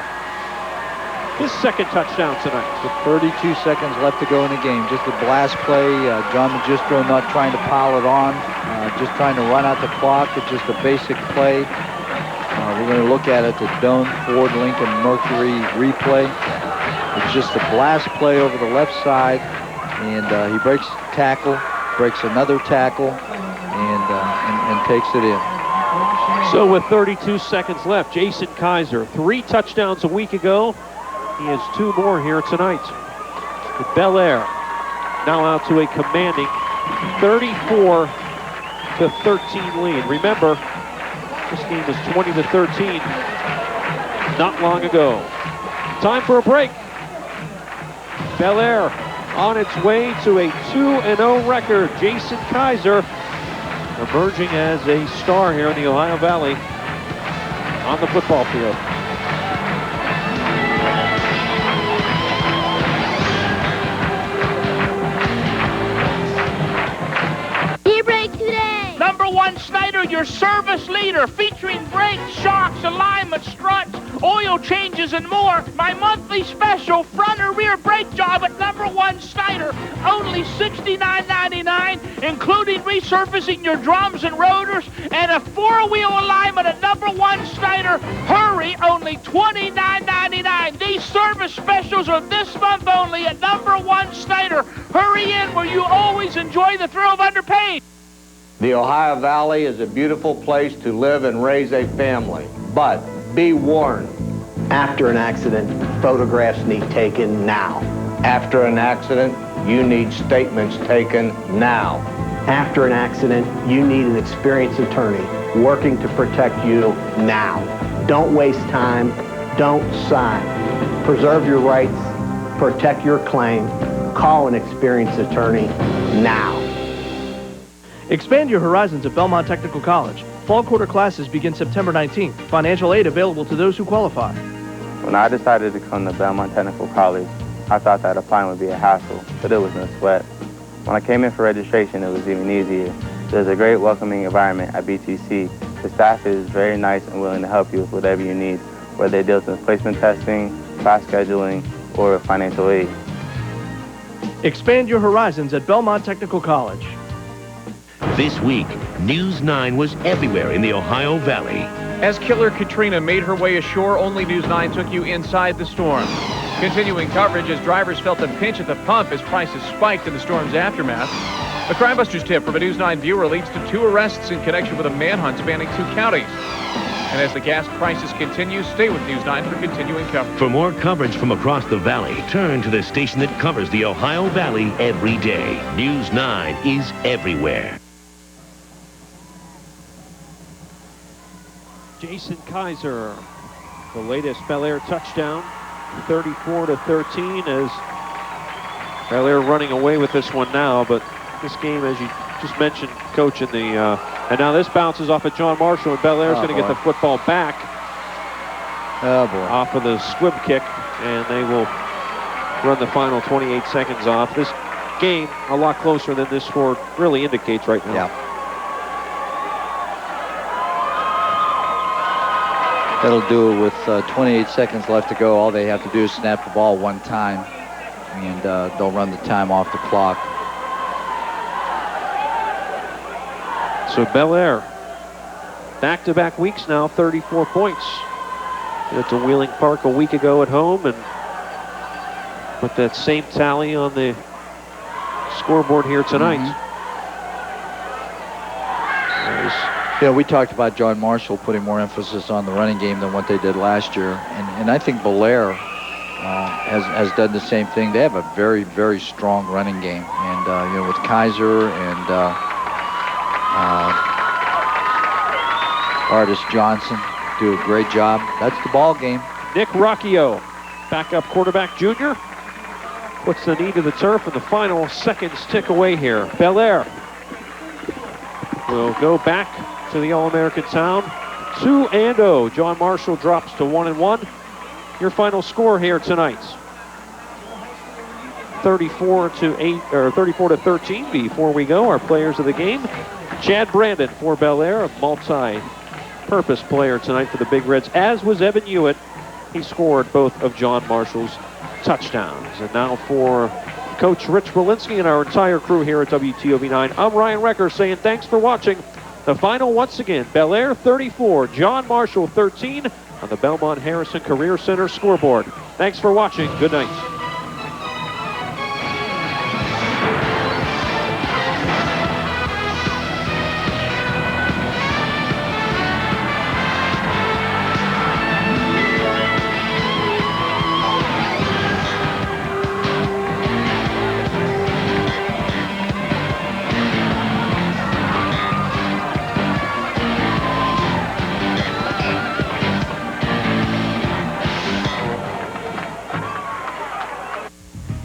Speaker 1: His second touchdown tonight.
Speaker 16: With 32 seconds left to go in the game. Just a blast play. John Magistro not trying to pile it on, just trying to run out the clock. It's just a basic play. We're going to look at it, the Doan Ford Lincoln Mercury replay. It's just a blast play over the left side, and he breaks tackle, breaks another tackle, and takes it in.
Speaker 1: So with 32 seconds left, Jason Kaiser, 3 touchdowns a week ago. He has 2 more here tonight. With Bellaire now out to a commanding 34-13 lead. Remember, this game was 20-13 not long ago. Time for a break. Bellaire on its way to a 2-0 record. Jason Kaiser emerging as a star here in the Ohio Valley on the football field.
Speaker 5: E-brake today! Number 1 Snyder, your service leader, featuring brakes, shocks, alignment, struts, oil changes, and more. My monthly special front or rear brake job at number 1 Snyder, only $69.99, including resurfacing your drums and rotors, and a 4-wheel alignment at number 1 Snyder. Hurry, only $29.99. These service specials are this month only at number 1 Snyder. Hurry in where you always enjoy the thrill of underpaid.
Speaker 21: The Ohio Valley is a beautiful place to live and raise a family, but be warned.
Speaker 22: After an accident, photographs need taken now.
Speaker 21: After an accident, you need statements taken now.
Speaker 22: After an accident, you need an experienced attorney working to protect you now. Don't waste time. Don't sign. Preserve your rights. Protect your claim. Call an experienced attorney now.
Speaker 24: Expand your horizons at Belmont Technical College. Fall quarter classes begin September 19th. Financial aid available to those who qualify.
Speaker 25: When I decided to come to Belmont Technical College, I thought that applying would be a hassle, but it was no sweat. When I came in for registration, it was even easier. There's a great welcoming environment at BTC. The staff is very nice and willing to help you with whatever you need, whether it deals with placement testing, class scheduling, or financial aid.
Speaker 24: Expand your horizons at Belmont Technical College.
Speaker 3: This week, News 9 was everywhere in the Ohio Valley.
Speaker 2: As Killer Katrina made her way ashore, only News 9 took you inside the storm. Continuing coverage as drivers felt the pinch at the pump as prices spiked in the storm's aftermath. A Crimebusters tip from a News 9 viewer leads to 2 arrests in connection with a manhunt spanning 2 counties. And as the gas crisis continues, stay with News 9 for continuing coverage.
Speaker 3: For more coverage from across the valley, turn to the station that covers the Ohio Valley every day. News 9 is everywhere.
Speaker 1: Jason Kaiser, the latest Bellaire touchdown, 34-13, as Bellaire running away with this one now, but this game, as you just mentioned, Coach, in the, and now this bounces off of John Marshall, and Bellaire's going to get the football back.
Speaker 16: Oh, boy.
Speaker 1: Off of the squib kick, and they will run the final 28 seconds off. This game, a lot closer than this score really indicates right now.
Speaker 16: Yeah. That'll do it with 28 seconds left to go. All they have to do is snap the ball 1 time, and they'll run the time off the clock.
Speaker 1: So Bellaire, back-to-back weeks now, 34 points. Went to Wheeling Park a week ago at home and put that same tally on the scoreboard here tonight.
Speaker 16: Yeah, we talked about John Marshall putting more emphasis on the running game than what they did last year. And I think Bellaire has done the same thing. They have a very, very strong running game. And, with Kaiser and Artis Johnson do a great job. That's the ball game.
Speaker 1: Nick Rocchio, backup quarterback junior, puts the knee to the turf, and the final seconds tick away here. Bellaire will go back to the All-American town. 2-0. John Marshall drops to 1-1. Your final score here tonight: 34-8 or 34-13. Before we go, our players of the game: Chad Brandon for Bellaire, a multi-purpose player tonight for the Big Reds, as was Evan Hewitt. He scored both of John Marshall's touchdowns. And now for Coach Rich Walensky and our entire crew here at WTOV9, I'm Ryan Recker saying thanks for watching. The final once again: Bellaire 34, John Marshall 13 on the Belmont Harrison Career Center scoreboard. Thanks for watching. Good night.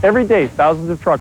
Speaker 2: Every day, thousands of trucks